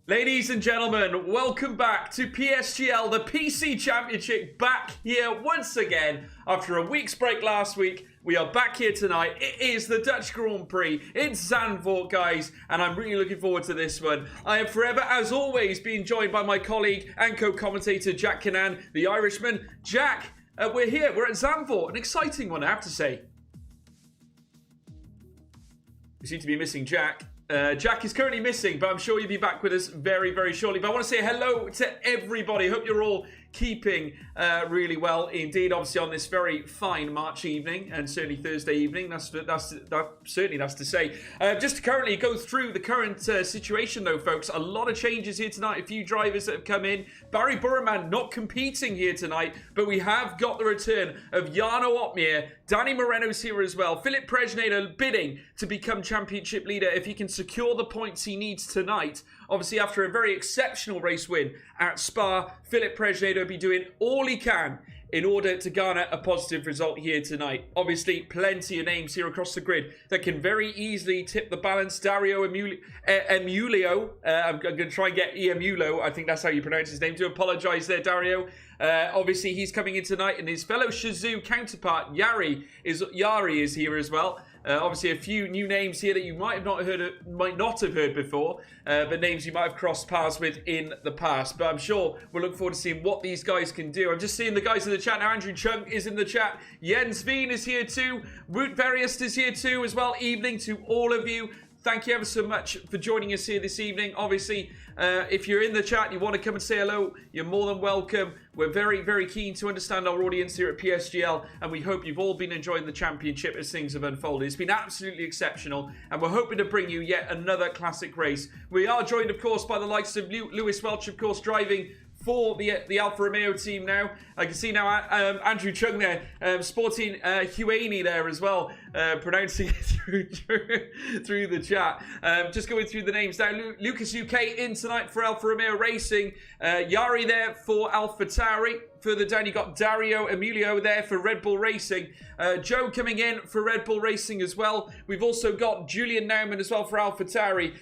Ladies and gentlemen, welcome back to PSGL, the PC Championship, back here once again. After a week's break last week, we are back here tonight. It is the Dutch Grand Prix. It's Zandvoort, guys, and I'm really looking forward to this one. I am forever, as always, being joined by my colleague and co-commentator, Jack Canan, the Irishman. Jack, we're here. We're at Zandvoort. An exciting one, I have to say. We seem to be missing Jack. Jack is currently missing, but I'm sure you'll be back with us very, very shortly. But I want to say hello to everybody. Hope you're all keeping really well indeed. Obviously on this very fine March evening and certainly Thursday evening. That's to say. Just to currently go through the current situation though, folks. A lot of changes here tonight. A few drivers that have come in. Barry Burman not competing here tonight, but we have got the return of Jarno Opmeer. Danny Moreno's here as well. Philip Presneder bidding to become championship leader if he can secure the points he needs tonight. Obviously, after a very exceptional race win at Spa, Philip Presneder will be doing all he can in order to garner a positive result here tonight. Obviously, plenty of names here across the grid that can very easily tip the balance. Dario Emulio. I'm going to try and get Emulo. I think that's how you pronounce his name. Do apologise there, Dario. Obviously, he's coming in tonight, and his fellow Shazoo counterpart, Yari, is here as well. Obviously, a few new names here that you might not have heard before, but names you might have crossed paths with in the past. But I'm sure we'll look forward to seeing what these guys can do. I'm just seeing the guys in the chat now. Andrew Chung is in the chat. Jens Veen is here too. Wout Veriest is here too as well. Evening to all of you. Thank you ever so much for joining us here this evening. Obviously, if you're in the chat and you want to come and say hello, you're more than welcome. We're very, very keen to understand our audience here at PSGL, and we hope you've all been enjoying the championship as things have unfolded. It's been absolutely exceptional, and we're hoping to bring you yet another classic race. We are joined, of course, by the likes of Lewis Welch, of course, driving for the Alfa Romeo team now. I can see now Andrew Chung there, sporting Huaney there as well, pronouncing it through the chat. Just going through the names now. Lucas UK in tonight for Alfa Romeo Racing. Yari there for AlphaTauri. Further down, you got Dario Emilio there for Red Bull Racing. Joe coming in for Red Bull Racing as well. We've also got Julian Naumann as well for AlphaTauri.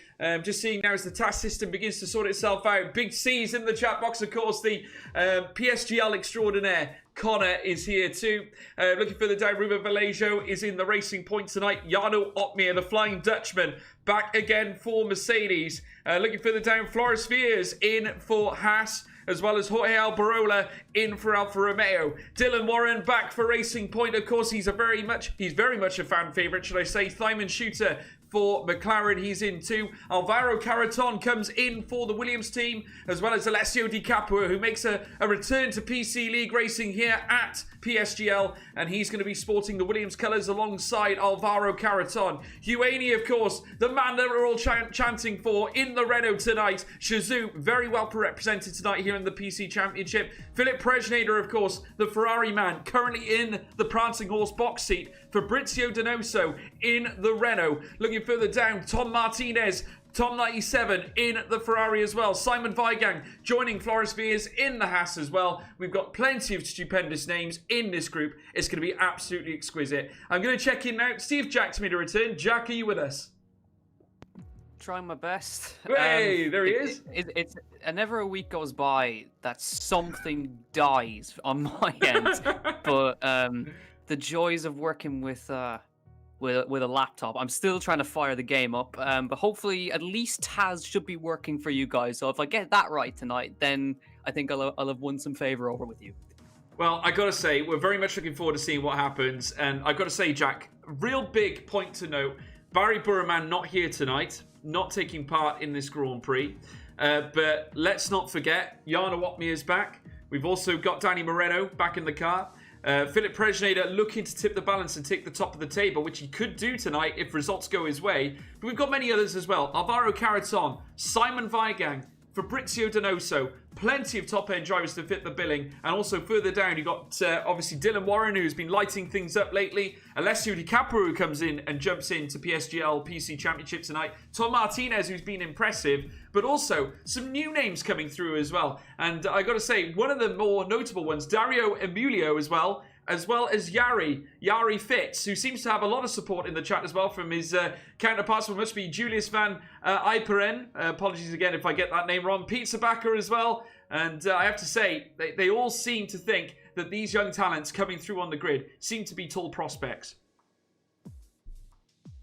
Just seeing now as the task system begins to sort itself out. Big C's in the chat box, of course. The PSGL extraordinaire Connor is here too. Looking further down, Ruben Vallejo is in the Racing Point tonight. Jarno Opmeer, the Flying Dutchman, back again for Mercedes. Looking further down, Floris Viers in for Haas, as well as Jorge Albarola in for Alfa Romeo. Dylan Warren back for Racing Point. Of course, he's very much a fan favourite, should I say. Simon Shooter for McLaren, he's in too. Alvaro Carreton comes in for the Williams team, as well as Alessio Di Capua, who makes a return to PC League Racing here at PSGL, and he's going to be sporting the Williams colours alongside Alvaro Carreton. Huaney, of course, the man that we're all chanting for in the Renault tonight. Shazoo, very well represented tonight here in the PC Championship. Philip Presneder, of course, the Ferrari man, currently in the Prancing Horse box seat. Fabrizio Donoso in the Renault. Looking further down, Tom Martinez, Tom 97 in the Ferrari as well. Simon Weigang joining Floris Viers in the Haas as well. We've got plenty of stupendous names in this group. It's going to be absolutely exquisite. I'm going to check in now. See if Jack's made a return. Jack, are you with us? Trying my best. Hey, there he is. It's never a week goes by that something dies on my end. But the joys of working with a laptop. I'm still trying to fire the game up, but hopefully at least Taz should be working for you guys. So if I get that right tonight, then I think I'll have won some favor over with you. Well, I got to say, we're very much looking forward to seeing what happens. And I got to say, Jack, real big point to note, Barry Burman not here tonight, not taking part in this Grand Prix. But let's not forget, Jarno Opmeer is back. We've also got Danny Moreno back in the car. Philip Presneder looking to tip the balance and take the top of the table, which he could do tonight if results go his way. But we've got many others as well. Alvaro Carreton, Simon Weigang, Fabrizio Donoso, plenty of top-end drivers to fit the billing. And also further down, you've got obviously Dylan Warren, who's been lighting things up lately. Alessio Di Capua, who comes in and jumps into PSGL PC Championship tonight. Tom Martinez, who's been impressive. But also some new names coming through as well. And I got to say, one of the more notable ones, Dario Emulio as well. as well as Yari Fitz, who seems to have a lot of support in the chat as well from his counterparts. It must be Julius van Iperen. Apologies again if I get that name wrong. Pizza Backer as well. And I have to say, they all seem to think that these young talents coming through on the grid seem to be tall prospects.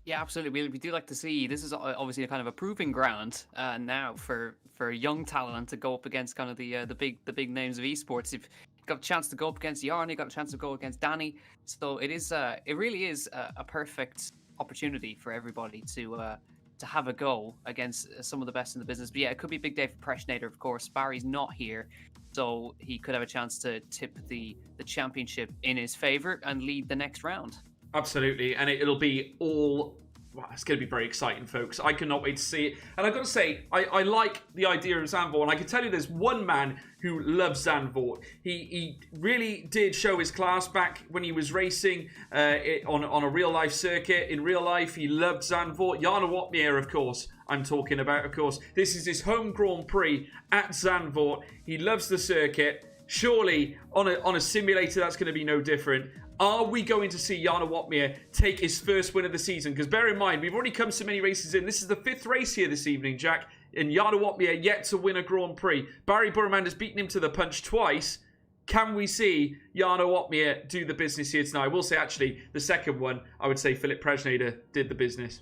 Yeah, absolutely. We do like to see, this is obviously a kind of a proving ground now for young talent to go up against kind of the big names of esports. You've got a chance to go up against Yarn, you got a chance to go against Danny. So it really is a perfect opportunity for everybody to have a go against some of the best in the business. But yeah, it could be a big day for Preshnader, of course. Barry's not here, so he could have a chance to tip the championship in his favor and lead the next round. Absolutely, and it'll be all... Wow, it's going to be very exciting, folks. I cannot wait to see it. And I've got to say, I like the idea of Zandvoort, and I can tell you there's one man who loves Zandvoort. He really did show his class back when he was racing on a real-life circuit. In real life, he loved Zandvoort. Jarno Wotmeijer, of course, I'm talking about, of course. This is his home Grand Prix at Zandvoort. He loves the circuit. Surely, on a simulator, that's going to be no different. Are we going to see Jarno Wotmeijer take his first win of the season? Because bear in mind, we've already come so many races in. This is the 5th race here this evening, Jack. And Jarno Wotmeijer yet to win a Grand Prix. Barry Burman has beaten him to the punch twice. Can we see Jarno Wotmeijer do the business here tonight? I will say, actually, the second one, I would say Philip Preshnader did the business.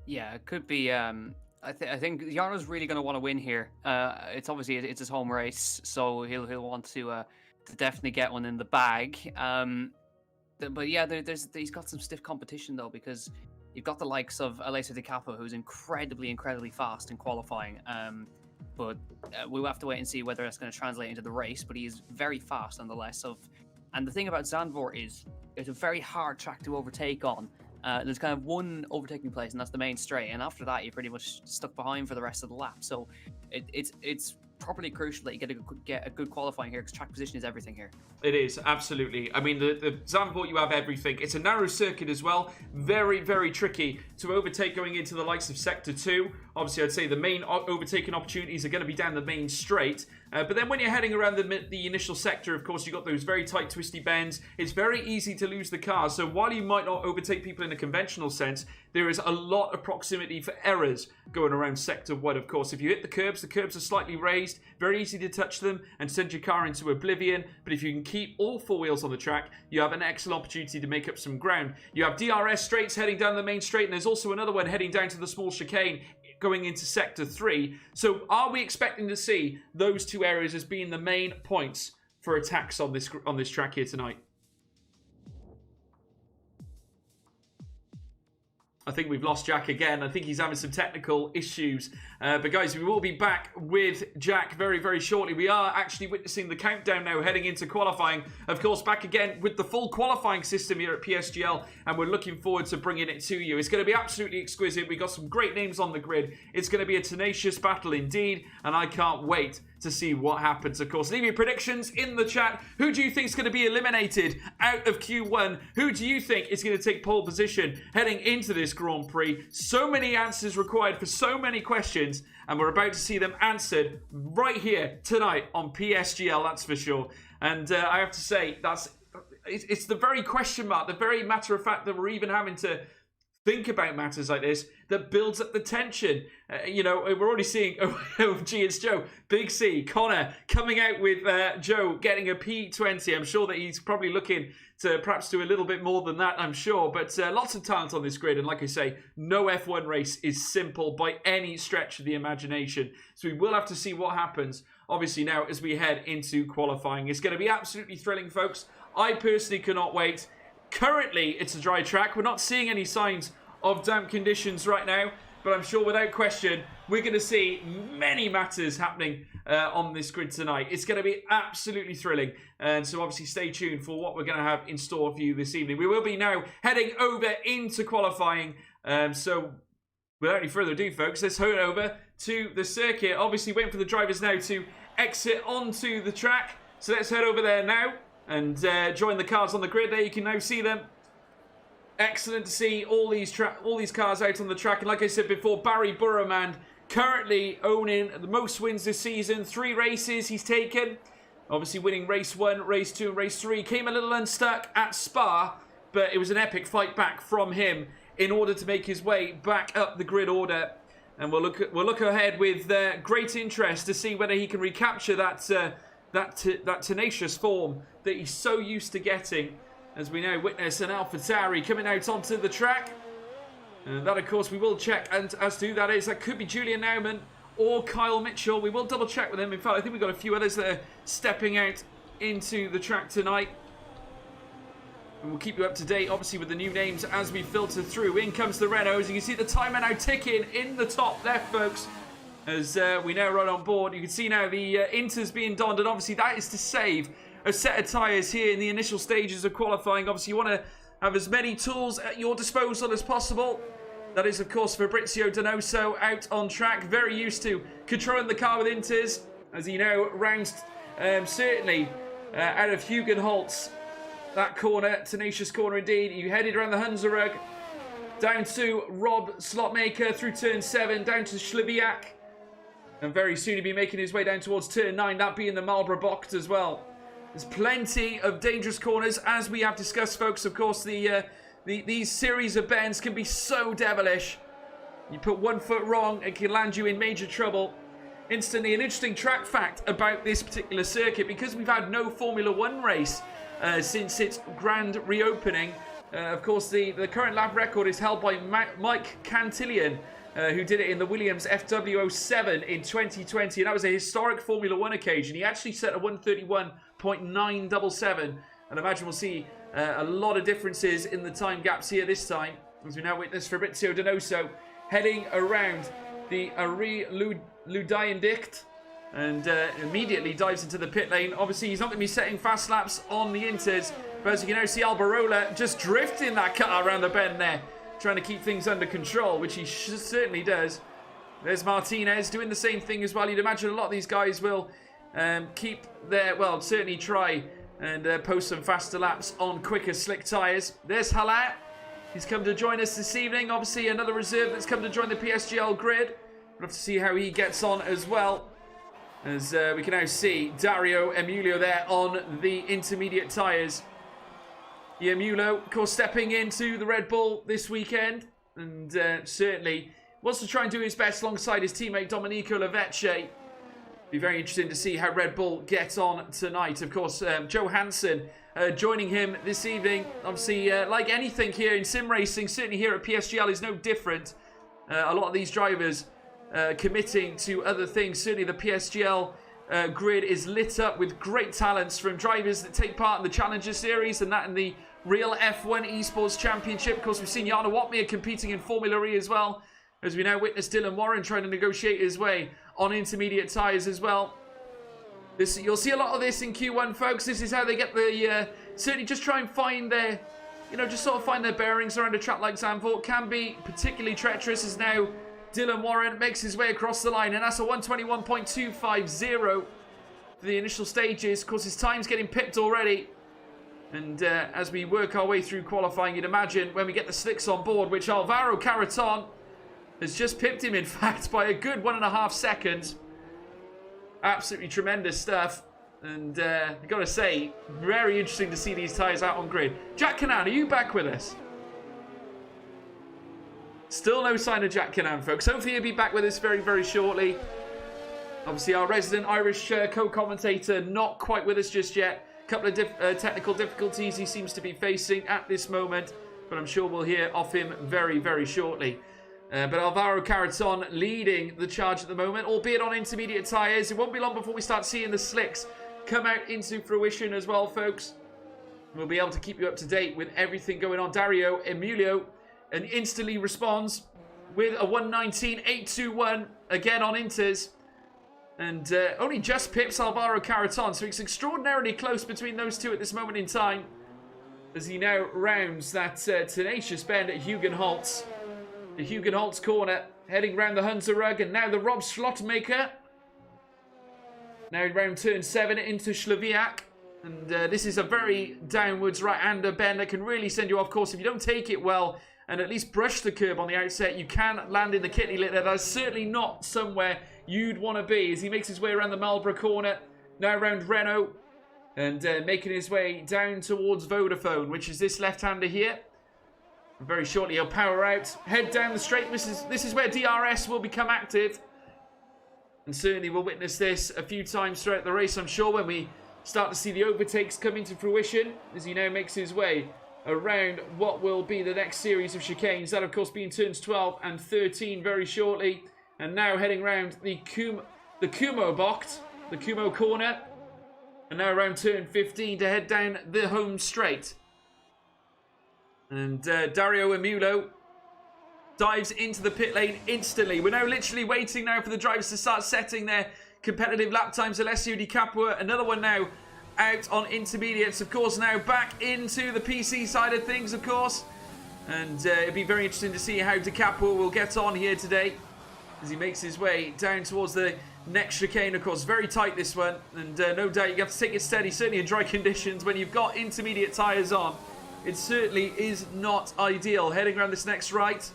Yeah, it could be... I think Jarno's really going to want to win here. It's obviously it's his home race, so he'll want to definitely get one in the bag. But yeah, he's got some stiff competition though, because you've got the likes of Alessio Di Capo, who's incredibly fast in qualifying. But we'll have to wait and see whether that's going to translate into the race. But he is very fast nonetheless. And the thing about Zandvoort is it's a very hard track to overtake on. There's kind of one overtaking place, and that's the main straight. And after that, you're pretty much stuck behind for the rest of the lap. So it's properly crucial that you get a good qualifying here, because track position is everything here. It is, absolutely. I mean, the Zandvoort, you have everything. It's a narrow circuit as well. Very, very tricky to overtake going into the likes of Sector 2. Obviously, I'd say the main overtaking opportunities are going to be down the main straight. But then when you're heading around the initial sector, of course, you've got those very tight, twisty bends. It's very easy to lose the car. So while you might not overtake people in a conventional sense, there is a lot of proximity for errors going around Sector 1, of course. If you hit the curbs are slightly raised. Very easy to touch them and send your car into oblivion. But if you can keep all 4 wheels on the track, you have an excellent opportunity to make up some ground. You have DRS straights heading down the main straight, and there's also another one heading down to the small chicane going into Sector 3. So are we expecting to see those 2 areas as being the main points for attacks on this track here tonight? I think we've lost Jack again. I think he's having some technical issues. But guys, we will be back with Jack very, very shortly. We are actually witnessing the countdown now heading into qualifying. Of course, back again with the full qualifying system here at PSGL. And we're looking forward to bringing it to you. It's going to be absolutely exquisite. We've got some great names on the grid. It's going to be a tenacious battle indeed. And I can't wait to see what happens. Of course, leave your predictions in the chat. Who do you think is going to be eliminated out of Q1? Who do you think is going to take pole position heading into this Grand Prix? So many answers required for so many questions, and we're about to see them answered right here tonight on PSGL, that's for sure. And I have to say, it's the very question mark, the very matter of fact that we're even having to think about matters like this that builds up the tension. We're already seeing OG, it's Joe, Big C, Connor coming out with Joe getting a P20. I'm sure that he's probably looking to perhaps do a little bit more than that, I'm sure. But lots of talent on this grid. And like I say, no F1 race is simple by any stretch of the imagination. So we will have to see what happens, obviously, now as we head into qualifying. It's going to be absolutely thrilling, folks. I personally cannot wait. Currently, it's a dry track. We're not seeing any signs of damp conditions right now, but I'm sure without question, we're going to see many matters happening on this grid tonight. It's going to be absolutely thrilling. And so obviously stay tuned for what we're going to have in store for you this evening. We will be now heading over into qualifying. So without any further ado, folks, let's head over to the circuit. Obviously waiting for the drivers now to exit onto the track. So let's head over there now and join the cars on the grid. There you can now see them. Excellent to see all these cars out on the track. And like I said before, Barry Burman currently owning the most wins this season. 3 races he's taken. Obviously winning race 1, race 2, and race 3. Came a little unstuck at Spa, but it was an epic fight back from him in order to make his way back up the grid order. And we'll look ahead with great interest to see whether he can recapture that tenacious form that he's so used to getting. As we now witness an AlphaTauri coming out onto the track. And that, of course, we will check. And as to who that is, that could be Julian Naumann or Kyle Mitchell. We will double check with him. In fact, I think we've got a few others that are stepping out into the track tonight. And we'll keep you up to date, obviously, with the new names as we filter through. In comes the Renault. As you can see, the timer now ticking in the top left, folks. As we now run on board. You can see now the Inters being donned. And obviously, that is to save a set of tyres here in the initial stages of qualifying. Obviously, you want to have as many tools at your disposal as possible. That is, of course, Fabrizio Donoso out on track. Very used to controlling the car with Inters. As he now rounds, certainly, out of Hugenholtz. That corner, tenacious corner indeed. You headed around the Hunzerug, down to Rob Slotmaker through turn 7, down to Schlebiak. And very soon he'll be making his way down towards turn 9, that being the Marlborough Bocht as well. There's plenty of dangerous corners, as we have discussed, folks. Of course, these series of bends can be so devilish. You put one foot wrong, it can land you in major trouble instantly. An interesting track fact about this particular circuit, because we've had no Formula 1 race since its grand reopening. Of course, the current lap record is held by Mike Cantillon, who did it in the Williams FW07 in 2020. And that was a historic Formula 1 occasion. He actually set a 1:31.977. And I imagine we'll see a lot of differences in the time gaps here this time, as we now witness Fabrizio Donoso heading around the Arrie Ludiendicht and immediately dives into the pit lane. Obviously, he's not going to be setting fast laps on the Inters, but as you can now see, Alberola just drifting that car around the bend there, trying to keep things under control, which he certainly does. There's Martinez doing the same thing as well. You'd imagine a lot of these guys will keep their, well, certainly try and post some faster laps on quicker, slick tyres. There's Halat. He's come to join us this evening. Obviously, another reserve that's come to join the PSGL grid. We'll have to see how he gets on as well. As we can now see Dario Emilio there on the intermediate tyres. Emilio, of course, stepping into the Red Bull this weekend. And certainly wants to try and do his best alongside his teammate Domenico Lavecce. Be very interesting to see how Red Bull get on tonight. Of course, Joe Hansen joining him this evening. Obviously, like anything here in sim racing, certainly here at PSGL is no different. A lot of these drivers committing to other things. Certainly the PSGL grid is lit up with great talents from drivers that take part in the Challenger Series and that in the Real F1 Esports Championship. Of course, we've seen Jarno Watmere competing in Formula E as well, as we now witness Dylan Warren trying to negotiate his way on intermediate tyres as well. You'll see a lot of this in Q1, folks. This is how they get the... certainly just try and find their... just sort of find their bearings around a track like Zandvoort. Can be particularly treacherous as now Dylan Warren makes his way across the line. And that's a 1:21.250 for the initial stages. Of course, his time's getting pipped already. And as we work our way through qualifying, you'd imagine when we get the slicks on board, which Alvaro Caraton has just pipped him, in fact, by a good 1.5 seconds. Absolutely tremendous stuff. And I've got to say, very interesting to see these tyres out on grid. Jack Cannan, are you back with us? Still no sign of Jack Cannan, folks. Hopefully he'll be back with us very, very shortly. Obviously, our resident Irish co-commentator not quite with us just yet. A couple of technical difficulties he seems to be facing at this moment, but I'm sure we'll hear off him very, very shortly. But Alvaro Caraton leading the charge at the moment, albeit on intermediate tyres. It won't be long before we start seeing the slicks come out into fruition as well, folks. We'll be able to keep you up to date with everything going on. Dario Emilio and instantly responds with a 1:19.821 again on Inters. And only just pips Alvaro Caraton, so it's extraordinarily close between those two at this moment in time. As he now rounds that tenacious bend at Hugenholtz. The Hugenholtz corner, heading round the Hunzerug, and now the Rob Slotmaker. Now round turn 7 into Schlebiak. And this is a very downwards right-hander bend that can really send you off course. If you don't take it well and at least brush the curb on the outset, you can land in the kidney litter. That's certainly not somewhere you'd want to be as he makes his way around the Marlborough corner. Now around Renault. And making his way down towards Vodafone, which is this left-hander here. And very shortly he'll power out, head down the straight. This is where DRS will become active. And certainly we'll witness this a few times throughout the race, I'm sure, when we start to see the overtakes come into fruition, as he now makes his way around what will be the next series of chicanes. That, of course, being turns 12 and 13 very shortly. And now heading round the Kumo box, the Kumo corner. And now around turn 15 to head down the home straight. And Dario Emulo dives into the pit lane instantly. We're now literally waiting now for the drivers to start setting their competitive lap times. Alessio Di Capua, another one now out on intermediates. Of course, now back into the PC side of things, of course. And it'd be very interesting to see how Di Capua will get on here today as he makes his way down towards the next chicane. Of course, very tight this one. And no doubt you have to take it steady, certainly in dry conditions when you've got intermediate tyres on. It certainly is not ideal. Heading around this next right.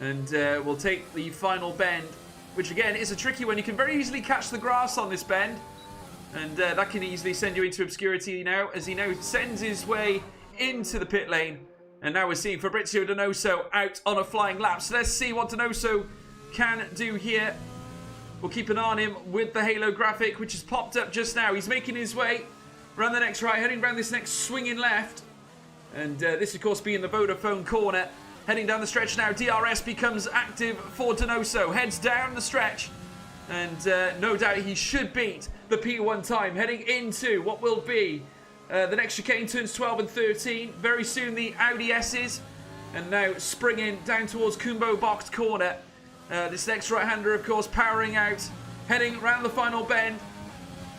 And we'll take the final bend, which again is a tricky one. You can very easily catch the grass on this bend, and that can easily send you into obscurity now, as he now sends his way into the pit lane. And now we're seeing Fabrizio Donoso out on a flying lap. So let's see what Donoso can do here. We'll keep an eye on him with the halo graphic, which has popped up just now. He's making his way around the next right, heading around this next swinging left. And this, of course, being the Vodafone corner. Heading down the stretch now, DRS becomes active for Donoso. Heads down the stretch. And no doubt he should beat the P1 time. Heading into what will be the next chicane, turns 12 and 13. Very soon the Audi S's. And now springing down towards Kumbo boxed corner. This next right-hander, of course, powering out. Heading around the final bend.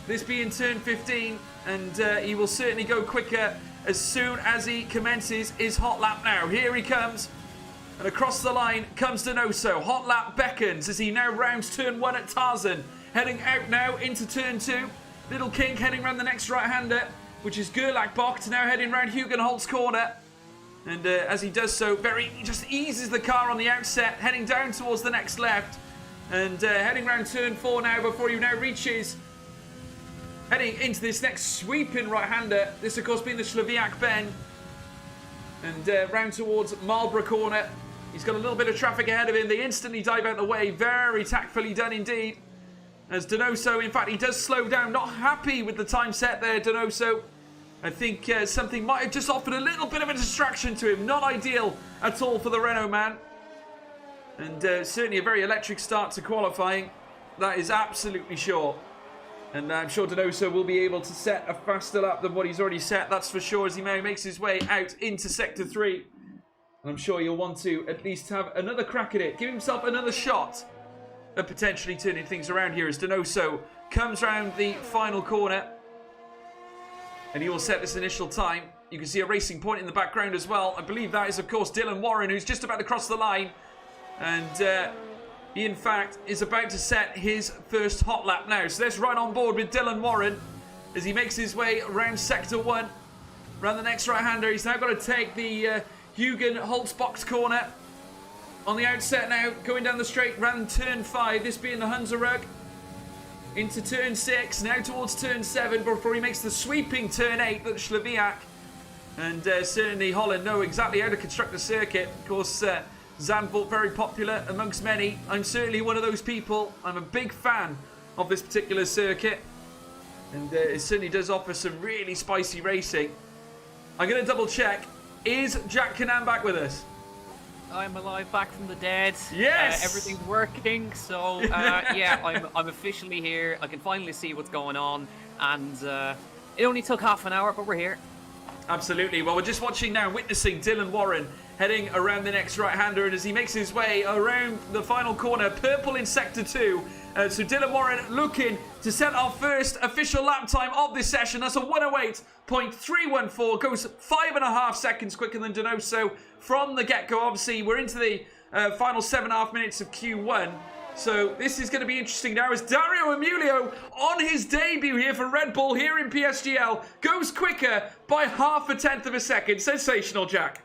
This being turn 15. And he will certainly go quicker as soon as he commences his hot lap now. Here he comes. And across the line comes Donoso. Hot lap beckons as he now rounds turn 1 at Tarzan. Heading out now into turn 2. Little King heading around the next right-hander, which is Gerlach Bocht. Now heading round Hugenholtz corner. And as he does so, he just eases the car on the outset, heading down towards the next left. And heading round turn 4 now before he now reaches. Heading into this next sweeping right-hander. This, of course, being the Sloviak bend. And round towards Marlborough corner. He's got a little bit of traffic ahead of him. They instantly dive out the way. Very tactfully done indeed. As Donoso, in fact, he does slow down. Not happy with the time set there, Donoso. I think something might have just offered a little bit of a distraction to him. Not ideal at all for the Renault man. And certainly a very electric start to qualifying. That is absolutely sure. And I'm sure Donoso will be able to set a faster lap than what he's already set. That's for sure, as he now makes his way out into Sector 3. And I'm sure he'll want to at least have another crack at it. Give himself another shot at potentially turning things around here as Donoso comes round the final corner. And he will set this initial time. You can see a racing point in the background as well. I believe that is, of course, Dylan Warren, who's just about to cross the line. And he, in fact, is about to set his first hot lap now. So let's ride on board with Dylan Warren as he makes his way around Sector 1. Around the next right-hander. He's now got to take the Hugenholtz box corner. On the outset now, going down the straight, round turn 5. This being the Hunzerug. Into turn 6, now towards turn 7 before he makes the sweeping turn 8 at Sloviak. And certainly Holland know exactly how to construct the circuit. Of course, Zandvoort very popular amongst many. I'm certainly one of those people. I'm a big fan of this particular circuit. And it certainly does offer some really spicy racing. I'm going to double check. Is Jack Canan back with us? I'm alive, back from the dead. Yes! Everything's working, so yeah, I'm officially here. I can finally see what's going on, and it only took half an hour, but we're here. Absolutely. Well, we're just watching now, witnessing Dylan Warren heading around the next right-hander, and as he makes his way around the final corner, purple in Sector 2. So Dylan Warren looking to set our first official lap time of this session. That's a 108.314. Goes 5.5 seconds quicker than Donoso from the get-go. Obviously, we're into the final 7.5 minutes of Q1. So this is going to be interesting now as Dario Emilio on his debut here for Red Bull here in PSGL goes quicker by 0.5 seconds. Sensational, Jack.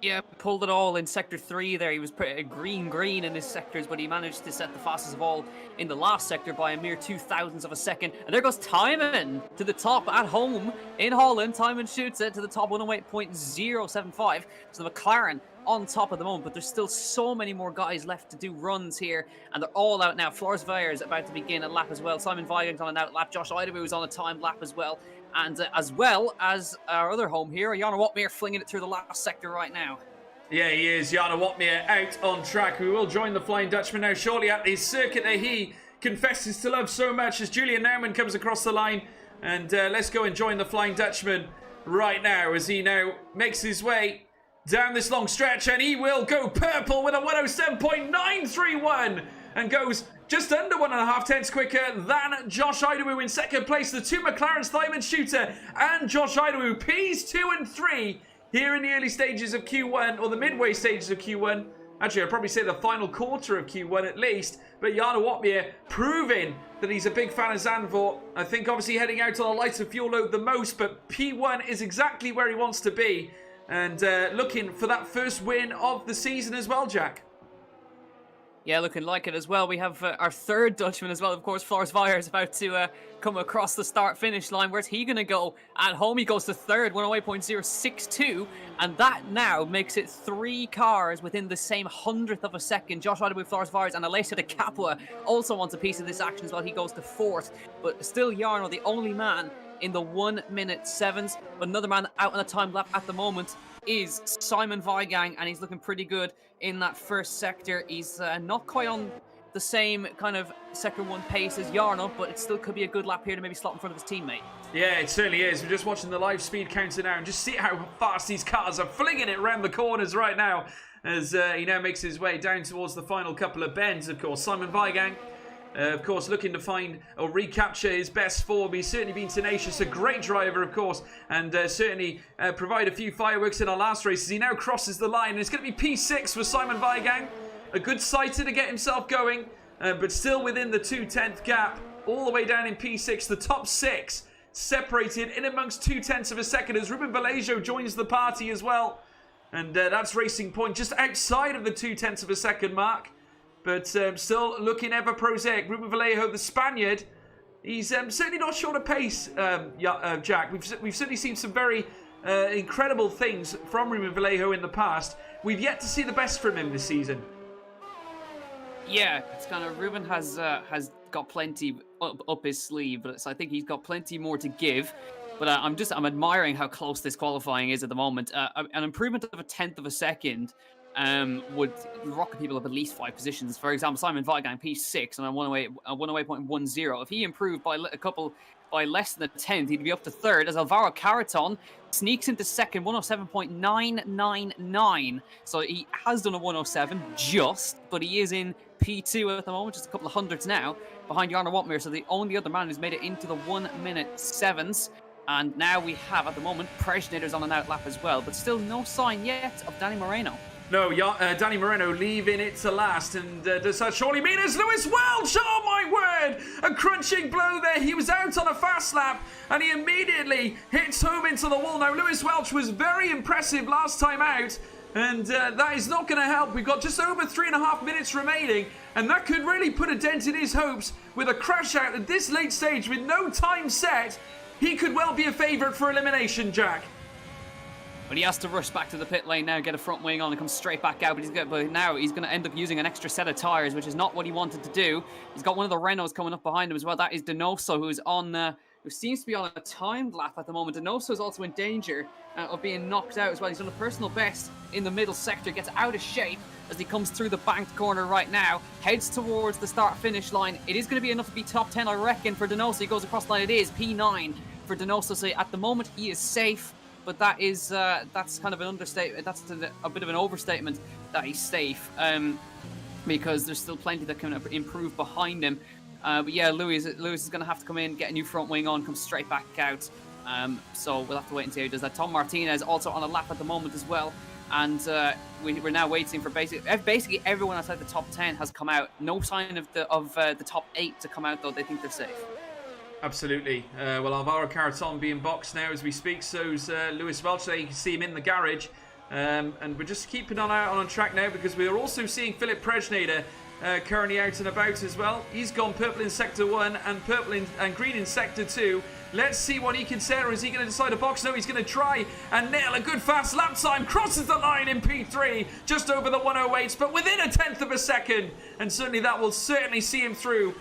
Yeah, pulled it all in Sector 3 there. He was pretty green in his sectors, but he managed to set the fastest of all in the last sector by a mere 0.02 of a second. And there goes Timon to the top at home in Holland. Timon shoots it to the top, 108.075. So the McLaren on top at the moment, but there's still so many more guys left to do runs here, and they're all out now. Flores Weyer is about to begin a lap as well. Simon Weigand's on an out lap. Josh Idabu is on a timed lap as well. And as well as our other home here, Jarno Watmere flinging it through the last sector right now. Yeah, he is. Jarno Watmere out on track. We will join the Flying Dutchman now shortly at the circuit that he confesses to love so much as Julian Naumann comes across the line. And let's go and join the Flying Dutchman right now as he now makes his way down this long stretch. And he will go purple with a 107.931 and goes just under 1.5 tenths quicker than Josh Idawu in second place. The two McLarens, Simon Shooter and Josh Idawu, P2 and 3 here in the early stages of Q1, or the midway stages of Q1. Actually, I'd probably say the final quarter of Q1 at least. But Jarno Watmere proving that he's a big fan of Zandvoort. I think obviously heading out on a lighter fuel load the most, but P1 is exactly where he wants to be. And looking for that first win of the season as well, Jack. Yeah, looking like it as well. We have our third Dutchman as well. Of course, Flores Weyer is about to come across the start-finish line. Where's he going to go? At home, he goes to third, 108.062. And that now makes it 3 cars within the same 100th of a second. Josh Idabu, Flores Weyer, and Alessio de Capua also wants a piece of this action as well. He goes to fourth. But still, Jarno, the only man in the 1 minute 7s. But another man out on a time lap at the moment is Simon Weigang, and he's looking pretty good in that first sector. He's not quite on the same kind of sector 1 pace as Jarno, but it still could be a good lap here to maybe slot in front of his teammate. Yeah, it certainly is. We're just watching the live speed counter now and just see how fast these cars are flinging it around the corners right now as he now makes his way down towards the final couple of bends. Of course, Simon Weigang, of course, looking to find or recapture his best form. He's certainly been tenacious, a great driver, of course, and certainly provide a few fireworks in our last race as he now crosses the line. And it's going to be P6 for Simon Weigang. A good sighter to get himself going, but still within the 2/10 gap, all the way down in P6. The top 6 separated in amongst 0.2 of a second as Ruben Vallejo joins the party as well. And that's Racing Point just outside of the 0.2 of a second mark. But still looking ever prosaic. Ruben Vallejo, the Spaniard, he's certainly not short of pace, Jack. We've certainly seen some very incredible things from Ruben Vallejo in the past. We've yet to see the best from him this season. Yeah, it's kind of Ruben has got plenty up his sleeve, but I think he's got plenty more to give. But I'm admiring how close this qualifying is at the moment. An improvement of 1/10 of a second would rocket people up at least 5 positions. For example, Simon Weigang, P6 on a 108.10. If he improved by less than 1/10, he'd be up to third, as Alvaro Caraton sneaks into second, 107.999. So he has done a 107 but he is in P2 at the moment, just a couple of hundreds now, behind Jarno Watmere. So the only other man who's made it into the 1 minute 7s. And now we have, at the moment, Pregnators on an out lap as well, but still no sign yet of Danny Moreno. No, Danny Moreno leaving it to last, and does that surely mean it's Lewis Welch? Oh my word! A crunching blow there. He was out on a fast lap, and he immediately hits home into the wall. Now, Lewis Welch was very impressive last time out, and that is not going to help. We've got just over 3.5 minutes remaining, and that could really put a dent in his hopes with a crash out at this late stage with no time set. He could well be a favourite for elimination, Jack. But he has to rush back to the pit lane now, get a front wing on and come straight back out. But now he's going to end up using an extra set of tyres, which is not what he wanted to do. He's got one of the Renaults coming up behind him as well. That is Donoso, who seems to be on a timed lap at the moment. Donoso is also in danger of being knocked out as well. He's done a personal best in the middle sector, gets out of shape as he comes through the banked corner right now, heads towards the start-finish line. It is going to be enough to be top 10, I reckon, for Donoso. He goes across the line. It is P9 for Donoso. So at the moment, he is safe. But that's kind of an understatement. That's a bit of an overstatement that he's safe, because there's still plenty that can improve behind him. But yeah, Lewis is going to have to come in, get a new front wing on, come straight back out. So we'll have to wait and see how he does that. Tom Martinez also on a lap at the moment as well. And we're now waiting for basically everyone outside the top 10 has come out. No sign of the top 8 to come out, though. They think they're safe. Absolutely. Well, Alvaro Caraton being boxed now as we speak. So's Lewis Welch. There you can see him in the garage. And we're just keeping an eye on track now because we are also seeing Philip Prejnader currently out and about as well. He's gone purple in Sector 1 and green in Sector 2. Let's see what he can say, or is he going to decide a box? No, he's going to try and nail a good fast lap time. Crosses the line in P3, just over the 108s, but within a tenth of a second. And certainly that will certainly see him through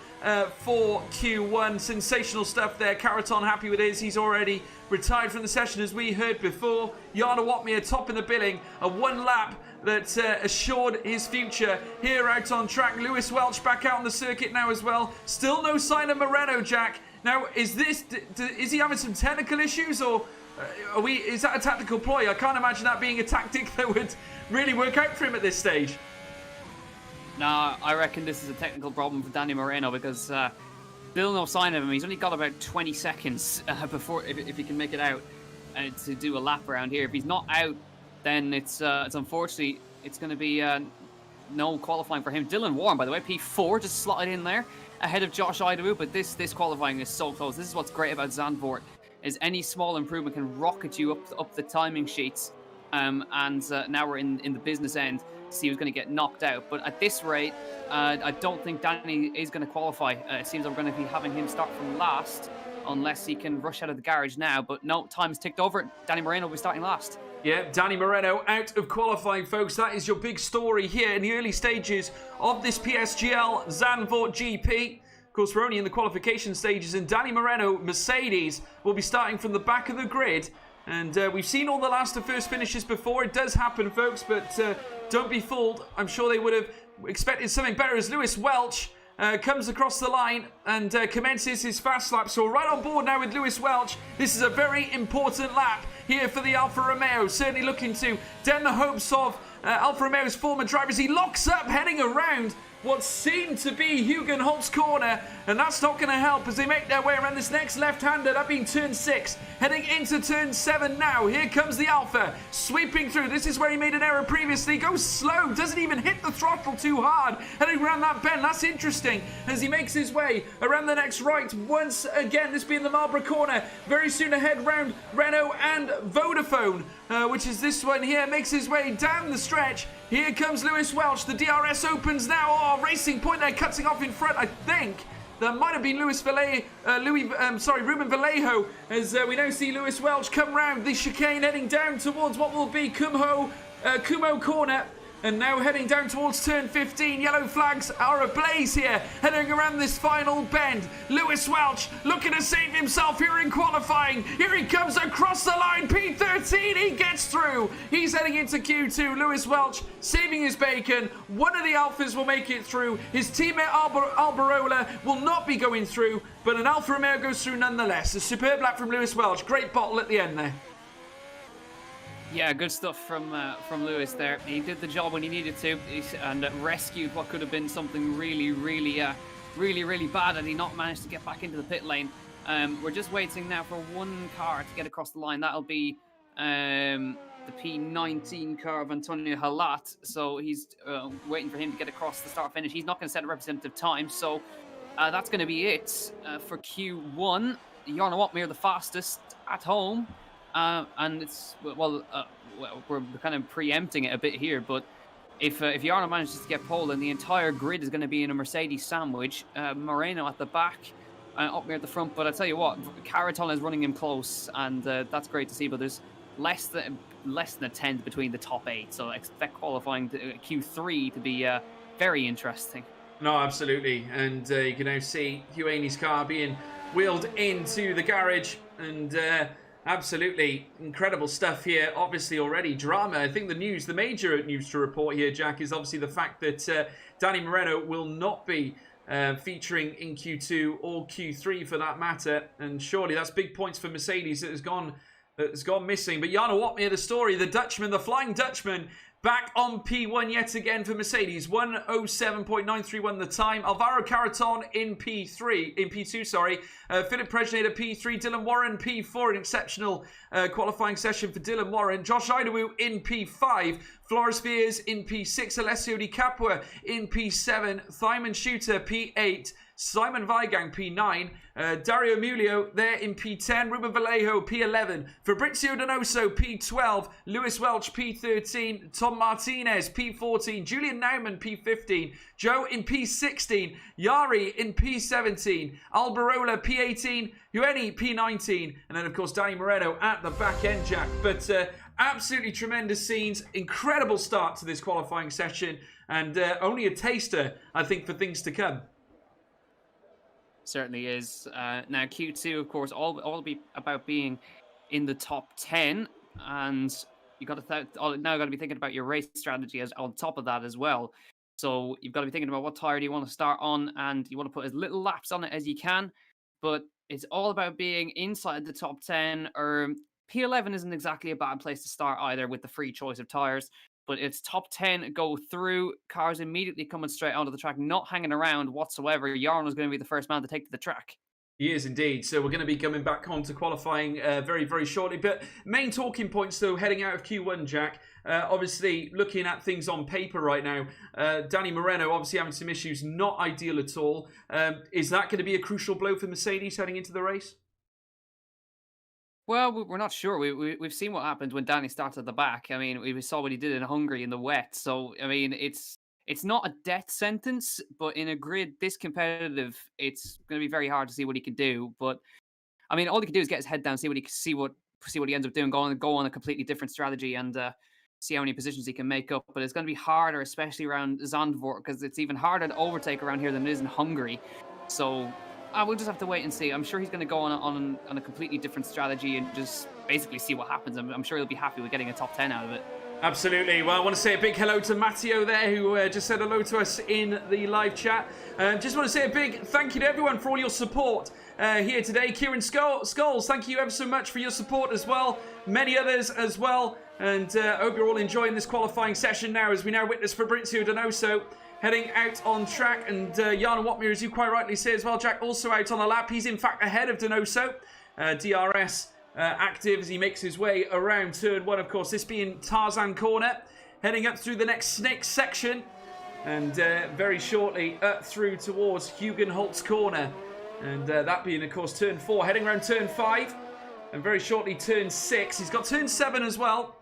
for Q1. Sensational stuff there. Caraton happy with his. He's already retired from the session, as we heard before. Yana Watmere top in the billing. A one lap that assured his future here out on track. Lewis Welch back out on the circuit now as well. Still no sign of Moreno, Jack. Now, is he having some technical issues, or is that a tactical ploy? I can't imagine that being a tactic that would really work out for him at this stage. No, I reckon this is a technical problem for Danny Moreno because still no sign of him. He's only got about 20 seconds before if he can make it out to do a lap around here. If he's not out, then it's unfortunately it's going to be no qualifying for him. Dylan Warren, by the way, P4 just slotted in there ahead of Josh Idawu, but this qualifying is so close. This is what's great about Zandvoort, is any small improvement can rocket you up the timing sheets. And now we're in the business end to see who's going to get knocked out. But at this rate, I don't think Danny is going to qualify. It seems like we're going to be having him start from last, unless he can rush out of the garage now. But no, time's ticked over. Danny Moreno will be starting last. Yeah, Danny Moreno out of qualifying, folks. That is your big story here in the early stages of this PSGL Zandvoort GP. Of course, we're only in the qualification stages, and Danny Moreno, Mercedes, will be starting from the back of the grid. And we've seen all the last to first finishes before. It does happen, folks, but don't be fooled. I'm sure they would have expected something better as Lewis Welch comes across the line and commences his fast lap. So we're right on board now with Lewis Welch. This is a very important lap here for the Alfa Romeo. Certainly looking to dent the hopes of Alfa Romeo's former drivers. He locks up heading around what seemed to be Hugenholtz corner, and that's not going to help as they make their way around this next left-hander, that being turn 6, heading into turn 7 now. Here comes the Alfa, sweeping through. This is where he made an error previously. Goes slow, doesn't even hit the throttle too hard, heading around that bend. That's interesting as he makes his way around the next right. Once again, this being the Marlborough corner, very soon ahead round Renault and Vodafone, which is this one here, makes his way down the stretch. Here comes Lewis Welch. The DRS opens now. Oh, Racing Point there cutting off in front. I think that might have been Ruben Vallejo, as we now see Lewis Welch come round the chicane, heading down towards what will be Kumo corner. And now heading down towards turn 15. Yellow flags are ablaze here, heading around this final bend. Lewis Welch looking to save himself here in qualifying. Here he comes across the line. P13, he gets through. He's heading into Q2. Lewis Welch saving his bacon. One of the Alphas will make it through. His teammate Alberola will not be going through, but an Alfa Romeo goes through nonetheless. A superb lap from Lewis Welch. Great bottle at the end there. Yeah, good stuff from Lewis there. He did the job when he needed to and rescued what could have been something really bad had he not managed to get back into the pit lane. We're just waiting now for one car to get across the line. That'll be the P19 car of Antonio Halat. So he's waiting for him to get across the start finish. He's not going to set a representative time. So that's going to be it for Q1. Jarno Watmere the fastest at home. And it's, we're kind of preempting it a bit here, but if Jarno manages to get pole, then the entire grid is going to be in a Mercedes sandwich. Moreno at the back, Watmere at the front, but I tell you what, Caraton is running him close, and that's great to see, but there's less than a tenth between the top 8, so expect qualifying to, Q3 to be very interesting. No, absolutely, and you can now see Hugh Haney's car being wheeled into the garage, and absolutely incredible stuff here. Obviously already drama. I think the major news to report here, Jack, is obviously the fact that Danny Moreno will not be featuring in Q2 or Q3 for that matter. And surely that's big points for Mercedes that has gone missing. But Jarno Watmere, the story, the Dutchman, the Flying Dutchman, back on P1 yet again for Mercedes. 1:07.931 the time. Alvaro Caraton in P2, sorry. Philip Prejnader P3. Dylan Warren P4. An exceptional qualifying session for Dylan Warren. Josh Idawu in P5. Florispheres in P6, Alessio Di Capua in P7, Thyman Shooter P8, Simon Weigang P9, Dario Mulio there in P10, Ruben Vallejo P11, Fabrizio Donoso P12, Lewis Welch P13, Tom Martinez P14, Julian Naumann P15, Joe in P16, Yari in P17, Alberola P18, Ueni P19, and then of course Danny Moreno at the back end, Jack. But absolutely tremendous scenes, incredible start to this qualifying session, and only a taster, I think, for things to come. Certainly is. Now Q2, of course, all be about being in the top 10, and you got to now got to be thinking about your race strategy as on top of that as well. So you've got to be thinking about what tire do you want to start on, and you want to put as little laps on it as you can. But it's all about being inside the top 10. Or P11 isn't exactly a bad place to start either, with the free choice of tires. But it's top 10 go through, cars immediately coming straight onto the track, not hanging around whatsoever. Jarno's going to be the first man to take to the track. He is indeed. So we're going to be coming back on to qualifying very, very shortly. But main talking points, though, heading out of Q1, Jack. Obviously, looking at things on paper right now, Danny Moreno obviously having some issues, not ideal at all. Is that going to be a crucial blow for Mercedes heading into the race? Well, we're not sure. We've seen what happened when Danny started at the back. I mean, we saw what he did in Hungary in the wet. So, I mean, it's not a death sentence, but in a grid this competitive, it's going to be very hard to see what he can do. But, I mean, all he can do is get his head down, see what he ends up doing, go on a completely different strategy, and see how many positions he can make up. But it's going to be harder, especially around Zandvoort, because it's even harder to overtake around here than it is in Hungary. So we'll just have to wait and see. I'm sure he's going to go on a completely different strategy and just basically see what happens. I'm sure he'll be happy with getting a top 10 out of it. Absolutely. Well, I want to say a big hello to Matteo there, who just said hello to us in the live chat. Just want to say a big thank you to everyone for all your support here today. Kieran Scholes, thank you ever so much for your support as well. Many others as well. And I hope you're all enjoying this qualifying session now, as we now witness Fabrizio Donoso heading out on track. And Jan Watmir, as you quite rightly say as well, Jack, also out on the lap. He's in fact ahead of Donoso. DRS active as he makes his way around turn one, of course, this being Tarzan corner, heading up through the next snake section, and very shortly up through towards Hugenholtz corner, and that being, of course, turn 4, heading around turn 5, and very shortly turn 6. He's got turn 7 as well,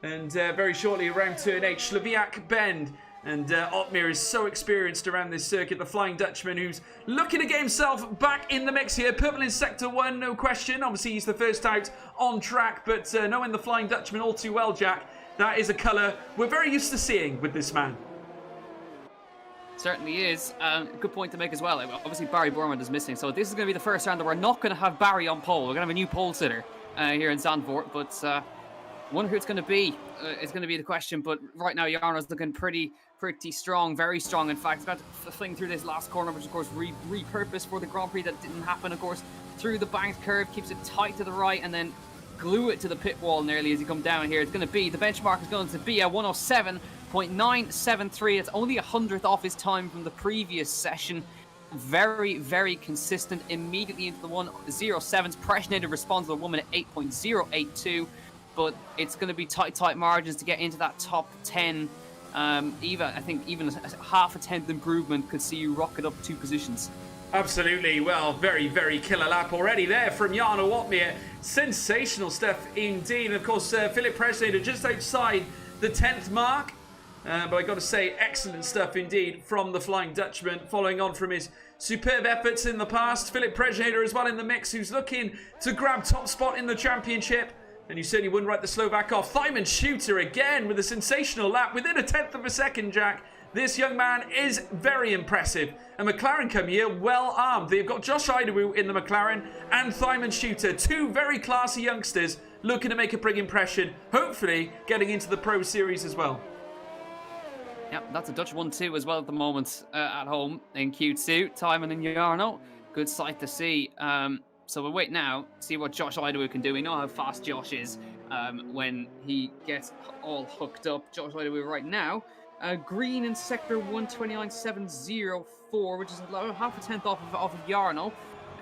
and very shortly around turn 8, Slaviak Bend. And Otmir is so experienced around this circuit, the Flying Dutchman, who's looking to get himself back in the mix here. Purple in Sector 1, no question. Obviously, he's the first out on track, but knowing the Flying Dutchman all too well, Jack, that is a colour we're very used to seeing with this man. Certainly is. Good point to make as well. Obviously, Barry Borman is missing, so this is going to be the first round that we're not going to have Barry on pole. We're going to have a new pole sitter here in Zandvoort, but wonder who it's going to be. It's going to be the question, but right now, Jarno's looking pretty strong, very strong. In fact, he's about to fling through this last corner, which of course repurposed for the Grand Prix. That didn't happen, of course. Through the banked curve, keeps it tight to the right, and then glue it to the pit wall nearly as you come down here. It's going to be, the benchmark is going to be a 107.973. It's only 100th off his time from the previous session. Very, very consistent. Immediately into the 107s. Pressinated responds to the woman at 8.082. But it's going to be tight margins to get into that top 10. Eva, I think even a half a tenth improvement could see you rocket up 2 positions. Absolutely. Well, very, very killer lap already there from Jarno Watmir. Sensational stuff indeed. And of course, Philip Presnader just outside the 10th mark. But I got to say, excellent stuff indeed from the Flying Dutchman, following on from his superb efforts in the past. Philip Presnader as well in the mix, who's looking to grab top spot in the championship. And you certainly wouldn't write the Slovak off. Thyman Shooter again with a sensational lap within a tenth of a second, Jack. This young man is very impressive. And McLaren come here well armed. They've got Josh Idawu in the McLaren and Thyman Shooter. 2 very classy youngsters looking to make a big impression. Hopefully getting into the Pro Series as well. Yep, that's a Dutch 1-2 as well at the moment at home in Q2. Thyman and Jarno. Good sight to see. So we'll wait now, see what Josh Idawu can do. We know how fast Josh is when he gets all hooked up. Josh Idawu right now, green in sector 129.704, which is about half a tenth off of Jarno.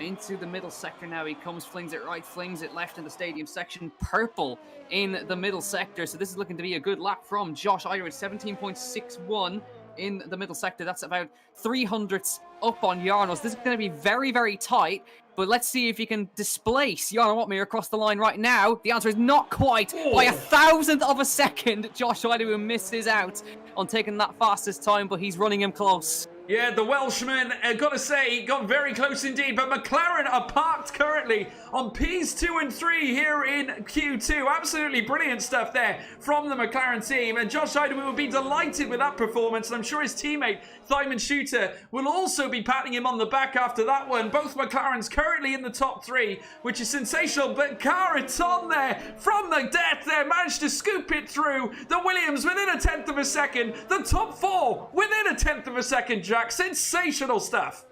into the middle sector now. He comes, flings it right, flings it left in the stadium section. Purple in the middle sector. So this is looking to be a good lap from Josh Ida with 17.61 in the middle sector. That's about 300ths up on Jarnos. This is going to be very, very tight. But let's see if he can displace Jarno Watmere across the line right now. The answer is not quite. By 1,000th of a second, Josh Idawu misses out on taking that fastest time, but he's running him close. Yeah, the Welshman, got to say, got very close indeed. But McLaren are parked currently on Ps2 and 3 here in Q2. Absolutely brilliant stuff there from the McLaren team. And Josh Idawu will be delighted with that performance. And I'm sure his teammate, Thyman Shooter, will also be patting him on the back after that one. Both McLarens currently in the top 3, which is sensational. But Caraton there, from the death there, managed to scoop it through. The Williams within 1/10 of a second. The top 4 within 1/10 of a second, Jack. Sensational stuff.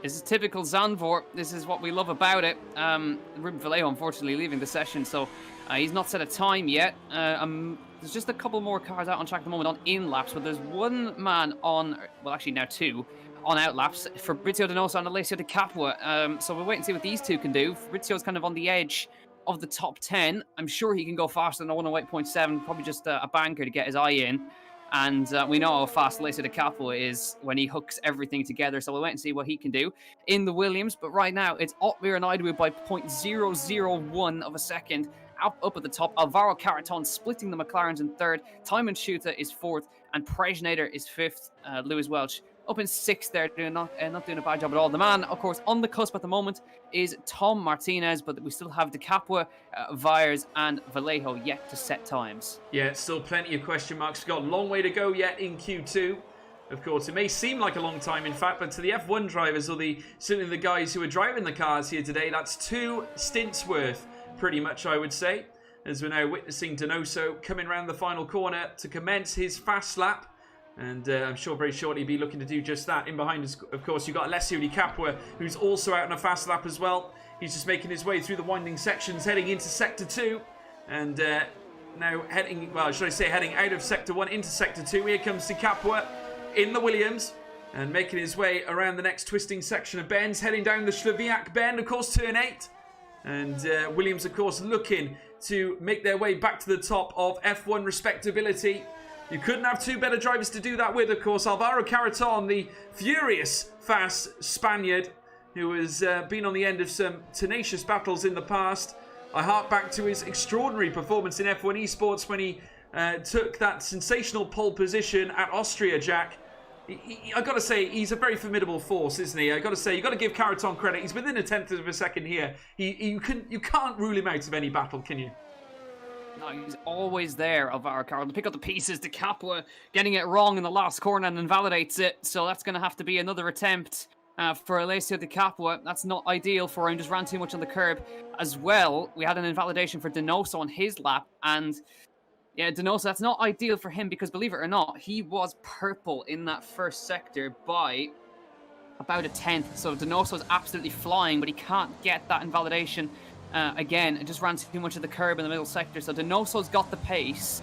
This is typical Zandvoort. This is what we love about it. Ruben Vallejo, unfortunately, leaving the session, so he's not set a time yet. There's just a couple more cars out on track at the moment on in-laps, but there's one man on, well, actually now 2, on out-laps. Fabrizio Donoso and Alessio Di Capua. So we'll wait and see what these two can do. Fabrizio's kind of on the edge of the top 10. I'm sure he can go faster than a 108.7, probably just a banker to get his eye in. And we know how fast Alessio Di Capua is when he hooks everything together. So we'll wait and see what he can do in the Williams. But right now, it's Otmir and Idawu by 0.001 of a second. Up at the top, Alvaro Caraton splitting the McLarens in 3rd. Thyman Shooter is 4th. And Prejnader is 5th. Lewis Welch up in 6th there, not doing a bad job at all. The man, of course, on the cusp at the moment is Tom Martinez, but we still have Di Capua, Vyers, and Vallejo yet to set times. Yeah, still plenty of question marks. We've got a long way to go yet in Q2. Of course, it may seem like a long time, in fact, but to the F1 drivers, or certainly the guys who are driving the cars here today, that's 2 stints worth, pretty much, I would say, as we're now witnessing Donoso coming around the final corner to commence his fast lap. And I'm sure very shortly he'll be looking to do just that. In behind us, of course, you've got Alessio Di Capua, who's also out on a fast lap as well. He's just making his way through the winding sections, heading into Sector 2. And now heading out of Sector 1 into Sector 2. Here comes Di Capua in the Williams. And making his way around the next twisting section of bends. Heading down the Sloviak bend, of course, turn 8. And Williams, of course, looking to make their way back to the top of F1 respectability. You couldn't have 2 better drivers to do that with, of course. Alvaro Caraton, the furious fast Spaniard, who has been on the end of some tenacious battles in the past. I hark back to his extraordinary performance in F1 Esports when he took that sensational pole position at Austria, Jack. I've got to say, he's a very formidable force, isn't he? I've got to say, you've got to give Caraton credit. He's within 1/10 of a second here. You can't rule him out of any battle, can you? No, he's always there, Alvaro Caraton, to pick up the pieces. Di Capua getting it wrong in the last corner and invalidates it. So that's going to have to be another attempt for Alessio Di Capua. That's not ideal for him. Just ran too much on the curb as well. We had an invalidation for Donoso on his lap. And yeah, Donoso, that's not ideal for him because, believe it or not, he was purple in that first sector by about 1/10. So Donoso is absolutely flying, but he can't get that invalidation. Again, it just ran too much of the curb in the middle sector. So Donoso's got the pace,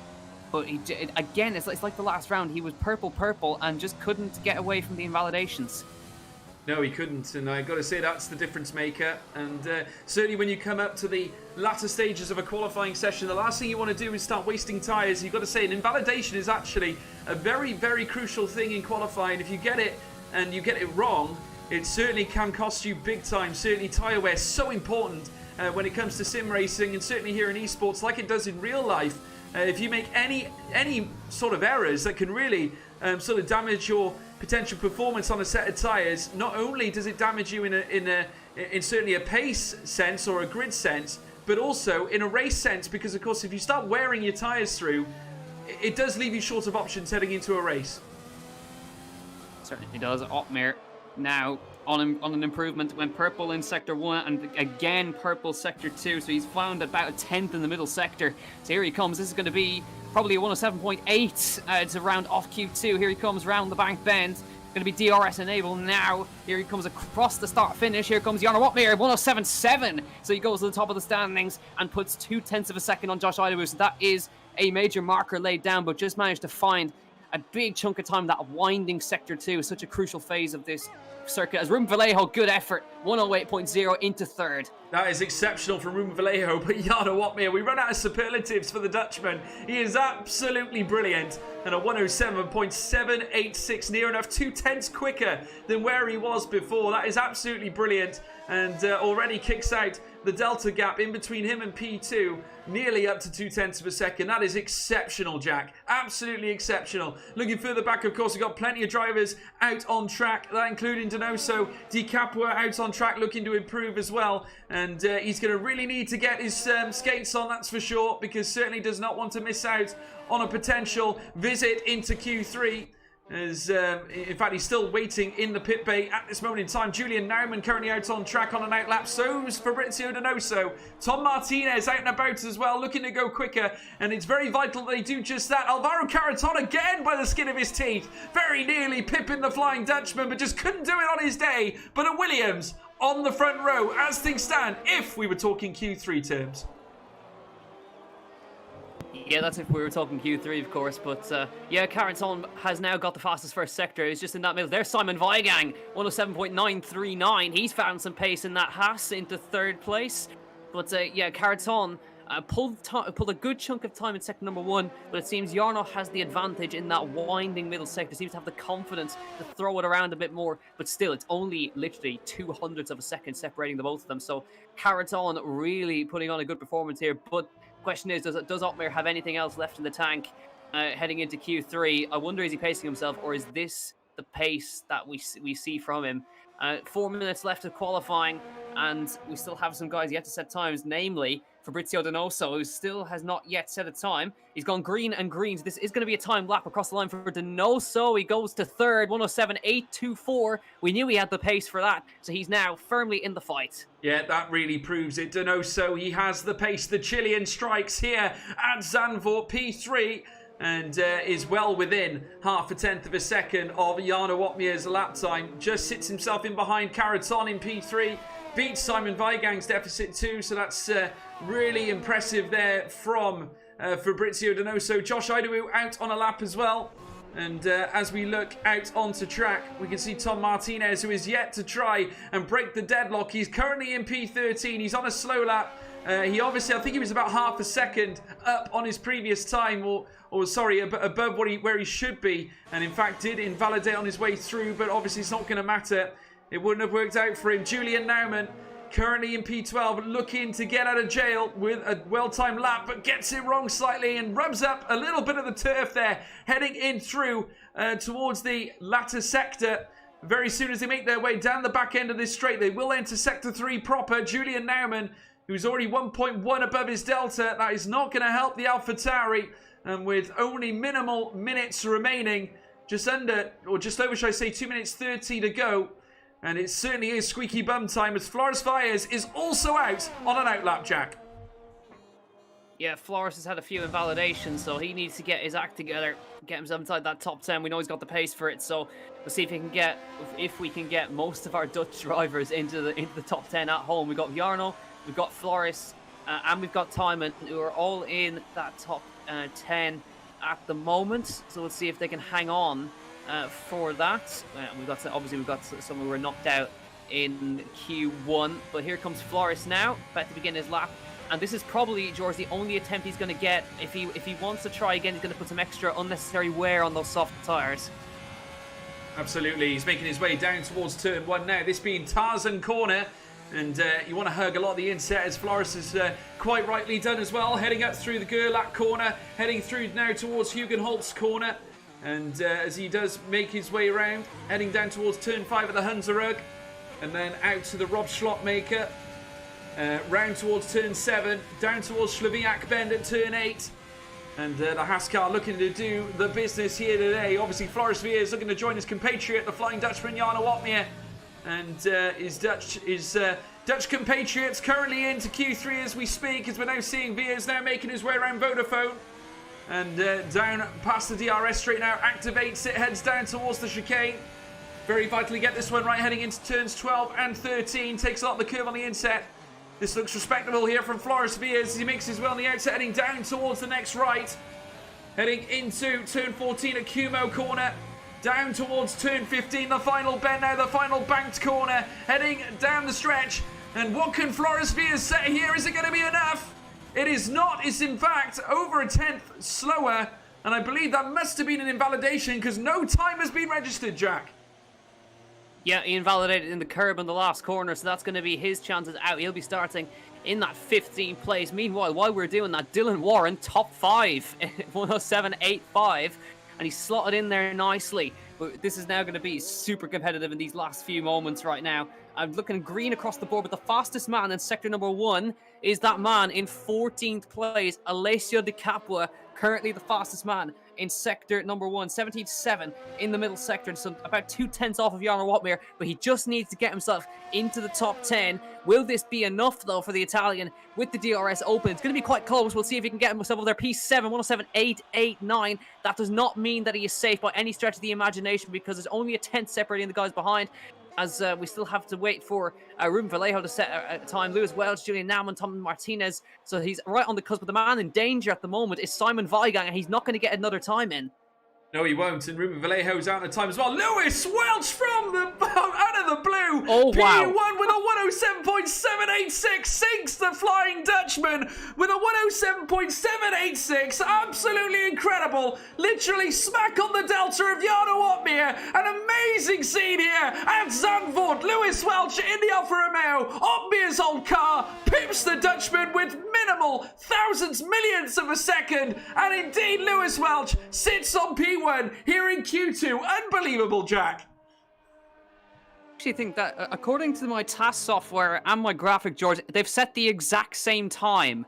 but again, it's like the last round. He was purple, and just couldn't get away from the invalidations. No, he couldn't, and I've got to say that's the difference maker. And certainly when you come up to the latter stages of a qualifying session, the last thing you want to do is start wasting tyres. You've got to say an invalidation is actually a very, very crucial thing in qualifying. If you get it and you get it wrong, it certainly can cost you big time. Certainly tyre wear is so important when it comes to sim racing, and certainly here in esports, like it does in real life. If you make any sort of errors that can really sort of damage your potential performance on a set of tyres, not only does it damage you in certainly a pace sense or a grid sense, but also in a race sense, because of course if you start wearing your tyres through, it does leave you short of options heading into a race. Certainly does. Otmir now on an improvement, went purple in Sector 1 and again purple Sector 2, so he's found about 1/10 in the middle sector. So here he comes. This is going to be probably a 107.8 to round off Q2. Here he comes round the bank bend. Going to be DRS enabled now. Here he comes across the start finish. Here comes Jarno Watmere, 107.7. So he goes to the top of the standings and puts 0.2 of a second on Josh Idawu. So that is a major marker laid down, but just managed to find a big chunk of time. That winding sector 2 is such a crucial phase of this circuit. As Ruben Vallejo, good effort, 108.0 into third. That is exceptional from Ruben Vallejo, but Jarno Watmere, we run out of superlatives for the Dutchman. He is absolutely brilliant, and a 107.786, near enough 0.2 quicker than where he was before. That is absolutely brilliant, and already kicks out the delta gap in between him and P2, nearly up to 0.2 of a second. That is exceptional, Jack. Absolutely exceptional. Looking further back, of course, we've got plenty of drivers out on track, that including Donoso. Di Capua out on track, looking to improve as well. And he's going to really need to get his skates on, that's for sure, because certainly does not want to miss out on a potential visit into Q3. As, in fact, he's still waiting in the pit bay at this moment in time. Julian Naumann currently out on track on an outlap. So is Fabrizio Donoso. Tom Martinez out and about as well, looking to go quicker. And it's very vital that they do just that. Alvaro Carreton again by the skin of his teeth. Very nearly pipping the Flying Dutchman, but just couldn't do it on his day. But a Williams on the front row as things stand, if we were talking Q3 terms. Yeah, that's if we were talking Q3, of course. But yeah, Carreton has now got the fastest first sector. He's just in that middle. There's Simon Weigang, 107.939. He's found some pace in that Haas into third place. But yeah, Carreton pulled a good chunk of time in sector number 1. But it seems Jarno has the advantage in that winding middle sector. Seems to have the confidence to throw it around a bit more. But still, it's only literally 0.02 of a second separating the both of them. So Carreton really putting on a good performance here. But question is, does Otmar have anything else left in the tank heading into Q3? I wonder, is he pacing himself, or is this the pace that we see from him? 4 minutes left of qualifying, and we still have some guys yet to set times, namely Fabrizio Donoso, who still has not yet set a time. He's gone green and green, so this is going to be a time lap across the line for Donoso. He goes to third, 107.824. We knew he had the pace for that, so he's now firmly in the fight. Yeah, that really proves it. Donoso, he has the pace. The Chilean strikes here at Zandvoort, P3, and is well within 0.5 of a second of Jarno Watmere's lap time. Just sits himself in behind Carreton in P3. Beats Simon Weigang's deficit too, so that's really impressive there from Fabrizio Donoso. Josh Idowu out on a lap as well. And as we look out onto track, we can see Tom Martinez, who is yet to try and break the deadlock. He's currently in P13. He's on a slow lap. He obviously, I think he was about 0.5 second up on his previous time, or sorry, above where he should be. And in fact, did invalidate on his way through, but obviously it's not going to matter. It wouldn't have worked out for him. Julian Naumann, currently in P12, looking to get out of jail with a well-timed lap, but gets it wrong slightly and rubs up a little bit of the turf there, heading in through towards the latter sector. Very soon as they make their way down the back end of this straight, they will enter sector 3 proper. Julian Naumann, who's already 1.1 above his delta, that is not going to help the AlphaTauri, and with only minimal minutes remaining, just under, or just over, should I say, 2 minutes 30 to go. And it certainly is squeaky bum time, as Flores Valles is also out on an outlap, Jack. Yeah, Flores has had a few invalidations, so he needs to get his act together, get himself inside that top 10. We know he's got the pace for it, so we'll see if we can get most of our Dutch drivers into the top 10 at home. We've got Jarno, we've got Flores, and we've got Timon, who are all in that top 10 at the moment. So we'll see if they can hang on for that. We've got some who were knocked out in Q1, but here comes Flores now, about to begin his lap. And this is probably, George, the only attempt he's going to get. If he wants to try again, he's going to put some extra unnecessary wear on those soft tyres. Absolutely. He's making his way down towards turn 1 now. This being Tarzan corner. And you want to hug a lot of the inset, as Flores has quite rightly done as well. Heading up through the Gerlach corner. Heading through now towards Hugenholtz corner. And as he does make his way around, heading down towards turn 5 at the Hunzerug. And then out to the Rob Schlottmaker. Round towards turn 7, down towards Sloviak Bend at turn 8. And the Haskar looking to do the business here today. Obviously, Floris Veer is looking to join his compatriot, the Flying Dutchman, Jarno Watmere. And his Dutch compatriots currently into Q3 as we speak, as we're now seeing Veers now making his way around Vodafone. And down past the DRS straight now, activates it, heads down towards the chicane. Very vital to get this one right, heading into turns 12 and 13. Takes a lot of the curve on the inset. This looks respectable here from Floris Veers as he makes his way on the outside, heading down towards the next right. Heading into turn 14 at Kumo corner. Down towards turn 15, the final bend now, the final banked corner. Heading down the stretch. And what can Flores Vias say here? Is it going to be enough? It is not. It's in fact over a tenth slower. And I believe that must have been an invalidation because no time has been registered, Jack. Yeah, he invalidated in the curb on the last corner, so that's going to be his chances out. He'll be starting in that 15th place. Meanwhile, while we're doing that, Dylan Warren, top 5, 107.85, and he's slotted in there nicely. But this is now going to be super competitive in these last few moments right now. I'm looking green across the board, but the fastest man in sector number 1 is that man in 14th place, Alessio Di Capua, currently the fastest man in sector number 1, 17.7 in the middle sector, so about 2/10 off of Jarno Watmir, but he just needs to get himself into the top 10. Will this be enough, though, for the Italian with the DRS open? It's going to be quite close. We'll see if he can get himself over there. P7, 107.889. That does not mean that he is safe by any stretch of the imagination because there's only a 10th separating the guys behind, as we still have to wait for Ruben Vallejo to set a time. Lewis Welch, Julian Naumann, Tom Martinez. So he's right on the cusp. But the man in danger at the moment is Simon Weigang, and he's not going to get another time in. No, he won't. And Ruben Vallejo's out of time as well. Lewis Welch from the out of the blue. Oh, wow. P1 with a 107.786. Sinks the Flying Dutchman with a 107.786. Absolutely incredible. Literally smack on the delta of Jarno Watmir. An amazing scene here at Zandvoort. Lewis Welch in the Alfa Romeo. Watmir's old car pips the Dutchman with minimal thousandths, millionths of a second. And indeed, Lewis Welch sits on P1 here in Q2. Unbelievable, Jack. I actually think that according to my task software and my graphic, George, they've set the exact same time.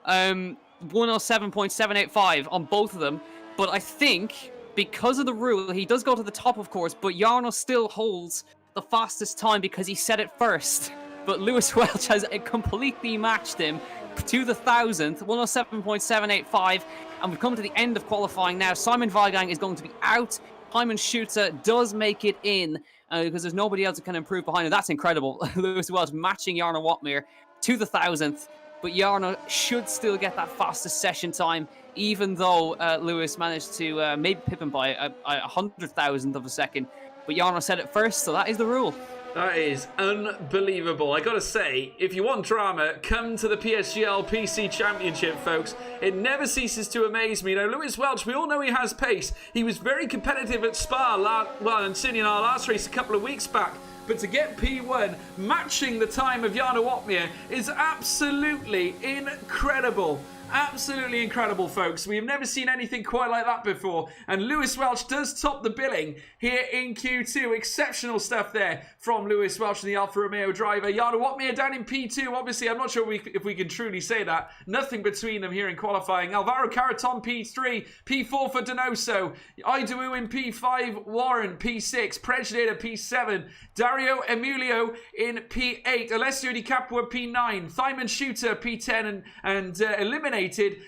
107.785 on both of them. But I think because of the rule, he does go to the top, of course, but Jarno still holds the fastest time because he set it first. But Lewis Welch has completely matched him to the 1,000th, 107.785, and we've come to the end of qualifying now. Simon Weigang is going to be out. Hyman Schutter does make it in because there's nobody else that can improve behind him. That's incredible. Lewis Welch matching Jarno Watmir to the 1,000th, but Jarno should still get that fastest session time, even though Lewis managed to maybe pip him by a 100,000th of a second. But Jarno said it first, so that is the rule. That is unbelievable. I gotta say, if you want drama, come to the PSGL PC Championship, folks. It never ceases to amaze me. Now, Lewis Welch, we all know he has pace. He was very competitive at Spa, and certainly in our last race a couple of weeks back. But to get P1 matching the time of Jarno Watmir is absolutely incredible. Absolutely incredible, folks. We have never seen anything quite like that before. And Lewis Welch does top the billing here in Q2. Exceptional stuff there from Lewis Welch, the Alfa Romeo driver. Jarno Watmir down in P2. Obviously, I'm not sure if we can truly say that. Nothing between them here in qualifying. Alvaro Caraton P3. P4 for Donoso. Idawu in P5. Warren P6. Predator P7. Dario Emilio in P8. Alessio Di Capua P9. Simon Schutter P10 and eliminated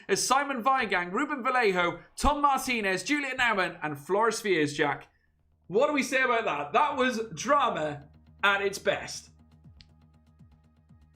as Simon Weigang, Ruben Vallejo, Tom Martinez, Julian Naumann, and Flores Vias, Jack. What do we say about that? That was drama at its best.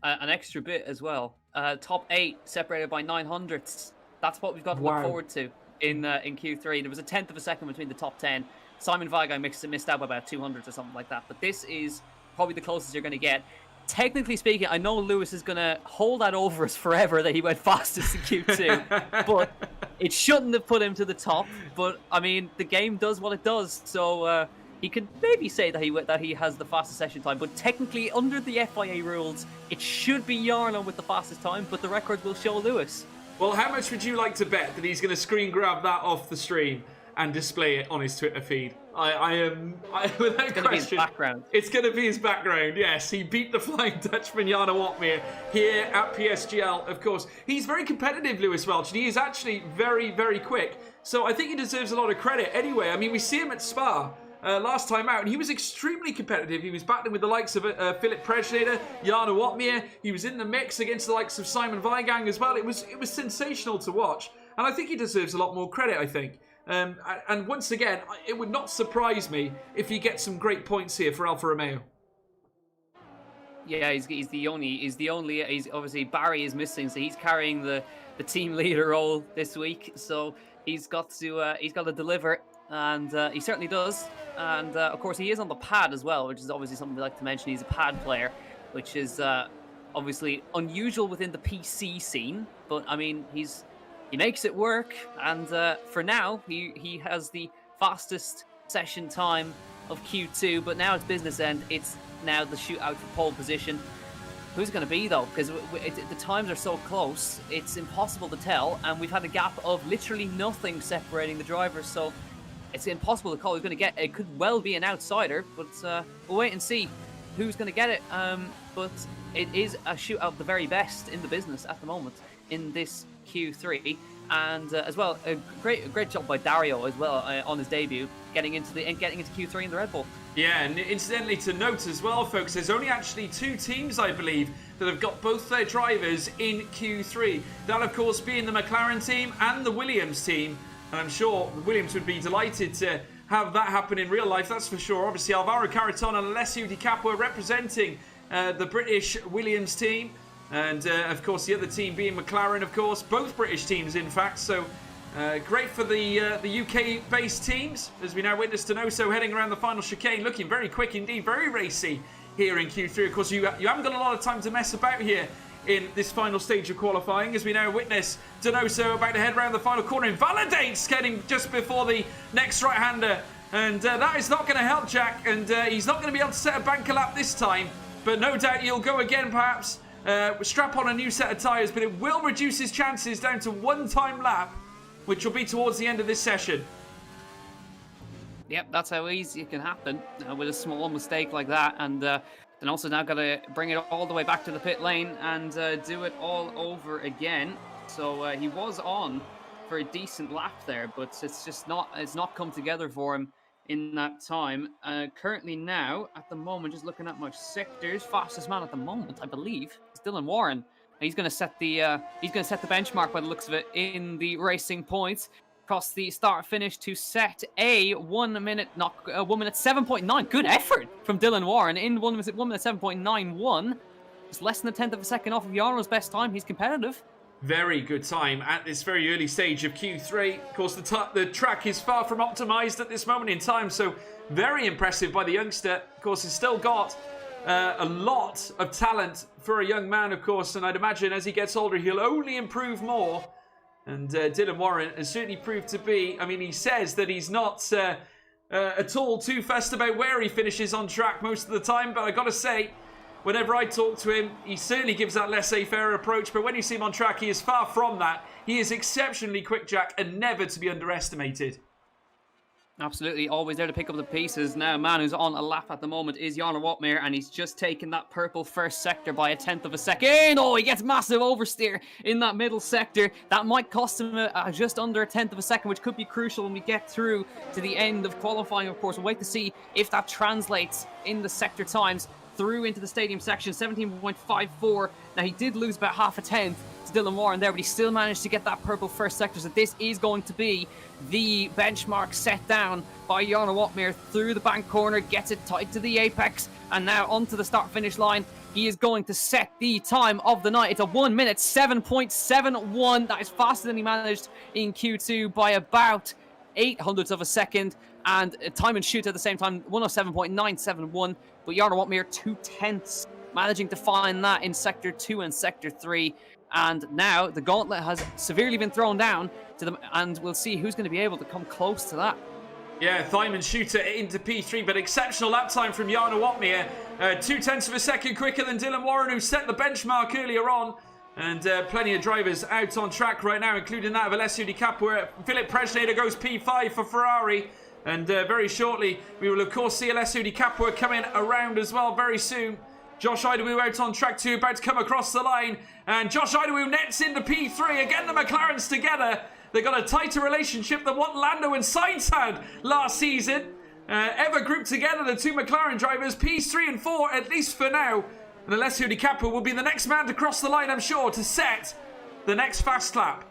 An extra bit as well. Top 8 separated by 900ths. That's what we've got to look forward to in Q3. There was a 1/10 of a second between the top 10. Simon Weigang missed out by about 200 or something like that. But this is probably the closest you're going to get. Technically speaking, I know Lewis is going to hold that over us forever that he went fastest in Q2, but it shouldn't have put him to the top. But, I mean, the game does what it does, so he could maybe say that he has the fastest session time. But technically, under the FIA rules, it should be Jarno with the fastest time, but the record will show Lewis. Well, how much would you like to bet that he's going to screen grab that off the stream and display it on his Twitter feed? I am without question. Be his background. It's going to be his background. Yes, he beat the Flying Dutchman Jarno Watmir here at PSGL. Of course, he's very competitive, Lewis Welch, and he is actually very, very quick. So I think he deserves a lot of credit. Anyway, I mean, we see him at Spa last time out, and he was extremely competitive. He was battling with the likes of Philip Predator, Jarno Watmir. He was in the mix against the likes of Simon Weigang as well. It was sensational to watch, and I think he deserves a lot more credit. I think. And once again, it would not surprise me if he gets some great points here for Alfa Romeo. Yeah, he's the only. He's obviously Barry is missing, so he's carrying the team leader role this week. So he's got to deliver, and he certainly does. And of course, he is on the pad as well, which is obviously something we like to mention. He's a pad player, which is obviously unusual within the PC scene. But I mean, he makes it work, and for now, he has the fastest session time of Q2. But now it's business end. It's now the shootout for pole position. Who's going to be, though? Because the times are so close, it's impossible to tell. And we've had a gap of literally nothing separating the drivers. So it's impossible to call who's going to get it. It could well be an outsider, but we'll wait and see who's going to get it. But it is a shootout of the very best in the business at the moment in this Q3. And as well, a great job by Dario as well on his debut, getting into Q3 in the Red Bull. Yeah, and incidentally to note as well, folks, there's only actually 2 teams, I believe, that have got both their drivers in Q3. That, of course, being the McLaren team and the Williams team. And I'm sure the Williams would be delighted to have that happen in real life, that's for sure. Obviously, Alvaro Carreton and Alessio Di Capua representing the British Williams team. And, of course, the other team being McLaren, of course. Both British teams, in fact. So, great for the UK-based teams, as we now witness Donoso heading around the final chicane, looking very quick indeed, very racy here in Q3. Of course, you haven't got a lot of time to mess about here in this final stage of qualifying, as we now witness Donoso about to head around the final corner. Invalidates getting just before the next right-hander. And that is not going to help Jack, and he's not going to be able to set a banker lap this time. But no doubt he'll go again, perhaps. Strap on a new set of tyres, but it will reduce his chances down to 1 time lap, which will be towards the end of this session. Yep, that's how easy it can happen with a small mistake like that. And then also now got to bring it all the way back to the pit lane and do it all over again. So he was on for a decent lap there, but it's not come together for him in that time. Currently now, at the moment, just looking at my sectors, fastest man at the moment, I believe, is Dylan Warren. He's going to set the benchmark by the looks of it in the racing points across the start finish to set a 1 minute 7.9. Good effort from Dylan Warren in 1 minute 7.91. It's less than a tenth of a second off of Jarno's best time. He's competitive. Very good time at this very early stage of Q3. Of course, the track is far from optimised at this moment in time, so very impressive by the youngster. Of course, he's still got a lot of talent for a young man, of course, and I'd imagine as he gets older, he'll only improve more. And Dylan Warren has certainly proved to be, I mean, he says that he's not at all too fussed about where he finishes on track most of the time, but I got to say, whenever I talk to him, he certainly gives that laissez-faire approach, but when you see him on track, he is far from that. He is exceptionally quick, Jack, and never to be underestimated. Absolutely, always there to pick up the pieces. Now, man who's on a lap at the moment is Jarno Watmere, and he's just taken that purple first sector by a tenth of a second. Oh, he gets massive oversteer in that middle sector. That might cost him just under a tenth of a second, which could be crucial when we get through to the end of qualifying, of course. We'll wait to see if that translates in the sector times through into the stadium section, 17.54. Now, he did lose about half a tenth to Dylan Warren there, but he still managed to get that purple first sector. So this is going to be the benchmark set down by Jarno Watmere through the bank corner, gets it tight to the apex, and now onto the start-finish line. He is going to set the time of the night. It's a 1 minute 7.71. That is faster than he managed in Q2 by about 0.08 of a second. And time and shoot at the same time, 107.971. But Jarno Watmere 0.2, managing to find that in Sector 2 and Sector 3. And now the gauntlet has severely been thrown down to them, and we'll see who's going to be able to come close to that. Yeah, Thyman Shooter into P3, but exceptional lap time from Jarno Watmere. 0.2 of a second quicker than Dylan Warren, who set the benchmark earlier on. And plenty of drivers out on track right now, including that of Alessio Di Capua. Philip Presneder goes P5 for Ferrari. And very shortly, we will, of course, see Alessio Di Capua coming around as well very soon. Josh Idawu out on track 2, about to come across the line. And Josh Idawu nets into P3. Again, the McLarens together. They've got a tighter relationship than what Lando and Sainz had last season. Ever grouped together, the 2 McLaren drivers, P3 and 4, at least for now. And Alessio Di Capua will be the next man to cross the line, I'm sure, to set the next fast lap.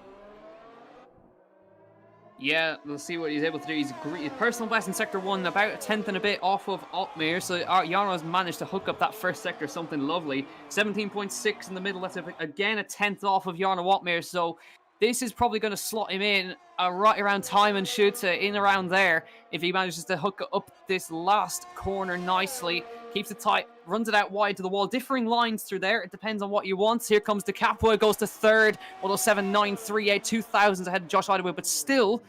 Yeah, we'll see what he's able to do. He's personal best in Sector 1, about a tenth and a bit off of Otmere. So Jarno has managed to hook up that first sector, something lovely. 17.6 in the middle. That's again a tenth off of Jarno Otmere. So this is probably going to slot him in right around time and shoots in around there. If he manages to hook up this last corner nicely, keeps it tight, runs it out wide to the wall. Differing lines through there. It depends on what you want. Here comes the Capua, goes to third. 107.938, 2,000s ahead of Josh Idlewood, but still,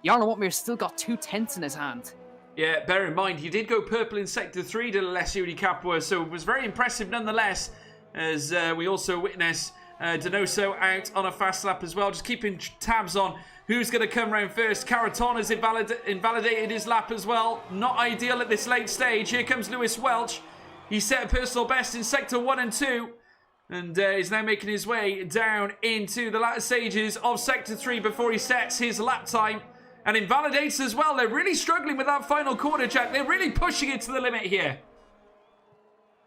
Jarno Watmir's still got 2/10 in his hand. Yeah, bear in mind, he did go purple in Sector 3 to Alessio Capua, so it was very impressive nonetheless, as we also witness Donoso out on a fast lap as well, just keeping tabs on who's going to come round first. Caraton has invalidated his lap as well. Not ideal at this late stage. Here comes Lewis Welch. He set a personal best in Sector 1 and 2. And is now making his way down into the latter stages of Sector 3 before he sets his lap time. And invalidates as well. They're really struggling with that final corner, Jack. They're really pushing it to the limit here.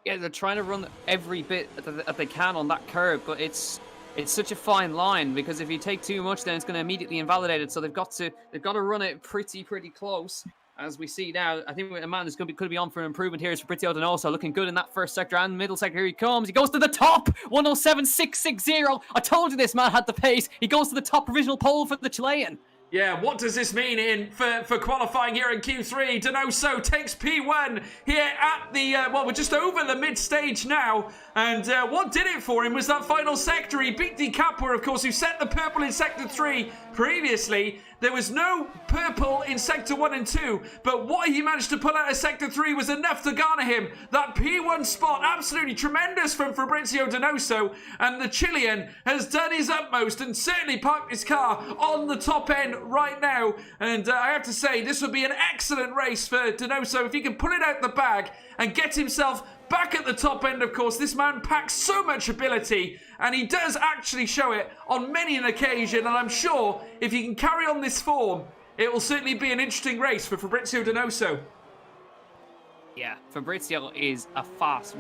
Yeah, they're trying to run every bit that they can on that curve, but it's such a fine line, because if you take too much, then it's going to immediately invalidate it. So they've got to run it pretty close, as we see now. I think a man that's could be on for an improvement here is Fabrizio Donoso, looking good in that first sector and middle sector. Here he comes. He goes to the top. 107.660. I told you this man had the pace. He goes to the top provisional pole for the Chilean. Yeah, what does this mean for qualifying here in Q3? Donoso takes P1 here at the, we're just over the mid-stage now. And what did it for him was that final sector. He beat Di Capua, of course, who set the purple in Sector 3 previously. There was no purple in Sector 1 and 2, but what he managed to pull out of Sector 3 was enough to garner him that P1 spot. Absolutely tremendous from Fabrizio Donoso, and the Chilean has done his utmost and certainly parked his car on the top end right now. And I have to say, this would be an excellent race for Donoso if he can pull it out the bag and get himself back at the top end. Of course, this man packs so much ability, and he does actually show it on many an occasion, and I'm sure if he can carry on this form, it will certainly be an interesting race for Fabrizio Donoso. Yeah, Fabrizio is a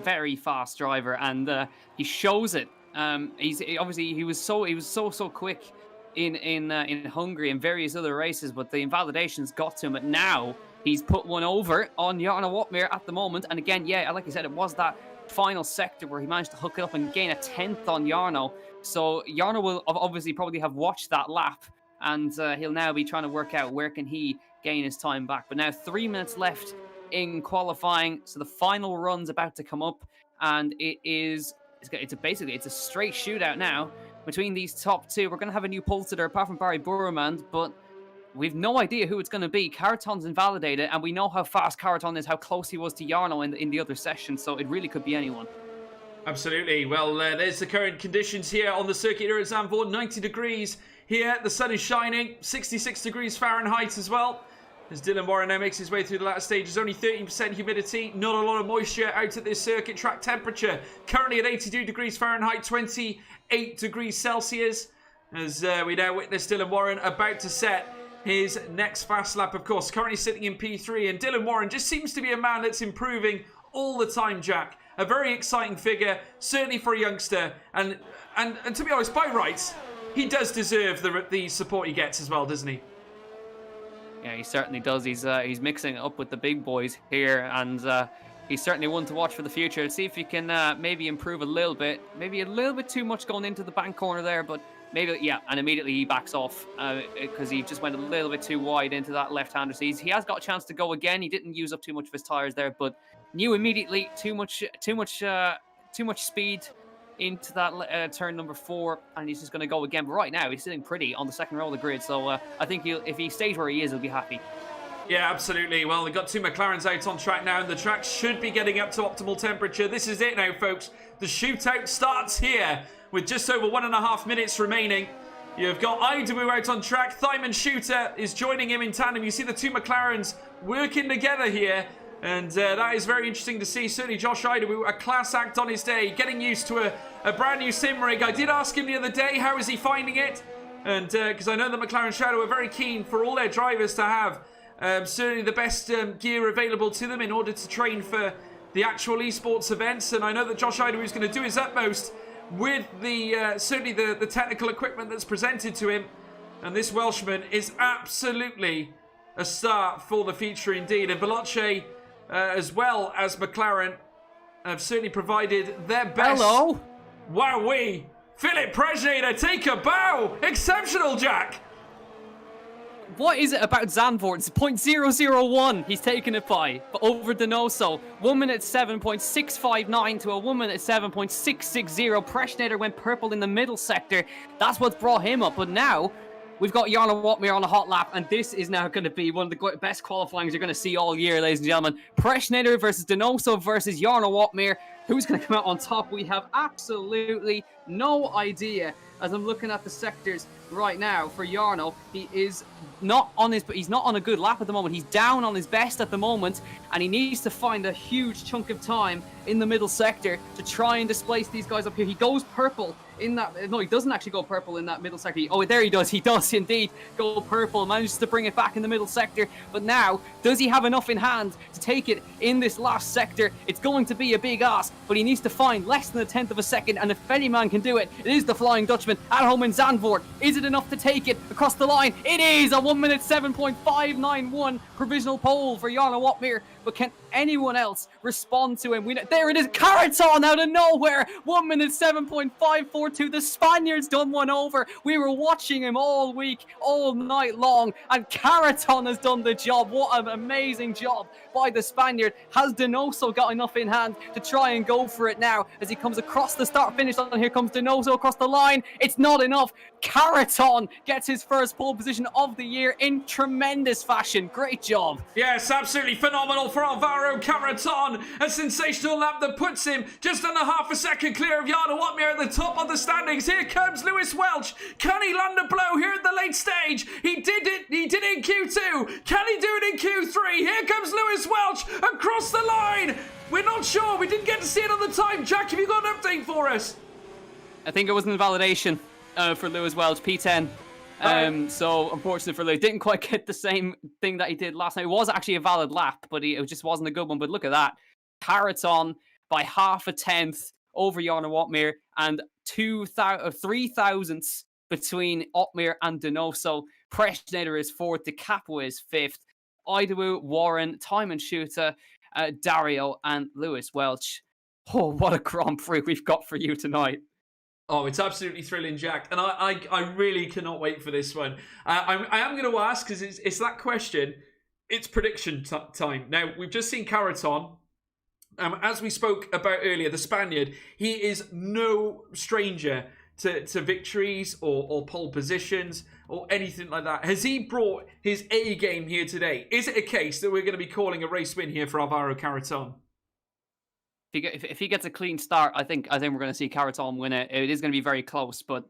very fast driver, and he shows it. He was so quick in Hungary and various other races, but the invalidations got to him. But now he's put one over on Jarno Watmir at the moment. And again, yeah, like I said, it was that final sector where he managed to hook it up and gain a 10th on Jarno. So Jarno will obviously probably have watched that lap, and he'll now be trying to work out where can he gain his time back. But now 3 minutes left in qualifying, so the final run's about to come up, and it's a straight shootout now between these top two. We're going to have a new pole sitter apart from Barry Burmand, but we've no idea who it's going to be. Caraton's invalidated, and we know how fast Caraton is, how close he was to Jarno in the other session, so it really could be anyone. Absolutely. Well, there's the current conditions here on the circuit here at Zandvoort. 90 degrees here. The sun is shining. 66 degrees Fahrenheit as well. As Dylan Warren now makes his way through the latter stages, only 13% humidity, not a lot of moisture out at this circuit. Track temperature currently at 82 degrees Fahrenheit, 28 degrees Celsius. As we now witness Dylan Warren about to set his next fast lap, of course, currently sitting in P3. And Dylan Warren just seems to be a man that's improving all the time, Jack. A very exciting figure, certainly for a youngster. And to be honest, by rights, he does deserve the support he gets as well, doesn't he? Yeah, he certainly does. He's mixing it up with the big boys here, and he's certainly one to watch for the future. Let's see if he can maybe improve a little bit. Maybe a little bit too much going into the bank corner there, but maybe, yeah, and immediately he backs off because he just went a little bit too wide into that left-hander. So he has got a chance to go again. He didn't use up too much of his tires there, but knew immediately too much speed into that turn number 4, and he's just going to go again. But right now, he's sitting pretty on the second row of the grid, so I think if he stays where he is, he'll be happy. Yeah, absolutely. Well, they've got two McLarens out on track now, and the track should be getting up to optimal temperature. This is it now, folks. The shootout starts here with just over 1.5 minutes remaining. You've got Idawu out on track. Thyman Shooter is joining him in tandem. You see the two McLarens working together here. And that is very interesting to see. Certainly Josh Idawu, a class act on his day, getting used to a brand new sim rig. I did ask him the other day, how is he finding it? And because I know that McLaren Shadow are very keen for all their drivers to have certainly the best gear available to them in order to train for the actual esports events. And I know that Josh Idawu is going to do his utmost with certainly the technical equipment that's presented to him. And this Welshman is absolutely a start for the future indeed. And Veloce, as well as McLaren, have certainly provided their best. Hello. Wowee. Philip Prejna, take a bow. Exceptional, Jack. What is it about Zandvoort? It's 0.001 he's taken it by. But over Donoso, 1 minute 7.659 to a 1 minute 7.660. Preschnader went purple in the middle sector. That's what's brought him up. But now, we've got Jarno Watmir on a hot lap, and this is now going to be one of the best qualifyings you're going to see all year, ladies and gentlemen. Preschnader versus Donoso versus Jarno Watmir. Who's going to come out on top? We have absolutely no idea. As I'm looking at the sectors right now for Jarno, he's not on a good lap at the moment. He's down on his best at the moment, and he needs to find a huge chunk of time in the middle sector to try and displace these guys up here. He goes purple in that. No, he doesn't actually go purple in that middle sector. Oh, there he does. He does indeed go purple. Manages to bring it back in the middle sector. But now, does he have enough in hand to take it in this last sector? It's going to be a big ask, but he needs to find less than a tenth of a second. And if any man can do it, it is the Flying Dutchman at home in Zandvoort. Is it enough to take it across the line? It is a 1 minute 7.591 provisional pole for Jarno Watmir. But can anyone else respond to him? There it is, Caraton out of nowhere, 1 minute 7.542. The Spaniard's done one over. We were watching him all week, all night long, and Caraton has done the job. What an amazing job by the Spaniard. Has Donoso got enough in hand to try and go for it now as he comes across the start-finish line? Here comes Donoso across the line. It's not enough. Caraton gets his first pole position of the year in tremendous fashion. Great job. Yes, absolutely phenomenal for Alvaro Caraton. A sensational lap that puts him just under half a second clear of Jarno Watmir at the top of the standings. Here comes Lewis Welch. Can he land a blow here at the late stage? He did it. He did it in Q2. Can he do it in Q3? Here comes Lewis Welch across the line. We're not sure. We didn't get to see it on the time. Jack, have you got an update for us? I think it was an invalidation for Lewis Welch, P10. So unfortunately for Lewis, didn't quite get the same thing that he did last night. It was actually a valid lap, but it just wasn't a good one. But look at that. Caraton by half a tenth over Jarno Watmir, and 3 thousandths between Otmir and Donoso. Preschnader is fourth, De Capua is fifth. Idawu, Warren, Timon Schutter, Dario, and Lewis Welch. Oh, what a Grand Prix we've got for you tonight. Oh, it's absolutely thrilling, Jack. And I really cannot wait for this one. I am going to ask, because it's that question, it's prediction time. Now, we've just seen Caraton. As we spoke about earlier, the Spaniard, he is no stranger to victories or pole positions or anything like that. Has he brought his A game here today? Is it a case that we're going to be calling a race win here for Alvaro Caraton? If he gets a clean start, I think we're going to see Caraton win it. It is going to be very close, but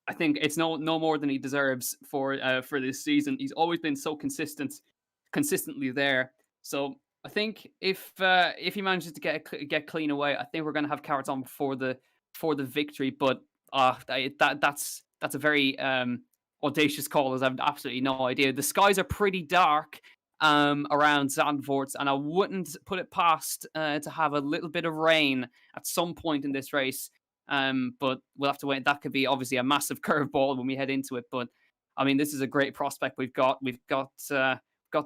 I think it's no more than he deserves for this season. He's always been so consistently there. So I think if he manages to get clean away, I think we're going to have Caraton for the victory. But that's a very audacious call, as I have absolutely no idea. The skies are pretty dark around Zandvoort, and I wouldn't put it past to have a little bit of rain at some point in this race. But we'll have to wait. That could be obviously a massive curveball when we head into it. But I mean, this is a great prospect we've got. We've got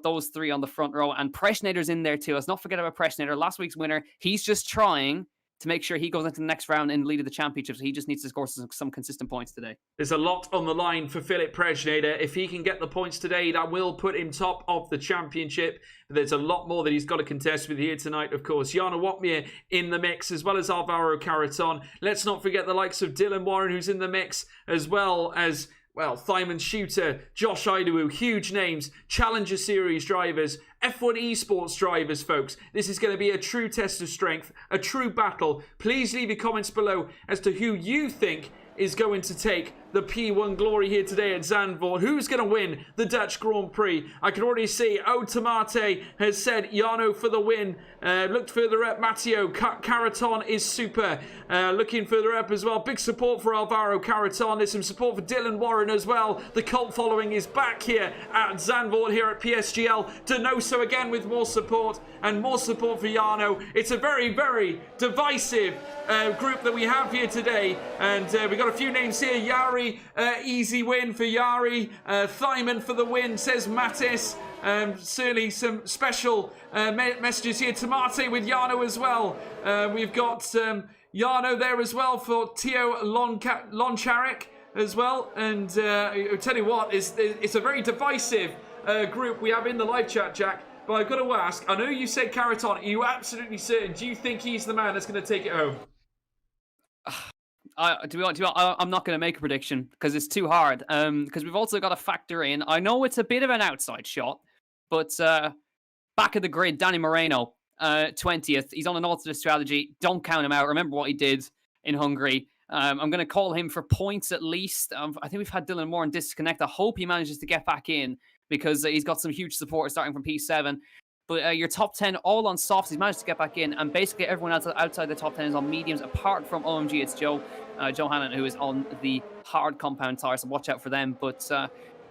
those three on the front row, and Preschnader's in there too. Let's not forget about Preschnader, last week's winner. He's just trying to make sure he goes into the next round in the lead of the championship. So he just needs to score some consistent points today. There's a lot on the line for Philip Preschnader. If he can get the points today, that will put him top of the championship. But there's a lot more that he's got to contest with here tonight, of course. Jarno Watmir in the mix, as well as Alvaro Caraton. Let's not forget the likes of Dylan Warren, who's in the mix, as well as, well, Timon Schutter, Josh Idawu, huge names, Challenger Series drivers, F1 esports drivers, folks. This is going to be a true test of strength, a true battle. Please leave your comments below as to who you think is going to take the P1 glory here today at Zandvoort. Who's going to win the Dutch Grand Prix? I can already see Tomate has said Jarno for the win. Looked further up, Matteo Caraton is super. Looking further up as well, big support for Alvaro Caraton. There's some support for Dylan Warren as well. The cult following is back here at Zandvoort here at PSGL. Donoso again with more support, and more support for Jarno. It's a very, very divisive group that we have here today, and we got a few names here. Yari, easy win for Yari. Thyman for the win, says Mattis. Certainly some special messages here. Tomate with Jarno as well. We've got Jarno there as well for Tio Loncharik as well. And I'll tell you what, it's a very divisive group we have in the live chat, Jack. But I've got to ask, I know you said Caraton. Are you absolutely certain? Do you think he's the man that's going to take it home? I'm not going to make a prediction because it's too hard. Because we've also got to factor in. I know it's a bit of an outside shot, but back of the grid, Danny Moreno, 20th. He's on an alternate strategy. Don't count him out. Remember what he did in Hungary. I'm going to call him for points at least. I think we've had Dylan Moran disconnect. I hope he manages to get back in because he's got some huge support starting from P7. But your top 10 all on softs. He's managed to get back in. And basically everyone else outside the top 10 is on mediums. Apart from OMG, it's Joe Hannon, who is on the hard compound tire. So watch out for them. But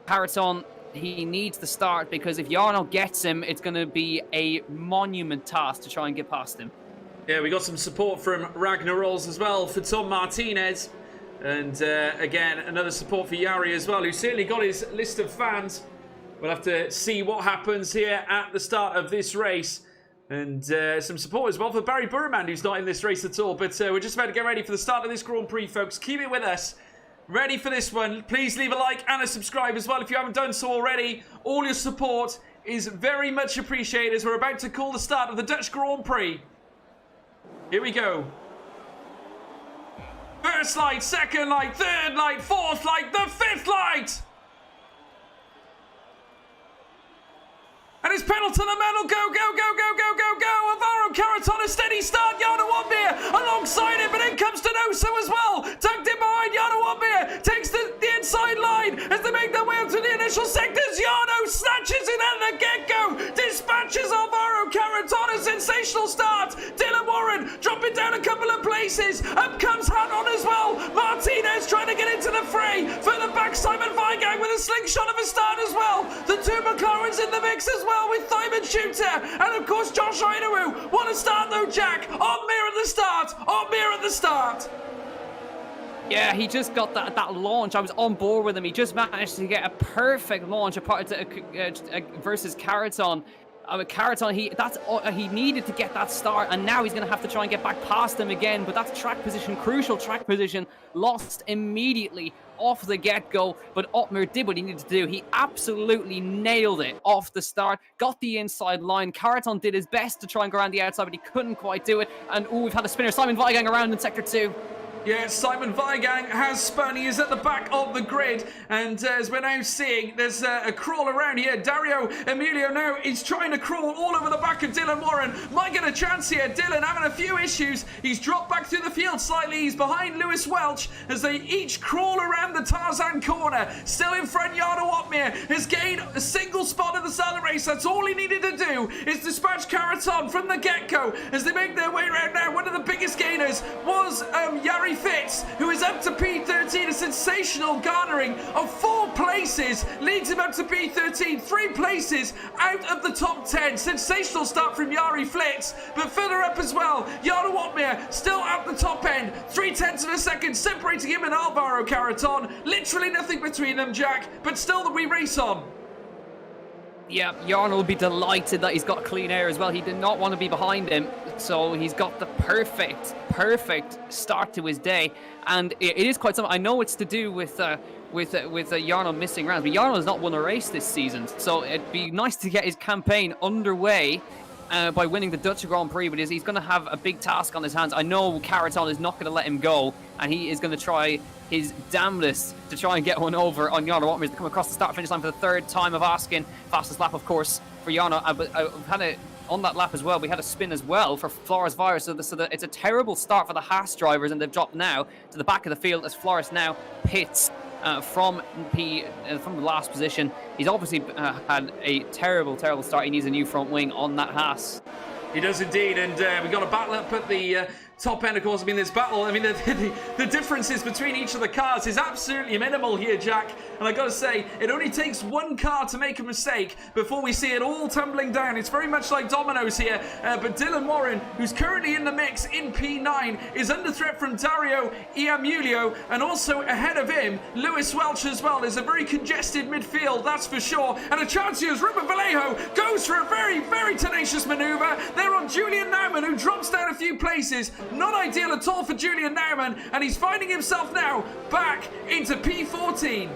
Caraton, he needs the start because if Jarno gets him, it's going to be a monument task to try and get past him. Yeah, we got some support from Ragnar Rolls as well for Tom Martinez. And again, another support for Yari as well, who certainly got his list of fans. We'll have to see what happens here at the start of this race. And some support as well for Barry Burman, who's not in this race at all. But we're just about to get ready for the start of this Grand Prix, folks. Keep it with us. Ready for this one. Please leave a like and a subscribe as well if you haven't done so already. All your support is very much appreciated as we're about to call the start of the Dutch Grand Prix. Here we go. First light, second light, third light, fourth light, the fifth light! And it's pedal to the metal, go, go, go, go, go, go, go! Alvaro Caraton, a steady start, Jarno Wombeer alongside him, but in comes Donoso as well! Tucked in behind Jarno Wombeer, takes the inside line as they make their way up to the initial sectors. Jarno snatches it at the get-go, dispatches Alvaro Caraton, a sensational start! Dylan Warren dropping down a couple of places, up comes Hanon as well! Martinez trying to get into the fray, further back Simon Weigang with a slingshot of a start as well! The two McLarens in the mix as well! With Simon Shooter and of course Josh Idaru. What a start though, Jack. On Mir at the start. On Mir at the start. Yeah, he just got that launch. I was on board with him. He just managed to get a perfect launch versus Caraton. Caraton, he needed to get that start, and now he's going to have to try and get back past him again. But that's track position, crucial track position, lost immediately off the get-go. But Otmir did what he needed to do. He absolutely nailed it off the start, got the inside line. Caraton did his best to try and go around the outside, but he couldn't quite do it. And we've had a spinner, Simon Weigang around in sector 2. Yeah, Simon Weigang has spun. He is at the back of the grid. And as we're now seeing, there's a crawl around here. Dario Emilio now is trying to crawl all over the back of Dylan Warren. Might get a chance here. Dylan having a few issues. He's dropped back through the field slightly. He's behind Lewis Welch as they each crawl around the Tarzan corner. Still in front, Jarno Otmir has gained a single spot at the start of the race. That's all he needed to do is dispatch Caraton from the get-go as they make their way around now. One of the biggest gainers was Yari Fitz, who is up to P13, a sensational garnering of 4 places, leads him up to P13, 3 places out of the top 10. Sensational start from Yari Fitz, but further up as well, Jarno Otmir still at the top end, 0.3 of a second separating him and Alvaro Caraton. Literally nothing between them, Jack, but still we race on. Yeah, Jarno will be delighted that he's got clean air as well. He did not want to be behind him, so he's got the perfect start to his day. And it is quite something. I know it's to do with Jarno missing rounds, but Jarno has not won a race this season, so it'd be nice to get his campaign underway by winning the Dutch Grand Prix, but he's going to have a big task on his hands. I know Caraton is not going to let him go, and he is going to try his damnedest to try and get one over on Jarno Otmir to come across the start-finish line for the 3rd time of asking. Fastest lap, of course, for Jarno. But I've had it on that lap as well. We had a spin as well for Flores Virus, so that it's a terrible start for the Haas drivers, and they've dropped now to the back of the field as Flores now pits from the last position. He's obviously had a terrible start. He needs a new front wing on that Haas. He does indeed, and we've got a battle up at the top end, of course. I mean, this battle, I mean, the differences between each of the cars is absolutely minimal here, Jack. And I got to say, it only takes one car to make a mistake before we see it all tumbling down. It's very much like dominoes here. But Dylan Warren, who's currently in the mix in P9, is under threat from Dario Iamulio, and also ahead of him, Lewis Welch as well. There's a very congested midfield, that's for sure. And a chance here as Ruben Vallejo goes for a very tenacious maneuver. They're on Julian Naumann, who drops down a few places. Not ideal at all for Julian Naumann, and he's finding himself now back into P14.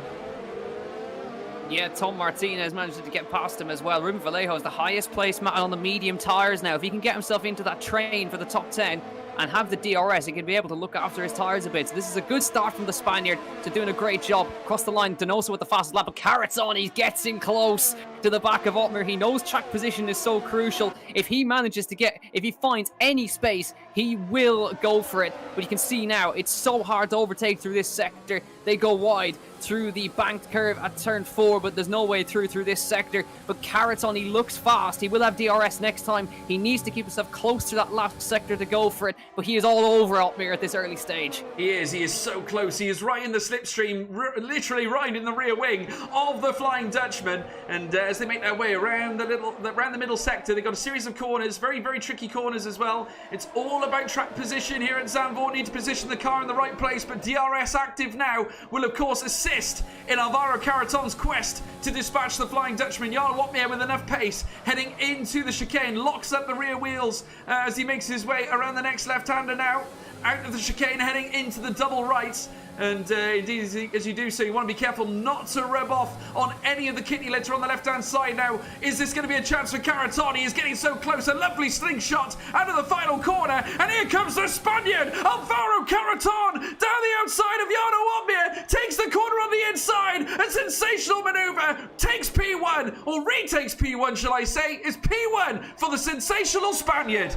Yeah, Tom Martinez managed to get past him as well. Ruben Vallejo is the highest placed man on the medium tyres now. If he can get himself into that train for the top 10 and have the DRS, he can be able to look after his tyres a bit. So this is a good start from the Spaniard to doing a great job. Across the line, Donoso with the fastest lap, but Carrots on. He gets in close to the back of Otmar. He knows track position is so crucial. If he finds any space, he will go for it. But you can see now, it's so hard to overtake through this sector. They go wide through the banked curve at turn 4, but there's no way through this sector. But Carrots on, he looks fast. He will have DRS next time. He needs to keep himself close to that last sector to go for it. But he is all over Otmar at this early stage. He is so close. He is right in the slipstream, literally right in the rear wing of the Flying Dutchman. And as they make their way around the middle sector, they've got a series of corners, very, very tricky corners as well. It's all about track position here at Zandvoort. Need to position the car in the right place, but DRS active now will, of course, assist in Alvaro Carreton's quest to dispatch the Flying Dutchman. Jarno Opmeer with enough pace heading into the chicane, locks up the rear wheels as he makes his way around the next left-hander now. Out of the chicane, heading into the double rights. And indeed, as you do so, you want to be careful not to rub off on any of the kidney litter on the left-hand side now. Is this going to be a chance for Carreton? He is getting so close. A lovely slingshot out of the final corner. And here comes the Spaniard, Alvaro Carreton, down the outside of Jarno Opmeer. Takes the corner on the inside. A sensational maneuver. Takes P1, or retakes P1, shall I say. It's P1 for the sensational Spaniard.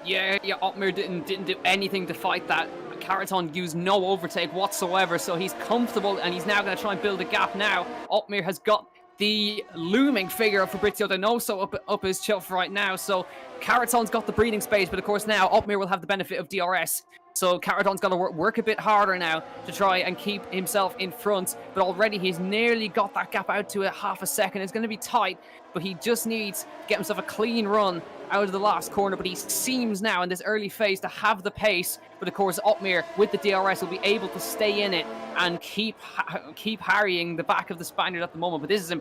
Yeah, Otmar didn't do anything to fight that. Carreton used no overtake whatsoever, so he's comfortable, and he's now going to try and build a gap now. Otmar has got the looming figure of Fabrizio Donoso up his chuff right now, so Carreton's got the breathing space, but of course now Otmar will have the benefit of DRS. So Carreton's got to work a bit harder now to try and keep himself in front, but already he's nearly got that gap out to a half a second. It's going to be tight, but he just needs to get himself a clean run out of the last corner, but he seems now in this early phase to have the pace. But of course, Otmar with the DRS will be able to stay in it and keep harrying the back of the Spaniard at the moment. But this is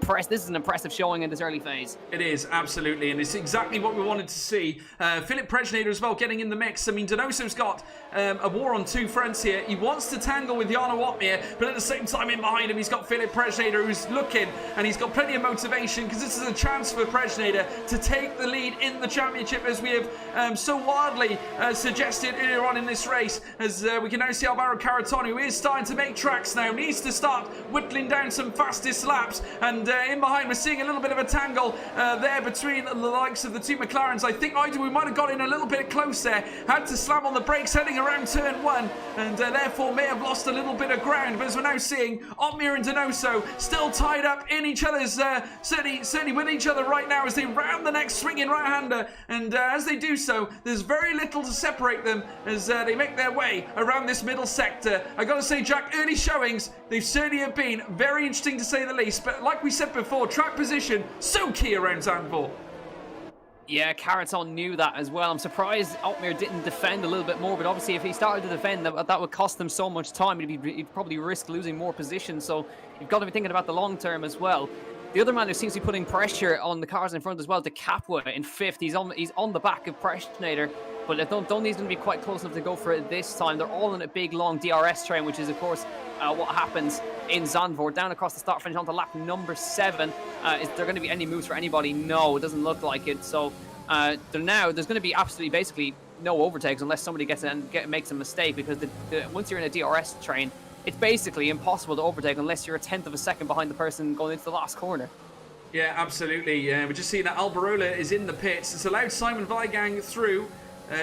an impressive showing in this early phase. It is, absolutely, and it's exactly what we wanted to see. Philip Prejnader as well getting in the mix. I mean, Donoso's got a war on two fronts here. He wants to tangle with Jarno Opmeer, but at the same time in behind him, he's got Philip Prejnader who's looking, and he's got plenty of motivation because this is a chance for Prejnader to take the lead in the championship, as we have so wildly suggested earlier on in this race, as we can now see Alvaro Carreton, who is starting to make tracks now, needs to start whittling down some fastest laps, and in behind we're seeing a little bit of a tangle there between the likes of the two McLarens. I think we might have got in a little bit close there, had to slam on the brakes heading around turn 1, and therefore may have lost a little bit of ground. But as we're now seeing, Otmar and Donoso still tied up in each other's, certainly with each other right now as they round the next swinging right-hander, and as they do so, there's very little to separate them as they make their way around this middle sector. I gotta say, Jack, early showings, they've certainly have been very interesting to say the least, but like we said before, track position, so key around Zandvoort. Yeah, Carreton knew that as well. I'm surprised Otmar didn't defend a little bit more, but obviously if he started to defend, that would cost them so much time. He'd probably risk losing more position, so you've got to be thinking about the long term as well. The other man who seems to be putting pressure on the cars in front as well, De Capua in 5th. He's on the back of Prejnader, but I don't think he's going to be quite close enough to go for it this time. They're all in a big, long DRS train, which is, of course, what happens in Zandvoort. Down across the start finish onto lap number 7. Is there going to be any moves for anybody? No, it doesn't look like it. So there's going to be absolutely, basically, no overtakes unless somebody makes a mistake, because once you're in a DRS train, it's basically impossible to overtake unless you're a 1/10 of a second behind the person going into the last corner. Yeah, absolutely. We're just seeing that Alberola is in the pits. It's allowed Simon Weigang through.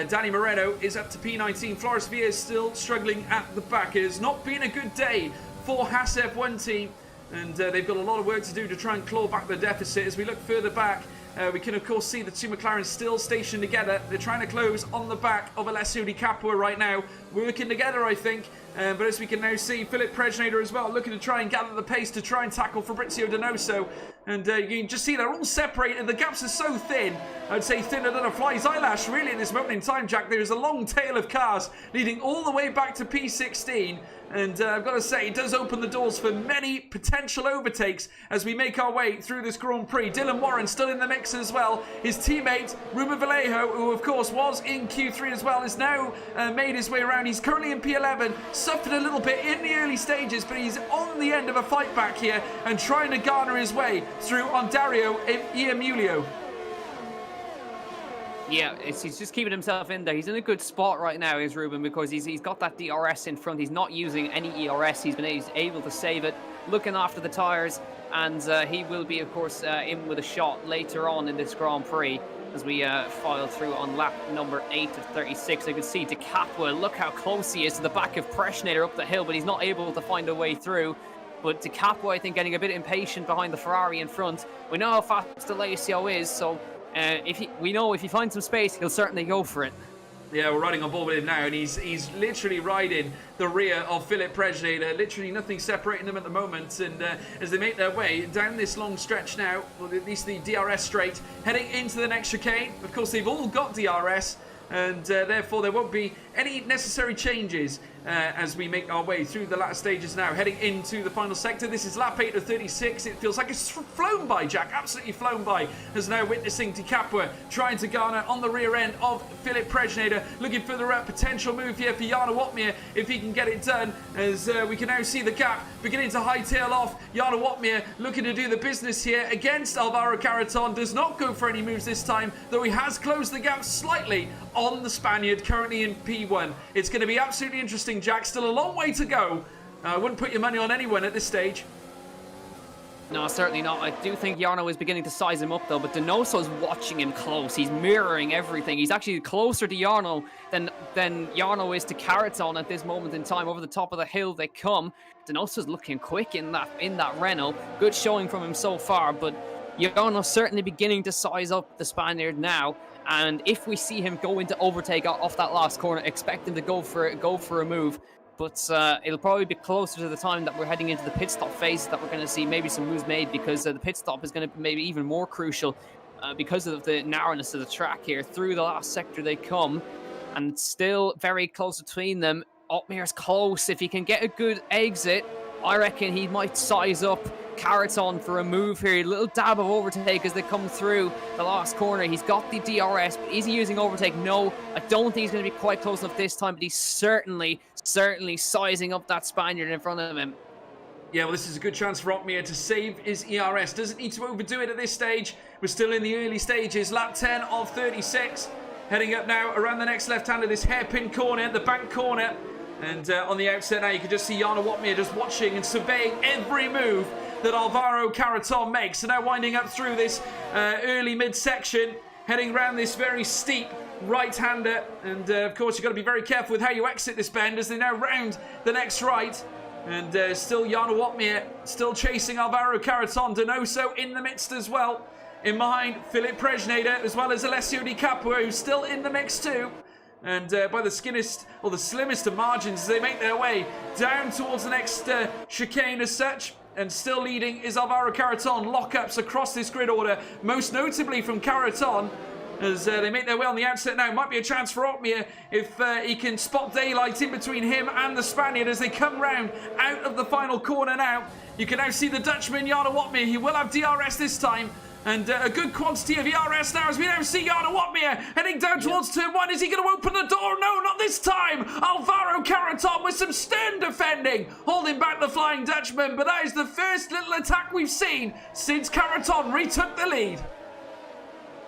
Danny Moreno is up to P19. Floris Villa is still struggling at the back. It has not been a good day for Haas F1 team, and they've got a lot of work to do to try and claw back the deficit. As we look further back, we can of course see the two McLarens still stationed together. They're trying to close on the back of Alessio Di Capua right now, working together, I think. But as we can now see, Philip Prejnader as well, looking to try and gather the pace to try and tackle Fabrizio Donoso. And you can just see they're all separated. The gaps are so thin I'd say thinner than a fly's eyelash, really, at this moment in time, Jack. There is a long tail of cars leading all the way back to P16. And I've got to say, it does open the doors for many potential overtakes as we make our way through this Grand Prix. Dylan Warren still in the mix as well. His teammate, Ruben Vallejo, who of course was in Q3 as well, has now made his way around. He's currently in P11, suffered a little bit in the early stages, but he's on the end of a fight back here and trying to garner his way through on Dario Iamulio. Yeah, he's just keeping himself in there. He's in a good spot right now, is Ruben, because he's got that DRS in front. He's not using any ERS. He's able to save it, looking after the tyres, and he will be, of course, in with a shot later on in this Grand Prix as we file through on lap number 8 of 36. I can see De Capua, look how close he is to the back of Preschnader up the hill, but he's not able to find a way through. But De Capua, I think, getting a bit impatient behind the Ferrari in front. We know how fast Alessio is, so we know if he finds some space, he'll certainly go for it. Yeah, we're riding on board with him now, and he's literally riding the rear of Philip Preschnader. Literally nothing separating them at the moment. And as they make their way down this long stretch now, well, at least the DRS straight, heading into the next chicane. Of course, they've all got DRS, and therefore there won't be any necessary changes as we make our way through the latter stages now, heading into the final sector. This is lap 8 of 36. It feels like it's flown by, Jack, absolutely flown by, as now witnessing De Capua trying to garner on the rear end of Philip Preschnader, looking for the potential move here for Jarno Watmir if he can get it done, as we can now see the gap beginning to hightail off. Jarno Watmir looking to do the business here against Alvaro Carreton, does not go for any moves this time, though he has closed the gap slightly on the Spaniard, currently in P1. It's going to be absolutely interesting, Jack. Still a long way to go. I wouldn't put your money on anyone at this stage. No, certainly not. I do think Jarno is beginning to size him up, though, but Donoso's watching him close. He's mirroring everything. He's actually closer to Jarno than Jarno is to Carreton at this moment in time. Over the top of the hill they come. Donoso's looking quick in that Renault. Good showing from him so far, but Jarno's certainly beginning to size up the Spaniard now. And if we see him go into overtake off that last corner, expect him to go for a move. But it'll probably be closer to the time that we're heading into the pit stop phase that we're going to see maybe some moves made, because the pit stop is going to be maybe even more crucial because of the narrowness of the track here. Through the last sector they come, and still very close between them. Otmir's close. If he can get a good exit, I reckon he might size up Carreton for a move here. A little dab of overtake as they come through the last corner. He's got the DRS, but is he using overtake? No, I don't think he's going to be quite close enough this time, but he's certainly sizing up that Spaniard in front of him. Yeah, well, this is a good chance for Otmir to save his ERS. Doesn't need to overdo it at this stage. We're still in the early stages. Lap 10 of 36. Heading up now around the next left-hander, this hairpin corner, the bank corner. And on the outset now, you can just see Jarno Watmir just watching and surveying every move that Alvaro Carreton makes. So now winding up through this early mid-section, heading around this very steep right-hander. And of course, you've got to be very careful with how you exit this bend as they now round the next right. And still Jarno Watmir still chasing Alvaro Carreton. Donoso in the midst as well. In behind, Philip Preschnader, as well as Alessio Di Capua, who's still in the mix too. And by the slimmest of margins as they make their way down towards the next chicane as such. And still leading is Alvaro Carreton. Lockups across this grid order, most notably from Carreton, as they make their way on the outset now. Might be a chance for Otmir if he can spot daylight in between him and the Spaniard as they come round out of the final corner now. You can now see the Dutchman, Jarno Watmir. He will have DRS this time. And a good quantity of ERS now as we now see Jarno Watmir heading down towards turn 1. Is he going to open the door? No, not this time. Alvaro Carreton with some stern defending, holding back the Flying Dutchman. But that is the first little attack we've seen since Carreton retook the lead.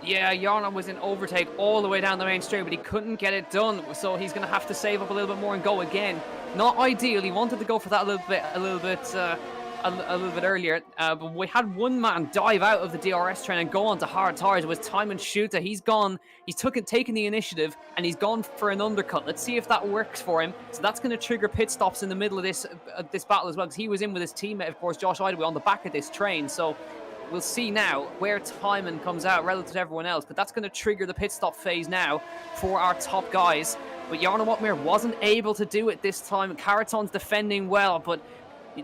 Yeah, Jarno was in overtake all the way down the main straight, but he couldn't get it done. So he's going to have to save up a little bit more and go again. Not ideal. He wanted to go for that a little bit earlier, but we had one man dive out of the DRS train and go onto hard tires. It was Timon Schulte. He's taken the initiative and he's gone for an undercut. Let's see if that works for him. So that's going to trigger pit stops in the middle of this battle as well, because he was in with his teammate, of course, Josh Idaway, on the back of this train. So we'll see now where Timon comes out relative to everyone else, but that's going to trigger the pit stop phase now for our top guys. But Jarno Watmir wasn't able to do it this time. Carreton's defending well, but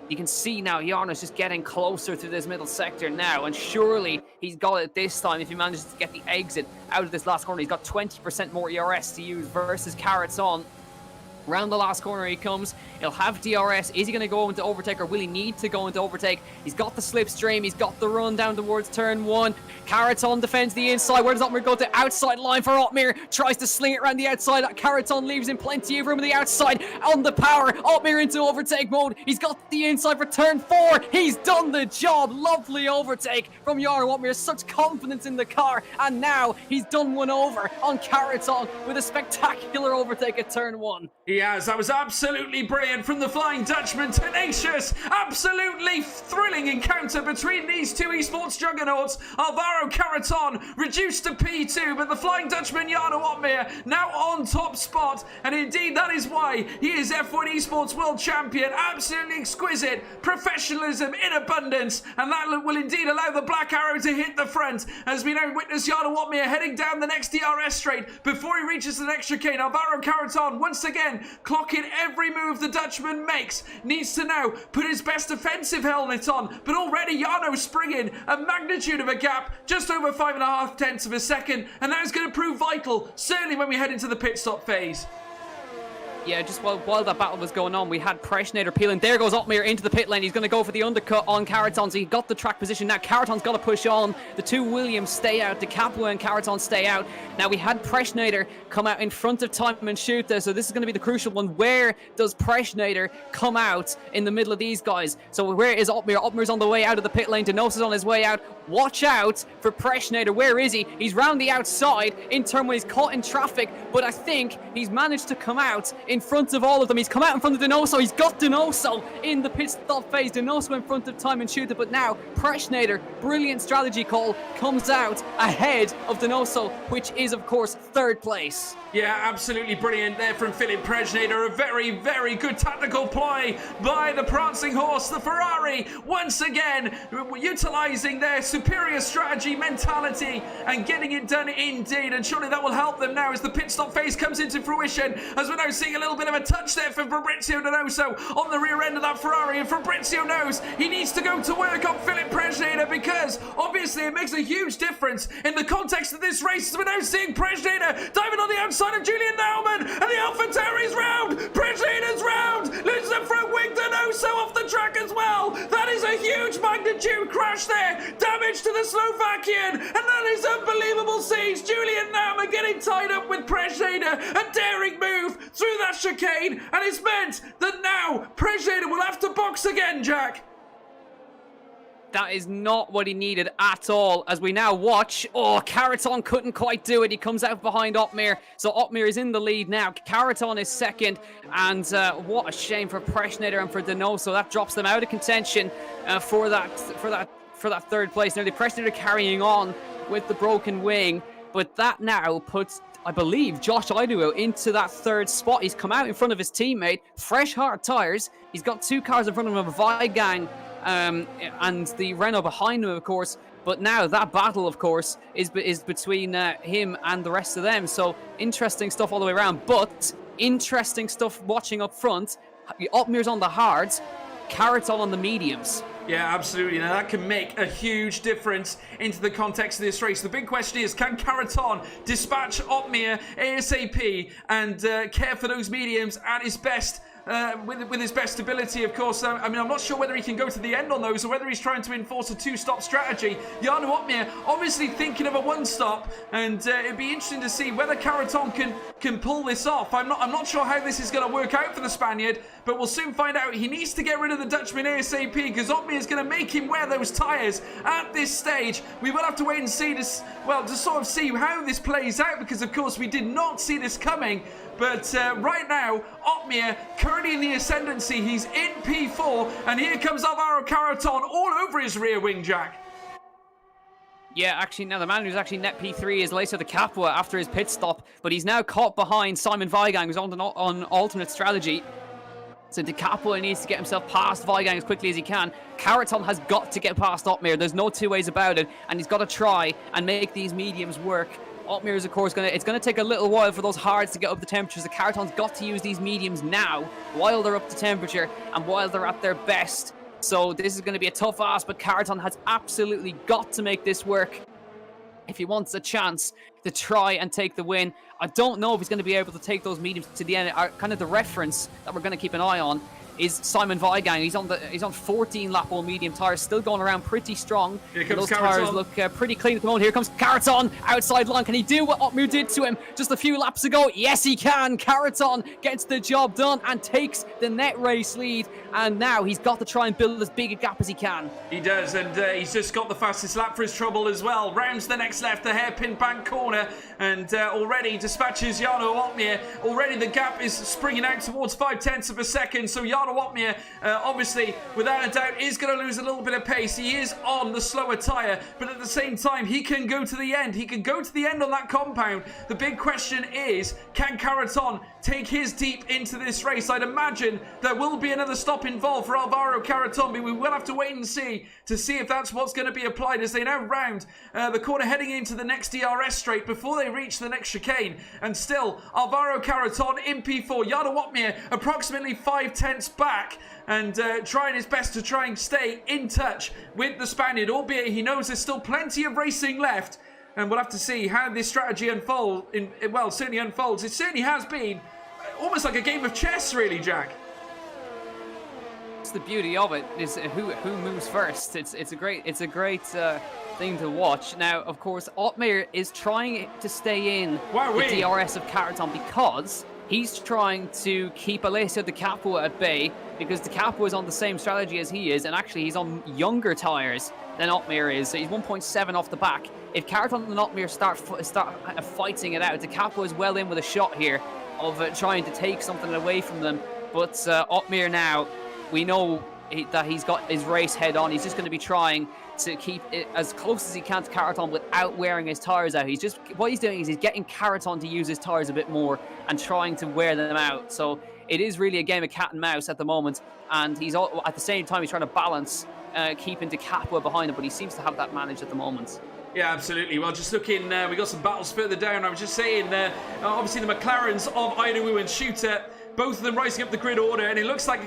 You can see now Jarno's just getting closer to this middle sector now, and surely he's got it this time if he manages to get the exit out of this last corner. He's got 20% more ERS to use versus Carrots on. Round the last corner he comes. He'll have DRS. Is he going to go into overtake, or will he need to go into overtake? He's got the slipstream. He's got the run down towards turn 1. Carroton defends the inside. Where does Otmir go to? Outside line for Otmir. Tries to sling it around the outside. Carroton leaves him plenty of room on the outside. On the power. Otmir into overtake mode. He's got the inside for turn 4. He's done the job. Lovely overtake from Jarno Otmir. Such confidence in the car. And now he's done one over on Carroton with a spectacular overtake at turn 1. He has. That was absolutely brilliant from the Flying Dutchman. Tenacious, absolutely thrilling encounter between these two esports juggernauts. Alvaro Carreton reduced to P2, but the Flying Dutchman Jarno Otmir now on top spot. And indeed, that is why he is F1 Esports World Champion. Absolutely exquisite professionalism in abundance. And that will indeed allow the Black Arrow to hit the front, as we now witness Jarno Otmir heading down the next DRS straight before he reaches the next chicane. Alvaro Carreton once again clocking every move the Dutchman makes. Needs to now put his best defensive helmet on, but already Jarno springing a magnitude of a gap, just over 5.5 tenths of a second, and that is going to prove vital, certainly when we head into the pit stop phase. Yeah, just while that battle was going on, we had Preshnader peeling. There goes Otmir into the pit lane. He's going to go for the undercut on Carroton, so he got the track position. Now Carroton's got to push on. The two Williams stay out. De Capua and Carroton stay out. Now we had Preshnader come out in front of Time and shoot there, so this is going to be the crucial one. Where does Preshnader come out in the middle of these guys? So where is Otmir? Otmir's on the way out of the pit lane. Denosa's on his way out. Watch out for Preshnader. Where is he? He's round the outside in turn when he's caught in traffic, but I think he's managed to come out in front of all of them. He's come out in front of Denoso. He's got Denoso in the pit stop phase. Denoso in front of Time and Shooter, but now Preshnader, brilliant strategy call, comes out ahead of Denoso, which is of course third place. Yeah, absolutely brilliant there from Philip Preshnader. A very, very good tactical ploy by the prancing horse, the Ferrari, once again utilising their superior strategy, mentality, and getting it done indeed. And surely that will help them now as the pit stop phase comes into fruition, as we're now seeing a little bit of a touch there for Fabrizio Denoso on the rear end of that Ferrari. And Fabrizio knows he needs to go to work on Philip Preshnader, because obviously it makes a huge difference in the context of this race, as we're now seeing Preshnader diving on the outside of Julian Naumann, and the AlphaTauri's round. Preshnader's round. Loses the front wing. Denoso off the track as well. That is a huge magnitude crash there. Damage to the Slovakian, and that is unbelievable scenes. Julian Naumann getting tied up with Preshnader. A daring move through that chicane, and it's meant that now Preshnader will have to box again, Jack. That is not what he needed at all, as we now watch. Oh, Carroton couldn't quite do it. He comes out behind Otmir, so Otmir is in the lead now. Carroton is second, and what a shame for Preshnader and for Denoso. That drops them out of contention for that third place. Now the Preshnader carrying on with the broken wing, but that now puts, I believe, Josh Idaho into that third spot. He's come out in front of his teammate, fresh hard tires. He's got two cars in front of him, a Vigang and the Renault behind him, of course. But now that battle, of course, is between him and the rest of them. So interesting stuff all the way around. But interesting stuff watching up front. Otmir's on the hards, Carroton on the mediums. Yeah, absolutely. Now that can make a huge difference into the context of this race. The big question is, can Carroton dispatch Otmir ASAP and care for those mediums at his best? With his best ability, of course. I mean, I'm not sure whether he can go to the end on those, or whether he's trying to enforce a two-stop strategy. Jarno Otmir obviously thinking of a one-stop, and it'd be interesting to see whether Carroton can pull this off. I'm not sure how this is going to work out for the Spaniard, but we'll soon find out. He needs to get rid of the Dutchman ASAP, because Otmir is going to make him wear those tyres at this stage. We will have to wait and see this, well, to sort of see how this plays out, because of course we did not see this coming. But right now, Otmir currently in the ascendancy. He's in P4, and here comes Alvaro Carroton all over his rear wing, Jack. Yeah, actually, now the man who's actually net P3 is Lacer de Capua after his pit stop, but he's now caught behind Simon Vigang, who's on alternate strategy. So De Capua needs to get himself past Vigang as quickly as he can. Carroton has got to get past Otmir. There's no two ways about it, and he's got to try and make these mediums work Otmir is, of course, it's going to take a little while for those hards to get up to temperatures. The Caraton's got to use these mediums now, while they're up to temperature, and while they're at their best. So this is going to be a tough ask, but Caraton has absolutely got to make this work if he wants a chance to try and take the win. I don't know if he's going to be able to take those mediums to the end. Kind of the reference that we're going to keep an eye on is Simon Weigang. He's on 14 lap all medium tires, still going around pretty strong. Those tires look pretty clean at the moment. Here comes Caraton, outside line. Can he do what Otmir did to him just a few laps ago? Yes, he can. Caraton gets the job done and takes the net race lead. And now he's got to try and build as big a gap as he can. He does, and he's just got the fastest lap for his trouble as well. Rounds the next left, the hairpin bank corner, and already dispatches Jarno Otmir. Already the gap is springing out towards 0.5 of a second, so Jarno Otmir, obviously, without a doubt, is going to lose a little bit of pace. He is on the slower tyre, but at the same time, he can go to the end. He can go to the end on that compound. The big question is, can Caraton take his deep into this race? I'd imagine there will be another stop involved for Alvaro Caraton, but we will have to wait and see to see if that's what's going to be applied as they now round the corner heading into the next DRS straight before they reach the next chicane. And still, Alvaro Caraton in P4, Jarno Otmir approximately 0.5 back, and trying his best to try and stay in touch with the Spaniard, albeit he knows there's still plenty of racing left. And we'll have to see how this strategy certainly unfolds. It certainly has been almost like a game of chess, really, Jack. It's the beauty of it, is who moves first. It's a great thing to watch. Now, of course, Otmir is trying to stay in the DRS of Caraton because he's trying to keep Alessio Di Capua at bay, because Di Capua is on the same strategy as he is, and actually he's on younger tyres than Otmir is, so he's 1.7 off the back. If Caraton and Otmir start fighting it out, Di Capua is well in with a shot here of trying to take something away from them, but Otmir now, we know that he's got his race head on. He's just going to be trying to keep it as close as he can to Caraton without wearing his tyres out. What he's doing is he's getting Caraton to use his tyres a bit more and trying to wear them out. So it is really a game of cat and mouse at the moment, and he's at the same time he's trying to balance keeping Di Capua behind him, but he seems to have that managed at the moment. Yeah, absolutely. Well, just looking, we got some battles further down. I was just saying, obviously the McLarens of Idawu and Shooter, both of them rising up the grid order, and it looks like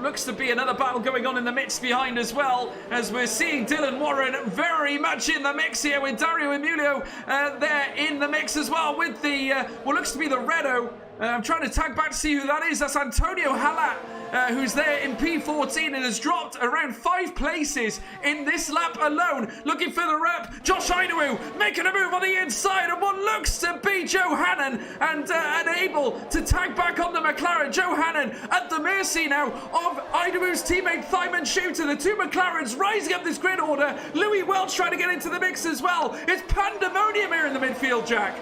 looks to be another battle going on in the midst behind as well, as we're seeing Dylan Warren very much in the mix here with Dario Emilio there in the mix as well with the what looks to be the Renault. I'm trying to tag back to see who that is. That's Antonio Halat, who's there in P14 and has dropped around 5 places in this lap alone. Looking for the rep, Josh Idawu making a move on the inside, and what looks to be Joe Hannon, and unable to tag back on the McLaren. Joe Hannon at the mercy now of Idawu's teammate Simon Shooter. The two McLarens rising up this grid order. Louis Welch trying to get into the mix as well. It's pandemonium here in the midfield, Jack.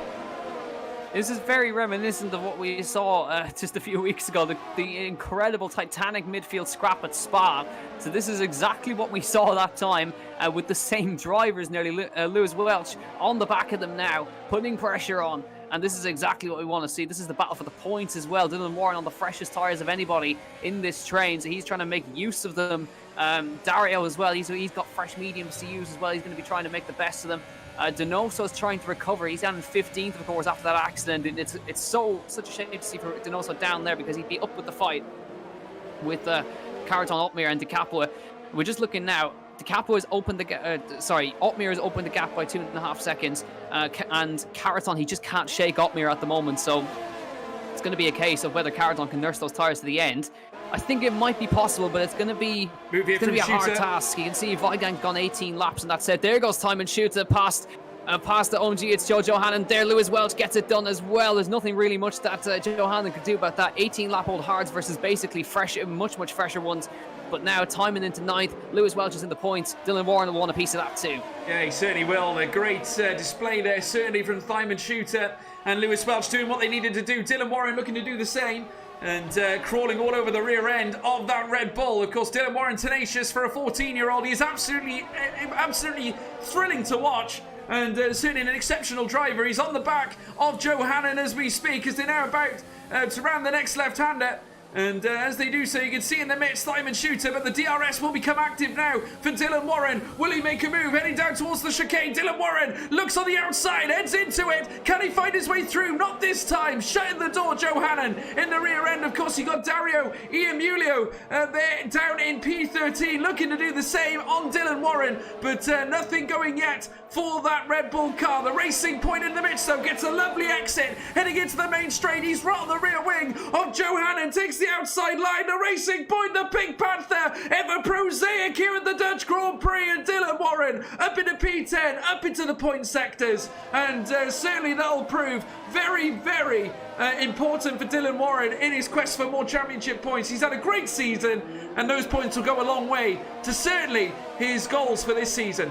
This is very reminiscent of what we saw just a few weeks ago, the incredible Titanic midfield scrap at Spa. So this is exactly what we saw that time with the same drivers nearly. Lewis Welch on the back of them now, putting pressure on. And this is exactly what we want to see. This is the battle for the points as well. Dylan Warren on the freshest tyres of anybody in this train, so he's trying to make use of them. Dario as well, he's got fresh mediums to use as well. He's going to be trying to make the best of them. Donoso's trying to recover. He's down in 15th, of course, after that accident. And it's such a shame to see for Donoso down there, because he'd be up with the fight with Caraton, Otmir, and Di Capua. We're just looking now. Di Capua has opened the Otmir has opened the gap by 2.5 seconds, and Caraton, he just can't shake Otmir at the moment. So it's going to be a case of whether Caraton can nurse those tyres to the end. I think it might be possible, but it's going to be a hard task. You can see Weigand's gone 18 laps, and that's it. There goes Simon Shooter past the OMG. It's Joe Hannon there. Lewis Welch gets it done as well. There's nothing really much that Joe Hannon could do about that. 18-lap-old hards versus basically much fresher ones. But now timing into 9th. Lewis Welch is in the points. Dylan Warren will want a piece of that too. Yeah, he certainly will. A great display there, certainly from Simon Shooter and Lewis Welch doing what they needed to do. Dylan Warren looking to do the same, and crawling all over the rear end of that Red Bull. Of course, Dylan Warren, tenacious for a 14-year-old. He is absolutely thrilling to watch, and certainly an exceptional driver. He's on the back of Joe Hannon as we speak, as they're now about to round the next left-hander. And as they do so, you can see in the midst Simon Shooter, but the DRS will become active now for Dylan Warren. Will he make a move? Heading down towards the chicane. Dylan Warren looks on the outside, heads into it. Can he find his way through? Not this time. Shutting the door, Joe Hannon. In the rear end, of course, you got Dario Iamulio there down in P13, looking to do the same on Dylan Warren, but nothing going yet for that Red Bull car. The Racing Point in the midst, though, gets a lovely exit, heading into the main straight. He's right on the rear wing of Joe Hannon, takes the outside line. The Racing Point, the Pink Panther, ever prosaic here at the Dutch Grand Prix, and Dylan Warren up into P10, up into the point sectors, and certainly that'll prove very, very important for Dylan Warren in his quest for more championship points. He's had a great season, and those points will go a long way to certainly his goals for this season.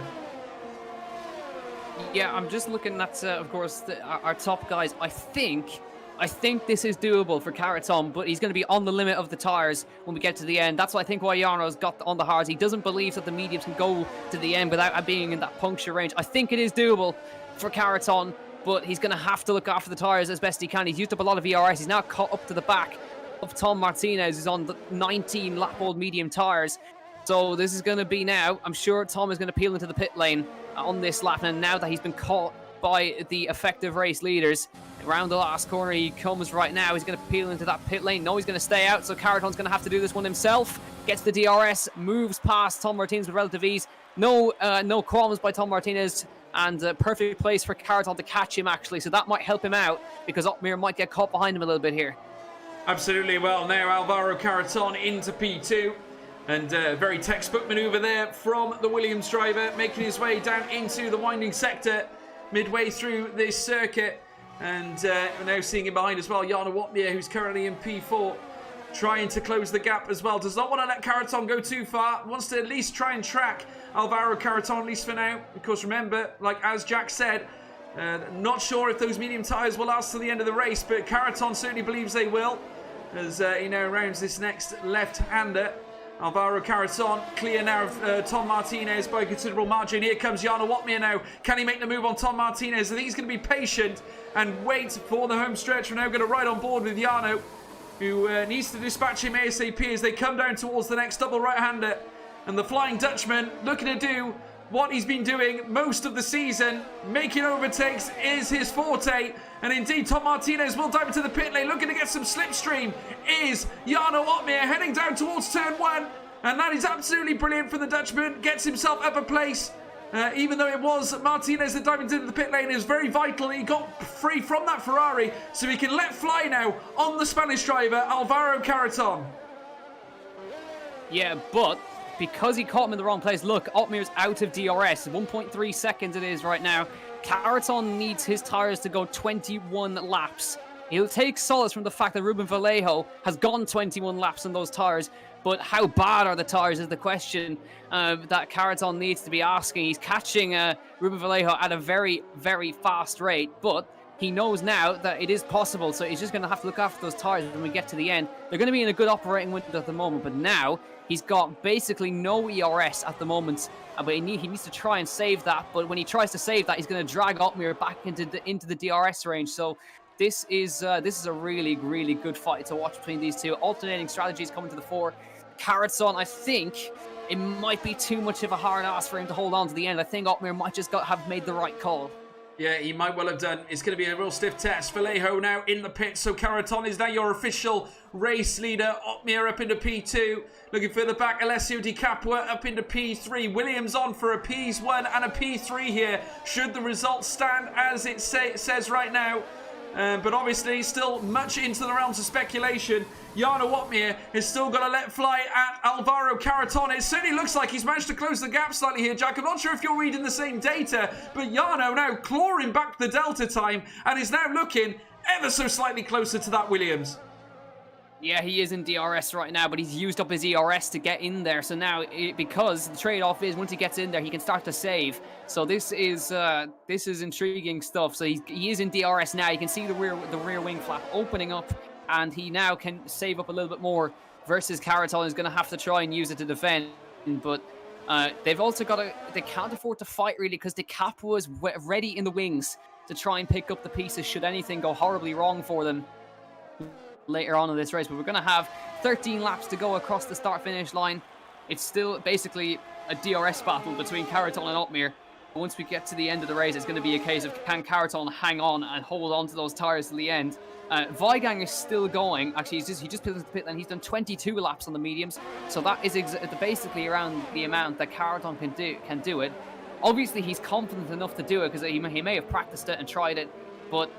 Yeah, I'm just looking at, of course, our top guys. I think this is doable for Caraton, but he's going to be on the limit of the tyres when we get to the end. That's why I think why Jarno's got on the hards. He doesn't believe that the mediums can go to the end without being in that puncture range. I think it is doable for Caraton, but he's going to have to look after the tyres as best he can. He's used up a lot of ERS. He's now caught up to the back of Tom Martinez, who's on the 19 lap-old medium tyres. So this is going to be now, I'm sure Tom is going to peel into the pit lane on this lap, and now that he's been caught by the effective race leaders, around the last corner he comes right now. He's going to peel into that pit lane. No, he's going to stay out, so Caraton's going to have to do this one himself. Gets the DRS, moves past Tom Martinez with relative ease. No qualms by Tom Martinez, and perfect place for Caraton to catch him, actually, so that might help him out, because Otmir might get caught behind him a little bit here. Absolutely. Well, now Alvaro Caraton into P2. And very textbook manoeuvre there from the Williams driver, making his way down into the winding sector midway through this circuit. And we're now seeing him behind as well, Jarno Watmir, who's currently in P4, trying to close the gap as well. Does not want to let Caraton go too far, wants to at least try and track Alvaro Caraton, at least for now. Because remember, like as Jack said, not sure if those medium tyres will last to the end of the race, but Caraton certainly believes they will, as he now rounds this next left-hander. Alvaro Caraton, clear now of Tom Martinez by a considerable margin. Here comes Jarno Watmir now. Can he make the move on Tom Martinez? I think he's going to be patient and wait for the home stretch. We're now going to ride on board with Jarno, who needs to dispatch him ASAP as they come down towards the next double right-hander. And the Flying Dutchman looking to do what he's been doing most of the season. Making overtakes is his forte. And indeed, Tom Martinez will dive into the pit lane, looking to get some slipstream. Is Jarno Otmir heading down towards turn 1. And that is absolutely brilliant for the Dutchman. Gets himself up a place. Even though it was Martinez that dived into the pit lane, it was very vital he got free from that Ferrari. So he can let fly now on the Spanish driver, Alvaro Caraton. Yeah, but because he caught him in the wrong place, look, Otmir's out of DRS. 1.3 seconds it is right now. Caraton needs his tyres to go 21 laps. He'll take solace from the fact that Ruben Vallejo has gone 21 laps on those tyres, but how bad are the tyres is the question that Caraton needs to be asking. He's catching Ruben Vallejo at a very, very fast rate, but he knows now that it is possible, so he's just going to have to look after those tyres when we get to the end. They're going to be in a good operating window at the moment, but now he's got basically no ERS at the moment, but he needs to try and save that. But when he tries to save that, he's going to drag Otmir back into the DRS range. So this is a really, really good fight to watch between these two. Alternating strategies coming to the fore. Caraton, I think it might be too much of a hard ass for him to hold on to the end. I think Otmir might just have made the right call. Yeah, he might well have done. It's going to be a real stiff test. Vallejo now in the pit, so Caraton is now your official race leader. Otmir up into P2. Looking further back, Alessio Di Capua up into P3. Williams on for a P1 and a P3 here, should the results stand as it says right now. But obviously still much into the realms of speculation. Jarno Watmir is still going to let fly at Alvaro Caraton. It certainly looks like he's managed to close the gap slightly here, Jack. I'm not sure if you're reading the same data, but Jarno now clawing back the delta time and is now looking ever so slightly closer to that Williams. Yeah, he is in DRS right now, but he's used up his ERS to get in there. So now, because the trade-off is once he gets in there, he can start to save. So this is intriguing stuff. So he is in DRS now. You can see the rear wing flap opening up, and he now can save up a little bit more. Versus Caraton is going to have to try and use it to defend, but they've also they can't afford to fight really because the Capua is ready in the wings to try and pick up the pieces should anything go horribly wrong for them. later on in this race. But we're going to have 13 laps to go across the start-finish line. It's still basically a DRS battle between Caraton and Otmir. Once we get to the end of the race, it's going to be a case of can Caraton hang on and hold on to those tires to the end. Weigang is still going. Actually, he just pulled into the pit lane. He's done 22 laps on the mediums, so that is basically around the amount that Caraton can do it. Obviously, he's confident enough to do it because he may have practiced it and tried it, but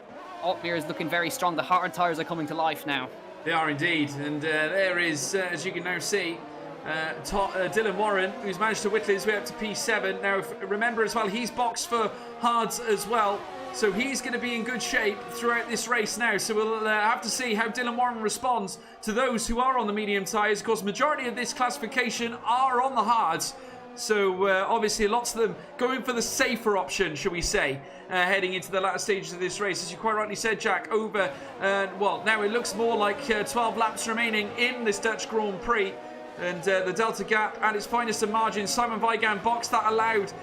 Otmir is looking very strong. The hard tires are coming to life now. They are indeed, and there is, as you can now see, Dylan Warren, who's managed to whittle his way up to P7. Now, remember as well, he's boxed for hards as well, so he's going to be in good shape throughout this race now. So we'll have to see how Dylan Warren responds to those who are on the medium tyres. Of course, majority of this classification are on the hards. So obviously lots of them going for the safer option, shall we say, heading into the latter stages of this race. As you quite rightly said, Jack, over, well, now it looks more like 12 laps remaining in this Dutch Grand Prix. And the Delta gap at its finest of margin. Simon Weigang box that allowed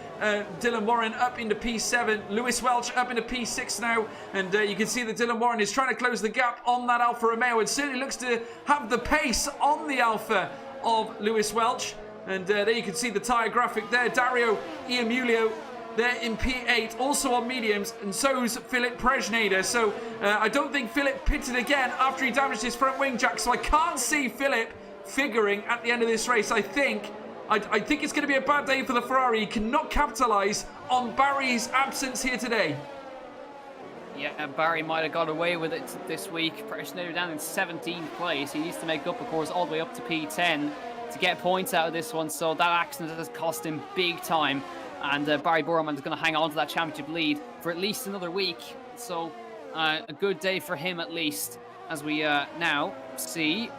Dylan Warren up into P7. Lewis Welch up into P6 now. And you can see that Dylan Warren is trying to close the gap on that Alfa Romeo. And certainly looks to have the pace on the Alfa of Lewis Welch. And there you can see the tyre graphic there. Dario Iamulio there in P8, also on mediums, and so's Philip Prejnader. So I don't think Philip pitted again after he damaged his front wing, Jack. So I can't see Philip figuring at the end of this race. I think it's going to be a bad day for the Ferrari. He cannot capitalise on Barry's absence here today. Yeah, Barry might have got away with it this week. Prejnader down in 17th place. He needs to make up, of course, all the way up to P10 to get points out of this one. So that accident has cost him big time. And Barry Borman is going to hang on to that championship lead for at least another week. So a good day for him at least. As we now see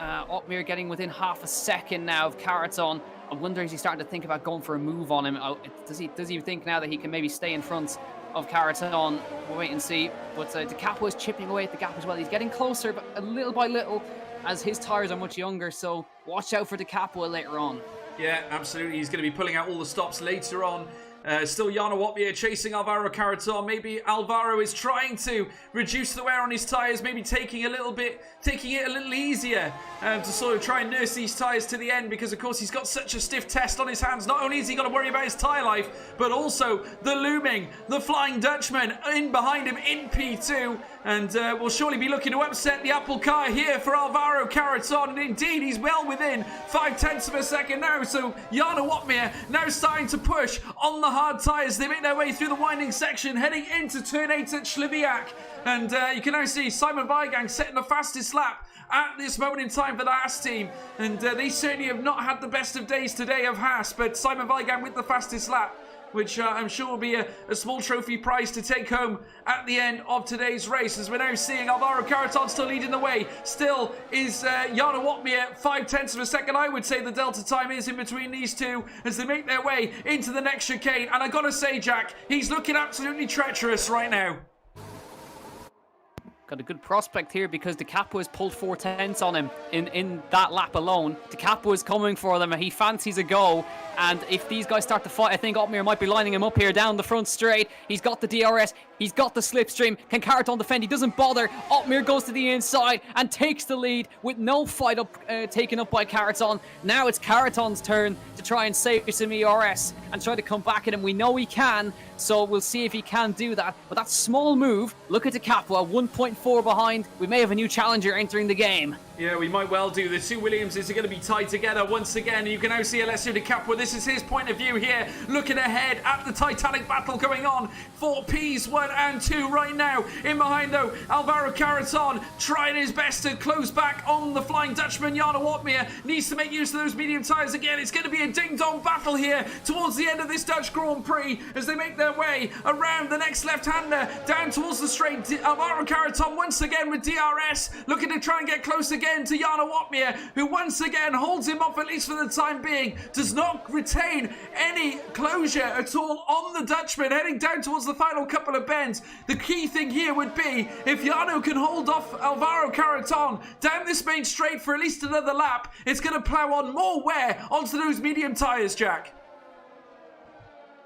Otmir getting within half a second now of Caraton. I'm wondering, is he starting to think about going for a move on him? Does he think now that he can maybe stay in front of Caraton? We'll wait and see. But De Capo is chipping away at the gap as well. He's getting closer, but a little by little, as his tyres are much younger. So watch out for De Capo later on. Yeah, absolutely. He's going to be pulling out all the stops later on. Still Jarno Otmir chasing Alvaro Caraton. Maybe Alvaro is trying to reduce the wear on his tyres, maybe taking it a little easier to sort of try and nurse these tyres to the end, because of course he's got such a stiff test on his hands. Not only has he got to worry about his tyre life, but also the Flying Dutchman in behind him in P2, and will surely be looking to upset the Apple car here for Alvaro Caraton, and indeed he's well within 0.5 of a second now. So Jarno Otmir now starting to push on the hard tyres. They make their way through the winding section, heading into turn 8 at Ślewiak. And you can now see Simon Weigang setting the fastest lap at this moment in time for the Haas team. And they certainly have not had the best of days today of Haas, but Simon Weigang with the fastest lap, which I'm sure will be a small trophy prize to take home at the end of today's race. As we're now seeing Alvaro Caraton still leading the way. Still is Jarno Otmir 0.5 of a second. I would say the delta time is in between these two as they make their way into the next chicane. And I gotta say, Jack, he's looking absolutely treacherous right now. Got a good prospect here because De Capo has pulled 4/10 on him in that lap alone. De Capo is coming for them and he fancies a go. And if these guys start to fight, I think Otmir might be lining him up here down the front straight. He's got the DRS. He's got the slipstream. Can Caraton defend? He doesn't bother. Otmir goes to the inside and takes the lead with no fight taken up by Caraton. Now it's Caraton's turn to try and save some ERS and try to come back at him. We know he can, so we'll see if he can do that. But that small move, look at De Capo at 1.4 behind. We may have a new challenger entering the game. Yeah, we might well do. The two Williamses are going to be tied together once again. You can now see Alessio De Capo. This is his point of view here, looking ahead at the Titanic battle going on for Ps 1 and 2 right now. In behind, though, Alvaro Caraton trying his best to close back on the Flying Dutchman. Jarno Otmir needs to make use of those medium tyres again. It's going to be a ding-dong battle here towards the end of this Dutch Grand Prix as they make their way around the next left-hander down towards the straight. Alvaro Caraton once again with DRS, looking to try and get close again to Jarno Otmir, who once again holds him off, at least for the time being. Does not retain any closure at all on the Dutchman, heading down towards the final couple of bends. The key thing here would be if Jarno can hold off Alvaro Caraton down this main straight for at least another lap, it's going to plough on more wear onto those medium tyres, Jack.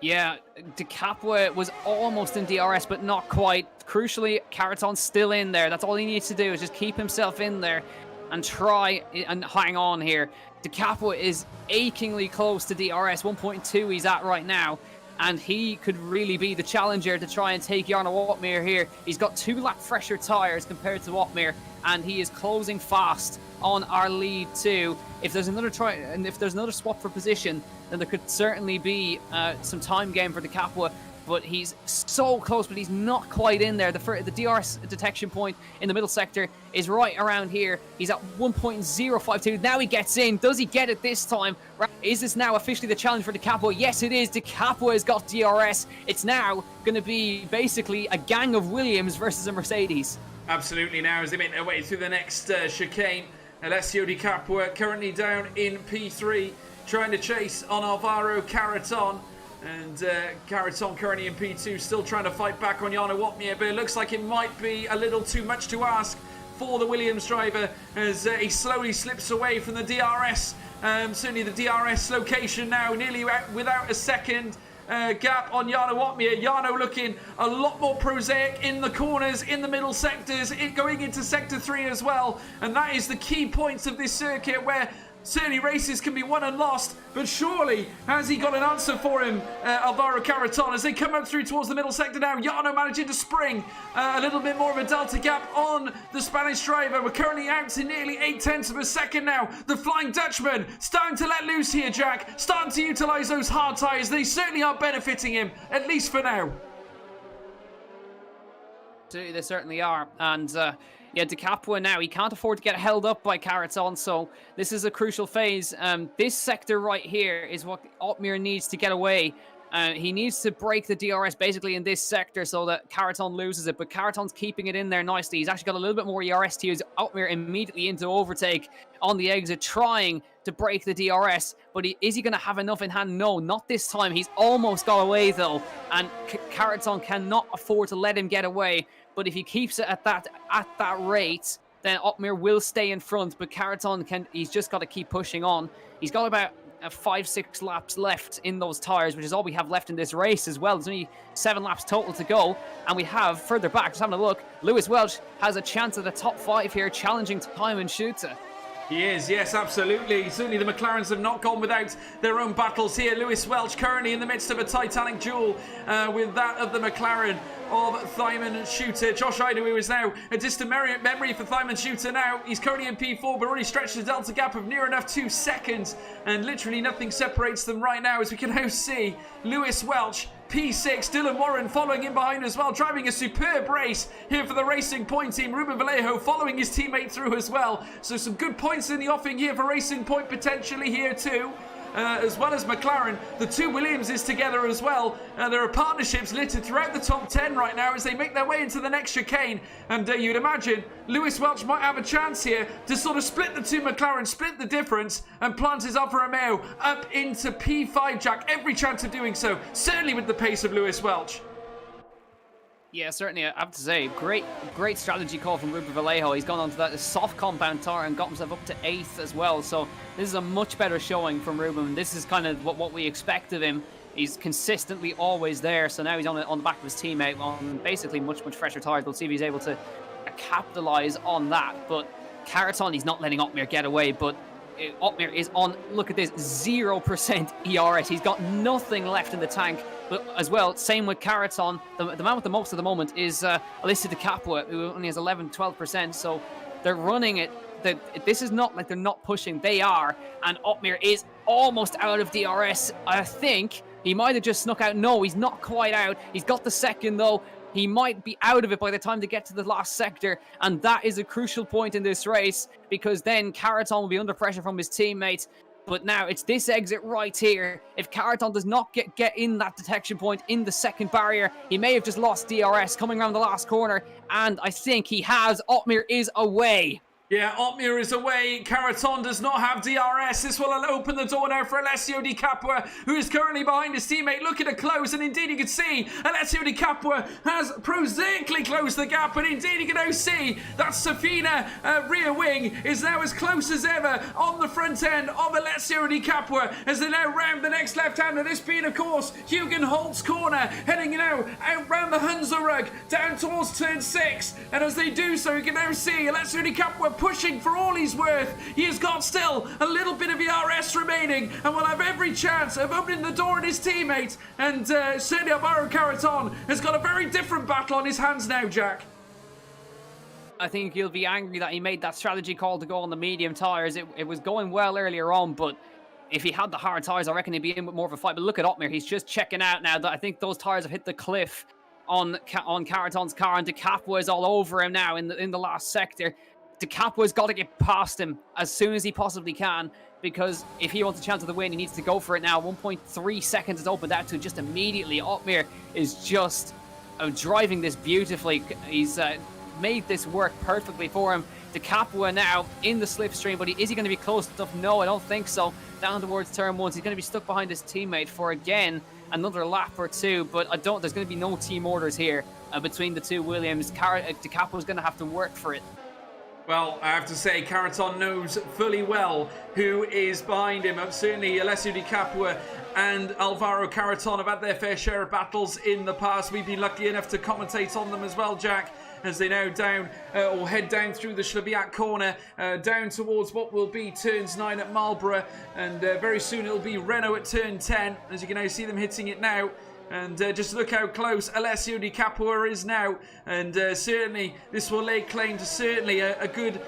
Yeah, Decapua was almost in DRS, but not quite. Crucially, Caraton's still in there. That's all he needs to do is just keep himself in there and try and hang on here. Decapua is achingly close to DRS. 1.2 he's at right now. And he could really be the challenger to try and take Jarno Opmeer here. He's got 2 lap fresher tyres compared to Opmeer, and he is closing fast on our lead too. If there's another try, and if there's another swap for position, then there could certainly be some time gain for Decapua. But he's so close, but he's not quite in there. The DRS detection point in the middle sector is right around here. He's at 1.052. Now he gets in. Does he get it this time? Is this now officially the challenge for Decapua? Yes, it is. Decapua has got DRS. It's now going to be basically a gang of Williams versus a Mercedes. Absolutely. Now as they make their way through the next chicane, Alessio Decapua currently down in P3, trying to chase on Alvaro Caraton. And Caraton currently in P2, still trying to fight back on Jarno Opmeer, but it looks like it might be a little too much to ask for the Williams driver as he slowly slips away from the DRS. Certainly the DRS location now, nearly without a second gap on Jarno Opmeer. Jarno looking a lot more prosaic in the corners, in the middle sectors, going into Sector 3 as well. And that is the key points of this circuit where certainly races can be won and lost, but surely has he got an answer for him, Alvaro Caraton, as they come up through towards the middle sector now. Jarno managing to spring a little bit more of a delta gap on the Spanish driver. We're currently out to nearly 0.8 of a second now. The Flying Dutchman starting to let loose here, Jack, starting to utilise those hard tyres. They certainly are benefiting him, at least for now. They certainly are, and yeah, Decapua now, he can't afford to get held up by Caraton, so this is a crucial phase. This sector right here is what Opmeer needs to get away. He needs to break the DRS basically in this sector so that Caraton loses it, but Caraton's keeping it in there nicely. He's actually got a little bit more ERS to use. Opmeer immediately into overtake on the exit, trying to break the DRS, but is he going to have enough in hand? No, not this time. He's almost got away though, and Caraton cannot afford to let him get away. But if he keeps it at that rate, then Opmeer will stay in front. But Caraton he's just got to keep pushing on. He's got about 5-6 laps left in those tyres, which is all we have left in this race as well. There's only 7 laps total to go. And we have further back, just having a look, Lewis Welch has a chance at the top 5 here, challenging Thymen Schulte. He is, yes, absolutely. Certainly the McLarens have not gone without their own battles here. Lewis Welch currently in the midst of a titanic duel with that of the McLaren of Thymen Schulte. Josh Idaho is now a distant memory for Thymen Schulte now. He's currently in P4, but already stretched the delta gap of near enough 2 seconds. And literally nothing separates them right now, as we can now see Lewis Welch, P6, Dylan Warren following in behind as well, driving a superb race here for the Racing Point team. Ruben Vallejo following his teammate through as well. So some good points in the offing here for Racing Point potentially here too. As well as McLaren, the 2 Williamses together as well. There are partnerships littered throughout the top 10 right now as they make their way into the next chicane. And you'd imagine Lewis Welch might have a chance here to sort of split the 2 McLaren, split the difference, and plant his Alfa Romeo up into P5, Jack. Every chance of doing so, certainly with the pace of Lewis Welch. Yeah, certainly, I have to say, great strategy call from Ruben Vallejo. He's gone onto that soft compound tire and got himself up to 8th as well. So this is a much better showing from Ruben. This is kind of what we expect of him. He's consistently always there. So now he's on the back of his teammate on basically much fresher tires. We'll see if he's able to capitalize on that. But Caraton, he's not letting Opmeer get away, but Opmeer is on, look at this, 0% ERS. He's got nothing left in the tank. But as well, same with Caraton. The man with the most at the moment is Alessio Decapua, who only has 11-12%. So they're running it. This is not like they're not pushing. They are. And Opmeer is almost out of DRS. I think he might have just snuck out. No, he's not quite out. He's got the second, though. He might be out of it by the time they get to the last sector, and that is a crucial point in this race, because then Caraton will be under pressure from his teammates. But now it's this exit right here. If Caraton does not get in that detection point in the second barrier, he may have just lost DRS coming around the last corner, and I think he has. Opmeer is away. Yeah, Otmir is away. Caraton does not have DRS. This will open the door now for Alessio Di Capua, who is currently behind his teammate, looking to close. And indeed, you can see Alessio Di Capua has prosaically closed the gap. And indeed, you can now see that Safina rear wing is now as close as ever on the front end of Alessio Di Capua as they now round the next left-hander. This being, of course, Hugen Holt's corner, heading now out round the Hunzerrug, down towards turn 6. And as they do so, you can now see Alessio Di Capua pushing for all he's worth. He has got still a little bit of ERS remaining and will have every chance of opening the door on his teammate. And certainly Alvaro Caraton has got a very different battle on his hands now, Jack. I think he'll be angry that he made that strategy call to go on the medium tyres. It was going well earlier on, but if he had the hard tyres, I reckon he'd be in with more of a fight. But look at Otmir. He's just checking out now. That I think those tyres have hit the cliff on Caraton's car, and Di Capua is all over him now in the last sector. Di Capua's got to get past him as soon as he possibly can, because if he wants a chance of the win, he needs to go for it now. 1.3 seconds is opened out to just immediately. Otmir is just driving this beautifully. He's made this work perfectly for him. Di Capua now in the slipstream, but is he going to be close enough? No, I don't think so. Down towards turn 1, he's going to be stuck behind his teammate for, again, another lap or two, but there's going to be no team orders here between the two Williams. Di Capua's going to have to work for it. Well, I have to say, Caraton knows fully well who is behind him. Certainly, Alessio Di Capua and Alvaro Caraton have had their fair share of battles in the past. We've been lucky enough to commentate on them as well, Jack, as they now head down through the Schlaviat corner, down towards what will be turns 9 at Marlborough, and very soon it'll be Renault at turn 10, as you can now see them hitting it now. And just look how close Alessio Di Capua is now. And certainly this will lay claim to certainly a good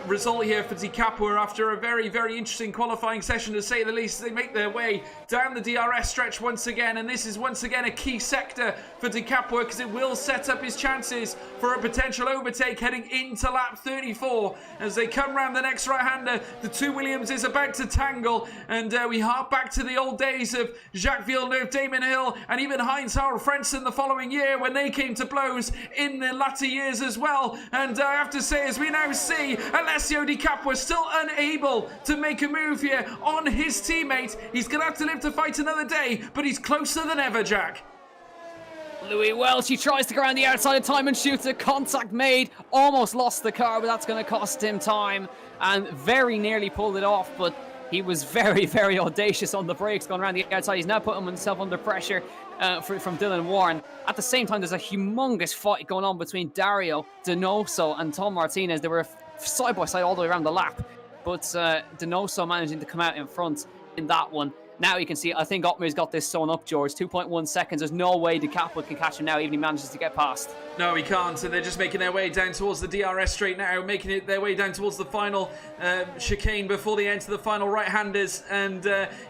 result here for Di Capua after a very, very interesting qualifying session, to say the least. They make their way down the DRS stretch once again, and this is once again a key sector for Di Capua, because it will set up his chances for a potential overtake heading into lap 34. As they come round the next right-hander, the two Williams is about to tangle, and we hark back to the old days of Jacques Villeneuve, Damon Hill, and even Heinz-Harald Frentzen the following year, when they came to blows in the latter years as well. And I have to say, as we now see Alessio Di Capua still unable to make a move here on his teammate. He's going to have to live to fight another day, but he's closer than ever, Jack. Louis Welch, he tries to go around the outside of time and shoots a contact made. Almost lost the car, but that's going to cost him time. And very nearly pulled it off, but he was very, very audacious on the brakes going around the outside. He's now putting himself under pressure from Dylan Warren. At the same time, there's a humongous fight going on between Dario Donoso and Tom Martinez. They were side by side all the way around the lap, but Donoso managing to come out in front in that one. Now you can see, I think Otmir's got this sewn up, George. 2.1 seconds. There's no way Di Capua can catch him now, even if he manages to get past. No, he can't. And they're just making their way down towards the DRS straight now, making it their way down towards the final chicane before they enter the final right-handers. And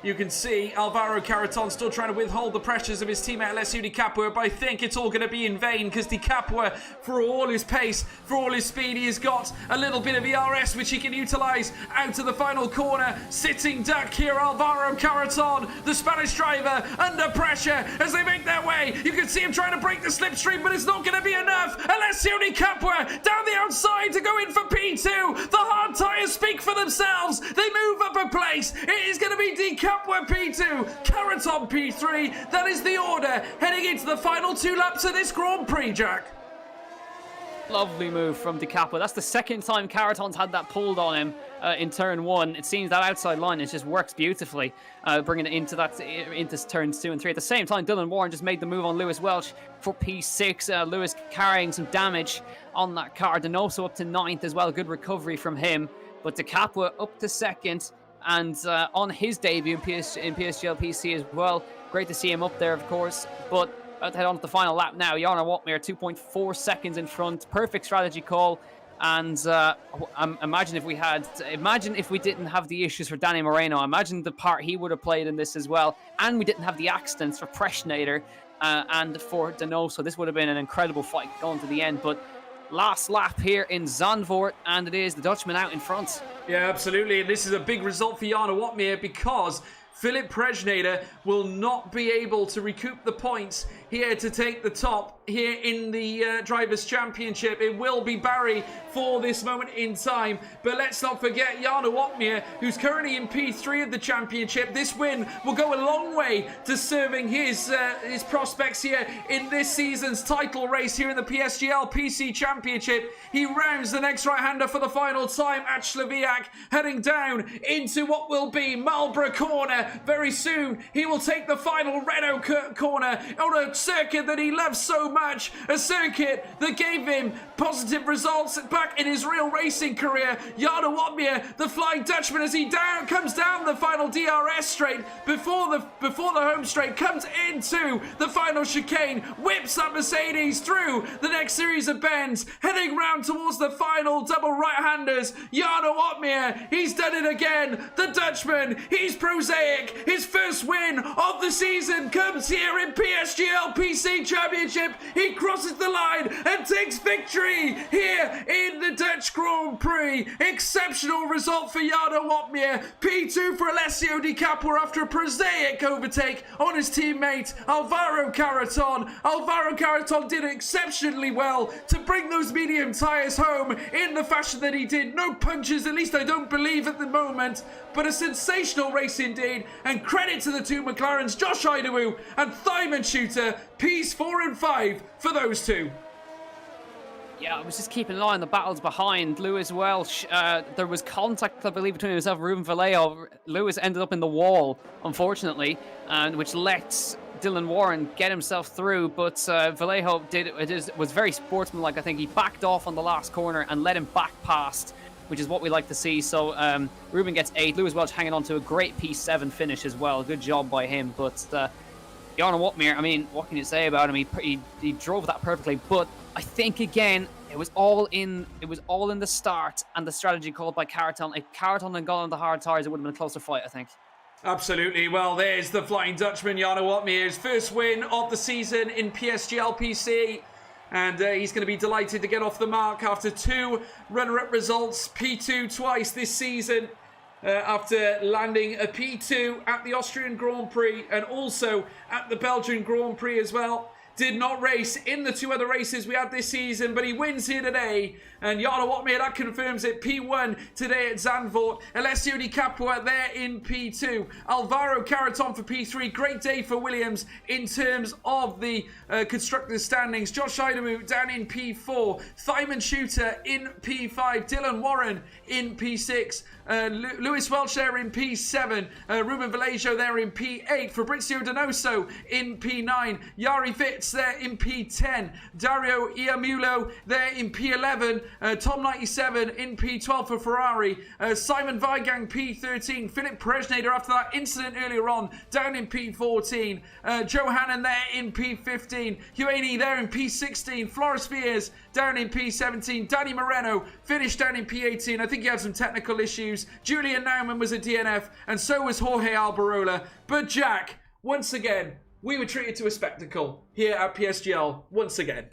you can see Alvaro Caraton still trying to withhold the pressures of his teammate Alessio Di Capua, but I think it's all going to be in vain, because Di Capua, for all his pace, for all his speed, he has got a little bit of ERS which he can utilise out to the final corner. Sitting duck here, Alvaro Caraton, the Spanish driver, under pressure as they make their way. You can see him trying to break the slipstream, but it's not going to be enough. Alessio Di Capua down the outside to go in for P2. The hard tyres speak for themselves. They move up a place. It is going to be Di Capua P2, Caraton P3. That is the order heading into the final 2 laps of this Grand Prix, Jack. Lovely move from Di Capua. That's the second time Caraton's had that pulled on him in turn 1. It seems that outside line, it just works beautifully, bringing it into turns 2 and 3. At the same time, Dylan Warren just made the move on Lewis Welch for P6. Lewis carrying some damage on that car. Donoso up to 9th as well. Good recovery from him. But Di Capua up to 2nd, and on his debut in PSGL PC as well. Great to see him up there, of course. But about to head on to the final lap now. Jarno Watmir 2.4 seconds in front. Perfect strategy call. And imagine if we didn't have the issues for Danny Moreno. Imagine the part he would have played in this as well. And we didn't have the accidents for Preschnader and for Donoso. This would have been an incredible fight going to the end. But last lap here in Zandvoort, and it is the Dutchman out in front. Yeah, absolutely. And this is a big result for Jarno Watmir, because Philip Preschnader will not be able to recoup the points here to take the top here in the Drivers' Championship. It will be Barry for this moment in time. But let's not forget Jarno Opmeer, who's currently in P3 of the Championship. This win will go a long way to serving his prospects here in this season's title race here in the PSGL PC Championship. He rounds the next right-hander for the final time at Sloviak, heading down into what will be Marlborough Corner. Very soon, he will take the final Renault corner on a circuit that he loves so much, a circuit that gave him positive results back in his real racing career. Jarno Opmeer, the Flying Dutchman, as he comes down the final DRS straight before the home straight, comes into the final chicane, whips that Mercedes through the next series of bends, heading round towards the final double right-handers. Jarno Opmeer, he's done it again. The Dutchman, he's prosaic. His first win of the season comes here in PSGL PC Championship. He crosses the line and takes victory here in the Dutch Grand Prix. Exceptional result for Jarno Opmeer. P2 for Alessio Di Capua after a prosaic overtake on his teammate Alvaro Caraton. Alvaro Caraton did exceptionally well to bring those medium tyres home in the fashion that he did. No punches, at least I don't believe at the moment, but a sensational race indeed, and credit to the two McLarens, Josh Idawu and Thyman Shooter, P's 4 and 5 for those two. Yeah, I was just keeping an eye on the battles behind. Lewis Welsh, there was contact, I believe, between himself and Ruben Vallejo. Lewis ended up in the wall, unfortunately, and which lets Dylan Warren get himself through, but Vallejo was very sportsmanlike. I think he backed off on the last corner and let him back past, which is what we like to see. So Ruben gets 8. Lewis Welch hanging on to a great P7 finish as well. Good job by him. But Jarno Opmeer, I mean, what can you say about him? He drove that perfectly. But I think again, it was all in the start and the strategy called by Caraton. If Caraton had gone on the hard tires, it would have been a closer fight, I think. Absolutely. Well, there's the Flying Dutchman, Jarno Opmeer's first win of the season in PSGL PC. And he's going to be delighted to get off the mark after 2 runner-up results, P2 twice this season, after landing a P2 at the Austrian Grand Prix and also at the Belgian Grand Prix as well. Did not race in the 2 other races we had this season, but he wins here today. And Jarno Opmeer, that confirms it. P1 today at Zandvoort. Alessio Di Capua there in P2. Alvaro Caraton for P3. Great day for Williams in terms of the constructors' standings. Josh Idawu down in P4. Thyman Shooter in P5. Dylan Warren in P6. Lewis Welch there in P7. Ruben Vallejo there in P8. Fabrizio Donoso in P9. Yari Fitz there in P10. Dario Iamulo there in P11. Tom 97 in P12 for Ferrari. Simon Weigang P13. Philip Presnader after that incident earlier on down in P14. Johanan there in P15. Huaney there in P16. Floris Viers down in P17. Danny Moreno finished down in P18. I think he had some technical issues. Julian Naumann was a DNF, and so was Jorge Alberola. But Jack, once again, we were treated to a spectacle here at PSGL once again.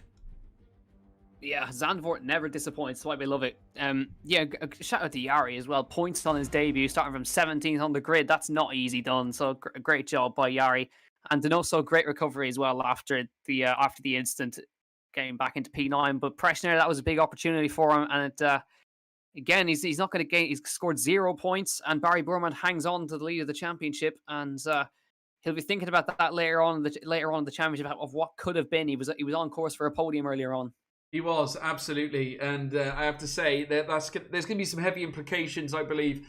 Yeah, Zandvoort never disappoints. That's why we love it. Yeah, shout out to Yari as well. Points on his debut, starting from 17th on the grid. That's not easy done. So great job by Yari. And Donoso, great recovery as well after the incident, getting back into P9. But Preshner, that was a big opportunity for him. And again, he's not going to gain. He's scored 0 points, and Barry Burman hangs on to the lead of the championship. And he'll be thinking about that later on in the championship of what could have been. He was on course for a podium earlier on. He was, absolutely. And I have to say that there's going to be some heavy implications, I believe,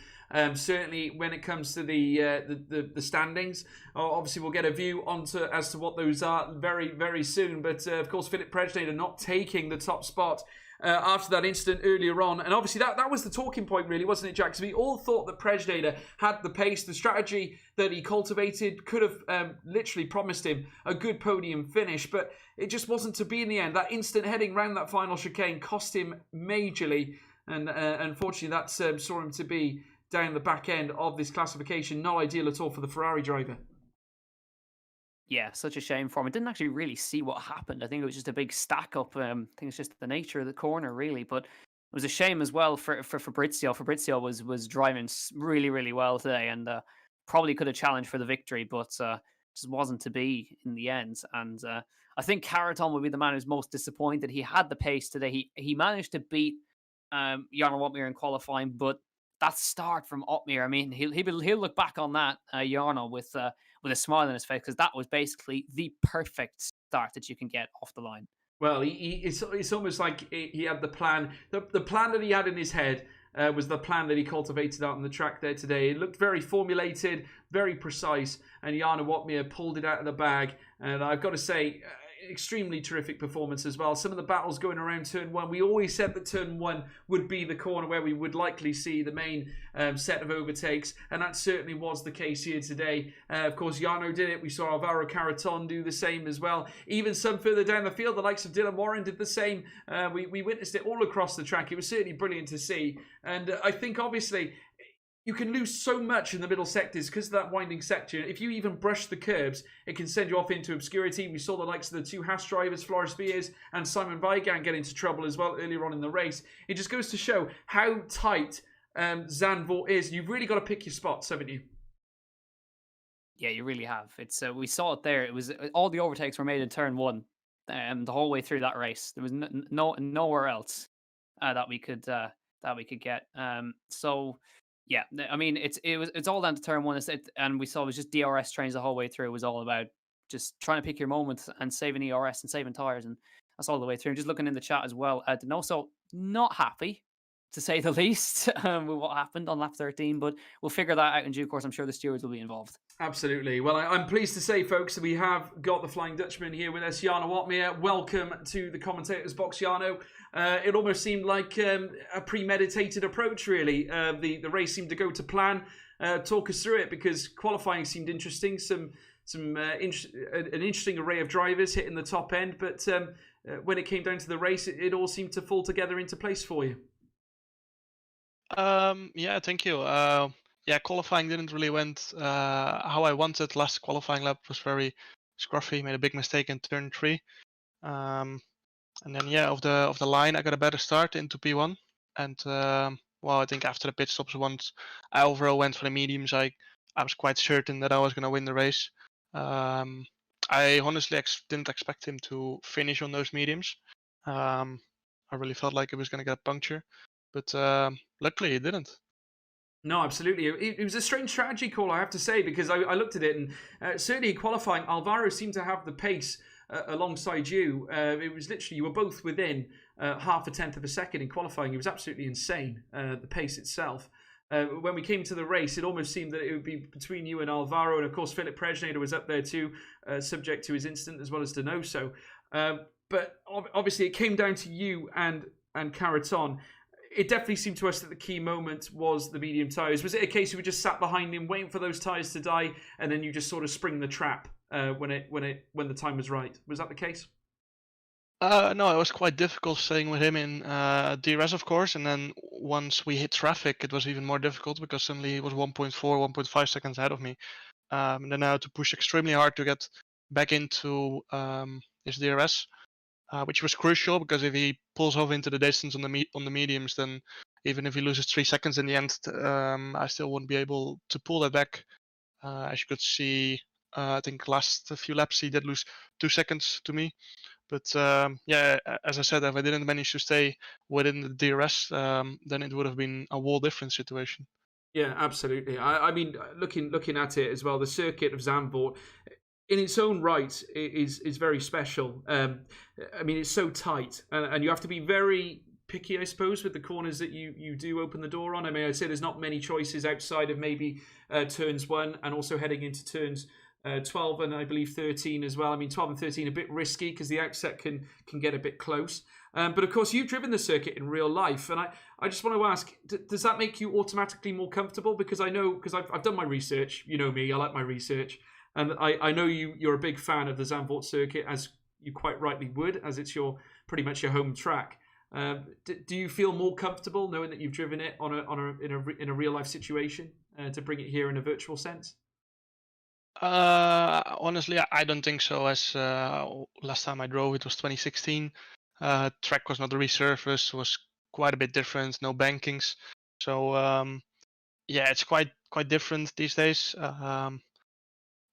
certainly when it comes to the standings. Obviously, we'll get a view as to what those are very, very soon. But, of course, Philip Presnader not taking the top spot after that incident earlier on. And obviously that was the talking point, really, wasn't it, Jack? Because we all thought that Presnader had the pace, the strategy that he cultivated could have literally promised him a good podium finish, but it just wasn't to be in the end. That instant heading round that final chicane cost him majorly, and unfortunately that saw him to be down the back end of this classification. Not ideal at all for the Ferrari driver. Yeah, such a shame for him. I didn't actually really see what happened. I think it was just a big stack up. I think it's just the nature of the corner, really. But it was a shame as well for Fabrizio. Fabrizio was driving really, really well today, and probably could have challenged for the victory. But just wasn't to be in the end. And I think Caraton would be the man who's most disappointed. He had the pace today. He managed to beat Jarno Otmir in qualifying, but that start from Otmir, I mean, he'll look back on that Jarno with a smile on his face, because that was basically the perfect start that you can get off the line. Well, it's almost like he had the plan. The plan that he had in his head was the plan that he cultivated out on the track there today. It looked very formulated, very precise, and Jarno Otmir pulled it out of the bag. And I've got to say, extremely terrific performance as well. Some of the battles going around turn one. We always said that turn one would be the corner where we would likely see the main set of overtakes, and that certainly was the case here today. Of course, Jarno did it. We saw Alvaro Caraton do the same as well. Even some further down the field, the likes of Dylan Warren did the same. We witnessed it all across the track. It was certainly brilliant to see, and I think obviously you can lose so much in the middle sectors because of that winding section. If you even brush the curbs, it can send you off into obscurity. We saw the likes of the two Haas drivers, Floris Viers and Simon Weigand, get into trouble as well earlier on in the race. It just goes to show how tight Zandvoort is. You've really got to pick your spots, haven't you? Yeah, you really have. It's we saw it there. It was all the overtakes were made in turn one, the whole way through that race. There was nowhere else that we could get. So yeah, I mean, it's all down to turn one, and we saw it was just DRS trains the whole way through. It was all about just trying to pick your moment and saving ERS and saving tires, and that's all the way through. And just looking in the chat as well, Denoso not happy, to say the least, with what happened on lap 13, but we'll figure that out in due course. I'm sure the stewards will be involved. Absolutely. Well, I'm pleased to say, folks, that we have got the Flying Dutchman here with us, Jarno Otmir. Welcome to the commentator's box, Jarno. It almost seemed like a premeditated approach, really. The race seemed to go to plan. Talk us through it, because qualifying seemed interesting. An interesting array of drivers hitting the top end, but when it came down to the race, it all seemed to fall together into place for you. Yeah, thank you. Qualifying didn't really went how I wanted. Last qualifying lap was very scruffy. Made a big mistake in turn 3. And then of the line, I got a better start into P1. And I think after the pit stops, once I overall went for the mediums, I was quite certain that I was going to win the race. I honestly didn't expect him to finish on those mediums. I really felt like it was going to get a puncture, but luckily it didn't. No, absolutely. It was a strange strategy call, I have to say, because I looked at it, and certainly qualifying, Alvaro seemed to have the pace alongside you. It was literally, you were both within half a tenth of a second in qualifying. It was absolutely insane, the pace itself. When we came to the race, it almost seemed that it would be between you and Alvaro, and of course Philip Prejnader was up there too, subject to his incident, as well as Denoso. But obviously it came down to you and Caraton. It definitely seemed to us that the key moment was the medium tyres. Was it a case you were just sat behind him waiting for those tyres to die, and then you just sort of spring the trap when the time was right? Was that the case? No, it was quite difficult staying with him in DRS, of course, and then once we hit traffic, it was even more difficult because suddenly he was 1.4, 1.5 seconds ahead of me. And then I had to push extremely hard to get back into his DRS. Which was crucial, because if he pulls off into the distance on the mediums, then even if he loses 3 seconds in the end, I still wouldn't be able to pull that back. As you could see, I think last few laps he did lose 2 seconds to me. But as I said, if I didn't manage to stay within the DRS, then it would have been a whole different situation. Yeah, absolutely. I mean, looking at it as well, the circuit of Zandvoort, in its own right, is very special. I mean, it's so tight, and you have to be very picky, I suppose, with the corners that you do open the door on. I mean, I'd say there's not many choices outside of maybe turns 1 and also heading into turns 12 and I believe 13 as well. I mean, 12 and 13 a bit risky because the outset can get a bit close. But of course, you've driven the circuit in real life, and I just want to ask, does that make you automatically more comfortable? Because I know, because I've done my research. You know me, I like my research. And I know you're a big fan of the Zandvoort circuit, as you quite rightly would, as it's pretty much your home track. Do you feel more comfortable knowing that you've driven it in a real life situation to bring it here in a virtual sense? Honestly, I don't think so. As last time I drove, it was 2016. Track was not resurfaced, was quite a bit different. No bankings, so it's quite different these days.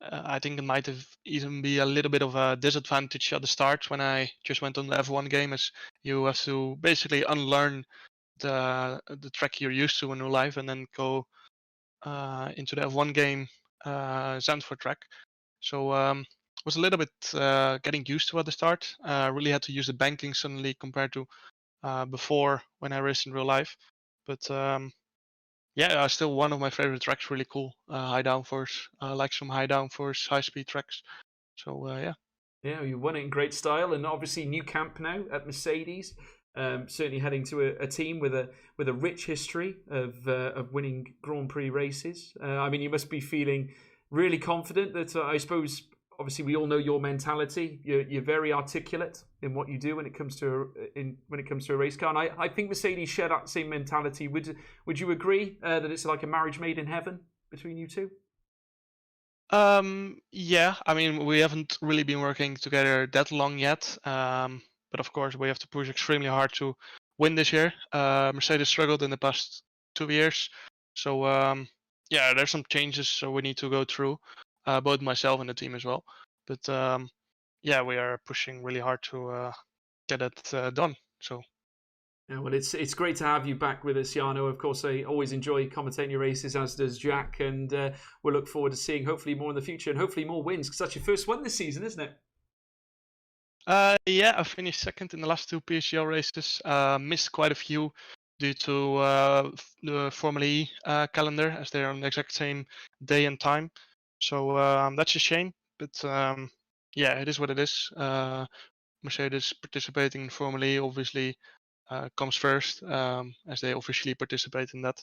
I think it might have even be a little bit of a disadvantage at the start when I just went on the F1 game, as you have to basically unlearn the track you're used to in real life and then go into the F1 game Zandvoort track. So was a little bit getting used to at the start. Really had to use the banking suddenly compared to before when I raced in real life. But yeah, still one of my favorite tracks. Really cool. High downforce. I like some high downforce, high speed tracks. So yeah. Yeah, you won it in great style, and obviously new camp now at Mercedes. Certainly heading to a team with a rich history of winning Grand Prix races. I mean, you must be feeling really confident that I suppose. Obviously, we all know your mentality. You're very articulate in what you do when it comes to a race car. And I think Mercedes share that same mentality. Would you agree that it's like a marriage made in heaven between you two? Yeah, I mean, we haven't really been working together that long yet. But of course, we have to push extremely hard to win this year. Mercedes struggled in the past 2 years. So yeah, there's some changes so we need to go through, both myself and the team as well. But yeah, we are pushing really hard to get it done. So Yeah, well, it's great to have you back with us, Jarno. Of course, I always enjoy commentating your races, as does Jack, and we'll look forward to seeing hopefully more in the future and hopefully more wins, because that's your first one this season, isn't it? yeah, I finished second in the last two PSGL races. Missed quite a few due to the Formula E calendar, as they're on the exact same day and time. So that's a shame, but yeah, it is what it is. Mercedes participating in Formula E obviously comes first, as they officially participate in that.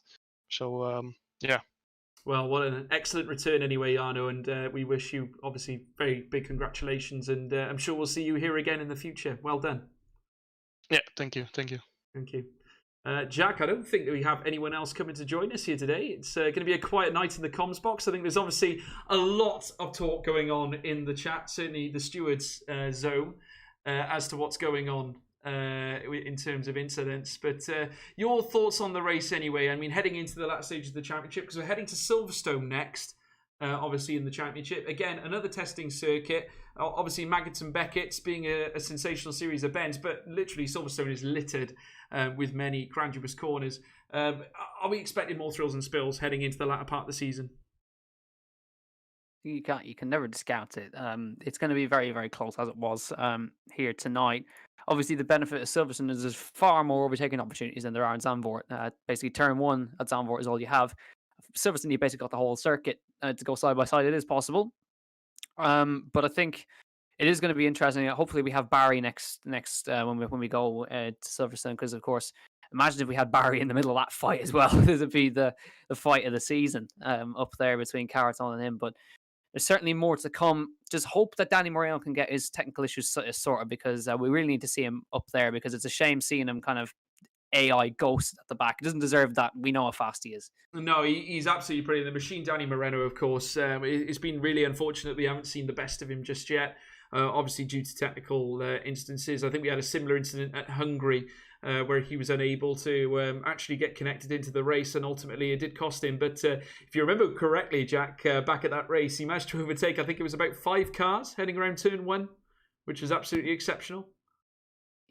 So yeah. Well, what an excellent return anyway, Jarno, and we wish you obviously very big congratulations, and I'm sure we'll see you here again in the future. Well done. Yeah, thank you. Thank you. Jack, I don't think that we have anyone else coming to join us here today. It's going to be a quiet night in the comms box. I think there's obviously a lot of talk going on in the chat, certainly the stewards zone, as to what's going on in terms of incidents. But your thoughts on the race anyway? I mean, heading into the last stage of the championship, because we're heading to Silverstone next. Obviously in the championship. Again, another testing circuit. Obviously, Maggots and Beckett's being a sensational series of bends, but literally Silverstone is littered with many grandiose corners. Are we expecting more thrills and spills heading into the latter part of the season? You can never discount it. It's going to be very, very close, as it was here tonight. Obviously, the benefit of Silverstone is there's far more overtaking opportunities than there are in Zandvoort. Basically, turn one at Zandvoort is all you have. Silverstone, you basically got the whole circuit to go side by side. It is possible, but I think it is going to be interesting. Hopefully, we have Barry next when we go to Silverstone, because of course, imagine if we had Barry in the middle of that fight as well. This would be the fight of the season up there between Caraton and him. But there's certainly more to come. Just hope that Danny Moreno can get his technical issues sorted, because we really need to see him up there, because it's a shame seeing him kind of AI ghost at the back. He doesn't deserve that. We know how fast he is. No, he's absolutely brilliant. The machine, Danny Moreno, of course, it's been really unfortunate we haven't seen the best of him just yet. Obviously, due to technical instances. I think we had a similar incident at Hungary where he was unable to actually get connected into the race, and ultimately it did cost him. But if you remember correctly, Jack, back at that race, he managed to overtake, I think it was about 5 cars heading around turn 1, which was absolutely exceptional.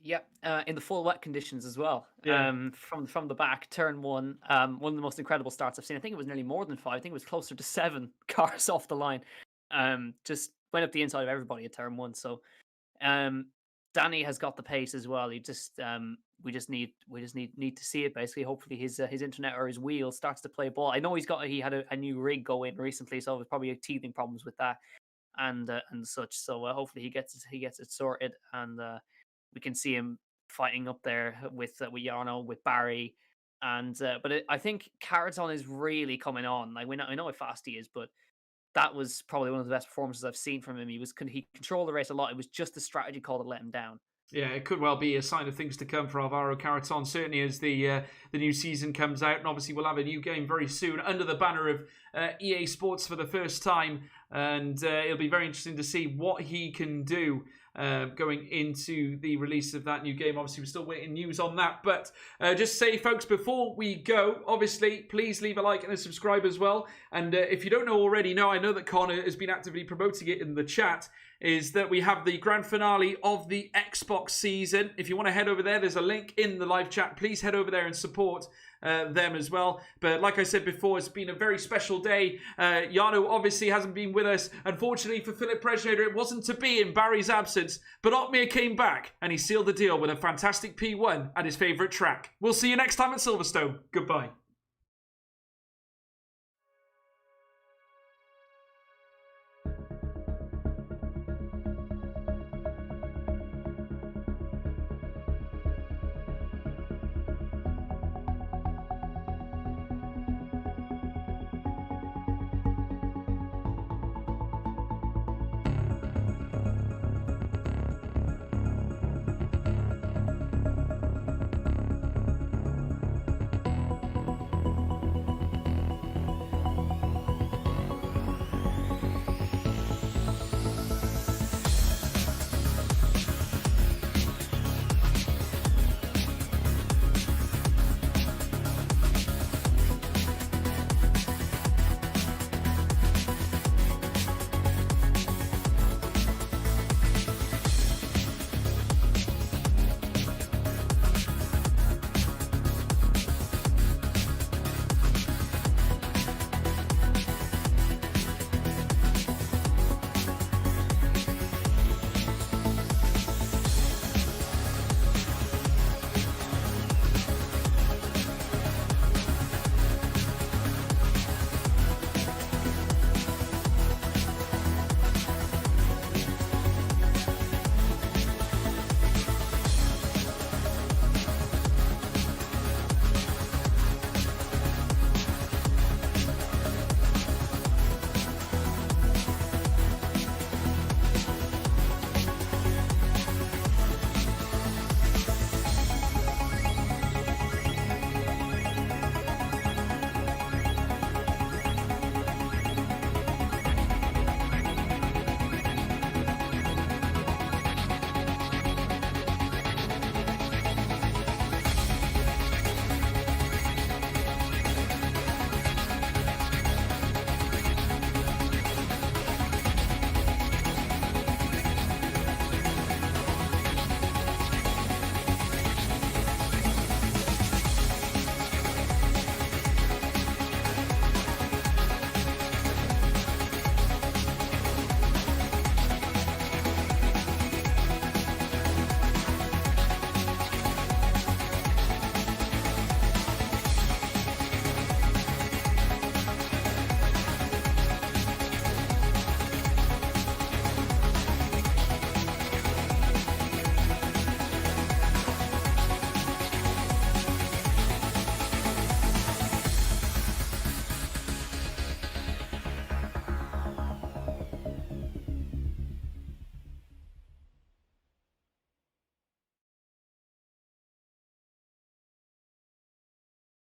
Yep, in the full wet conditions as well. Yeah. From the back, turn 1, one of the most incredible starts I've seen. I think it was nearly more than 5. I think it was closer to 7 cars off the line. Just went up the inside of everybody at turn 1. So, Danny has got the pace as well. He just we just need to see it basically. Hopefully his internet or his wheel starts to play ball. I know he had a new rig go in recently, so there's probably teething problems with that and such. So hopefully he gets it sorted, and we can see him fighting up there with Jarno, with Barry, and but I think Caraton is really coming on. Like I know how fast he is, but that was probably one of the best performances I've seen from him. He controlled the race a lot. It was just the strategy call that let him down. Yeah, it could well be a sign of things to come for Alvaro Caraton, certainly as the new season comes out. And obviously we'll have a new game very soon under the banner of EA Sports for the first time. And it'll be very interesting to see what he can do going into the release of that new game. Obviously, we're still waiting news on that. But just say, folks, before we go, obviously, please leave a like and a subscribe as well. And if you don't know already, I know that Connor has been actively promoting it in the chat, is that we have the grand finale of the Xbox season. If you want to head over there, there's a link in the live chat. Please head over there and support them as well. But like I said before, it's been a very special day. Yano obviously hasn't been with us. Unfortunately for Philip Presnader, it wasn't to be in Barry's absence, but Otmir came back and he sealed the deal with a fantastic P1 at his favourite track. We'll see you next time at Silverstone. Goodbye.